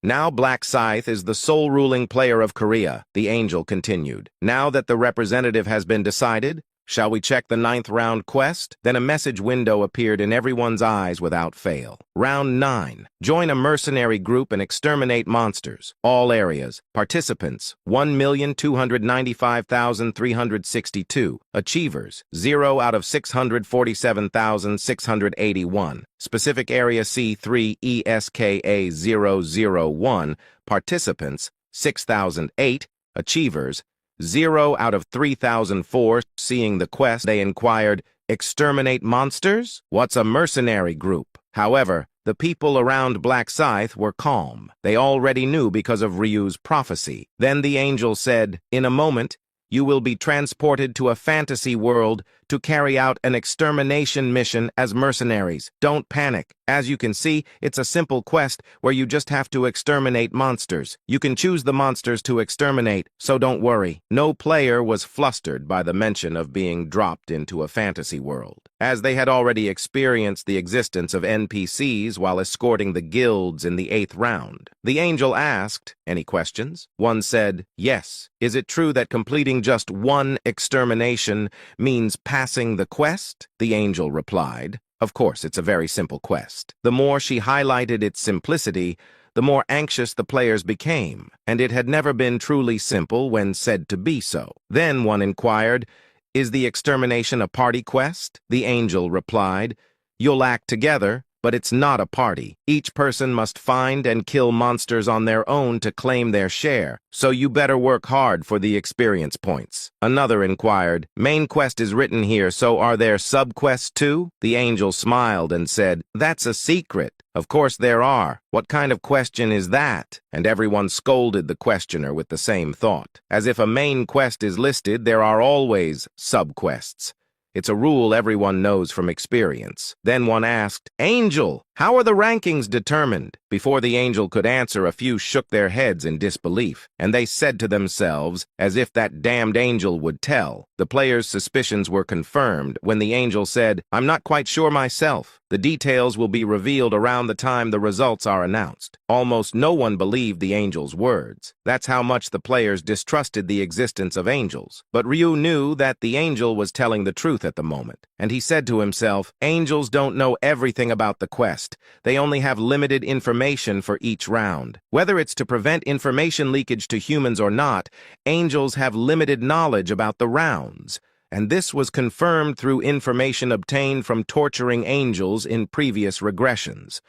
Now Black Scythe is the sole ruling player of Korea," the angel continued. "Now that the representative has been decided, shall we check the 9th round quest?" Then a message window appeared in everyone's eyes without fail. Round 9. Join a mercenary group and exterminate monsters. All areas. Participants, 1,295,362. Achievers, 0 out of 647,681. Specific area C3ESKA001. Participants, 6,008. Achievers, 0 out of 3,004. Seeing the quest, they inquired, "Exterminate monsters? What's a mercenary group?" However, the people around Black Scythe were calm. They already knew because of Ryu's prophecy. Then the angel said, "In a moment, you will be transported to a fantasy world to carry out an extermination mission as mercenaries. Don't panic. As you can see, it's a simple quest where you just have to exterminate monsters. You can choose the monsters to exterminate, so don't worry." No player was flustered by the mention of being dropped into a fantasy world, as they had already experienced the existence of NPCs while escorting the guilds in the 8th round. The angel asked, "Any questions?" One said, "Yes. Is it true that completing just one extermination means passing the quest?" The angel replied, "Of course, it's a very simple quest." The more she highlighted its simplicity, the more anxious the players became, and it had never been truly simple when said to be so. Then one inquired, "Is the extermination a party quest?" The angel replied, "You'll act together, but it's not a party. Each person must find and kill monsters on their own to claim their share, so you better work hard for the experience points." Another inquired, "Main quest is written here, so are there sub-quests too?" The angel smiled and said, "That's a secret." "Of course there are. What kind of question is that?" And everyone scolded the questioner with the same thought. As if a main quest is listed, there are always sub-quests. It's a rule everyone knows from experience. Then one asked, "Angel, how are the rankings determined?" Before the angel could answer, a few shook their heads in disbelief, and they said to themselves, as if that damned angel would tell. The players' suspicions were confirmed when the angel said, "I'm not quite sure myself. The details will be revealed around the time the results are announced." Almost no one believed the angel's words. That's how much the players distrusted the existence of angels. But Ryu knew that the angel was telling the truth at the moment, and he said to himself, "Angels don't know everything about the quest. They only have limited information for each round. Whether it's to prevent information leakage to humans or not, angels have limited knowledge about the rounds." And this was confirmed through information obtained from torturing angels in previous regressions.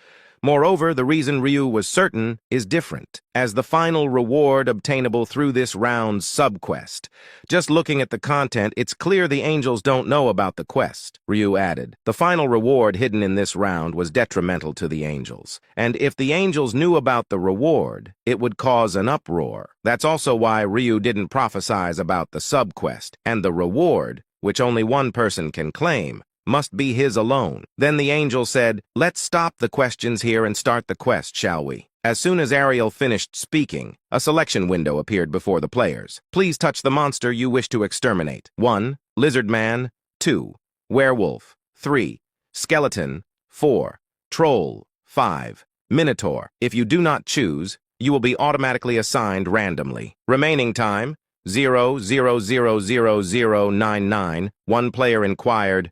Moreover, the reason Ryu was certain is different, as the final reward obtainable through this round's subquest. Just looking at the content, it's clear the angels don't know about the quest, Ryu added. The final reward hidden in this round was detrimental to the angels. And if the angels knew about the reward, it would cause an uproar. That's also why Ryu didn't prophesize about the subquest, and the reward, which only one person can claim, must be his alone. Then the angel said, "Let's stop the questions here and start the quest, shall we?" As soon as Ariel finished speaking, a selection window appeared before the players. Please touch the monster you wish to exterminate. 1. Lizard Man. 2. Werewolf. 3. Skeleton. 4. Troll. 5. Minotaur. If you do not choose, you will be automatically assigned randomly. Remaining time, 0:00:00:99. One player inquired,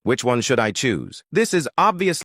which one should I choose? This is obviously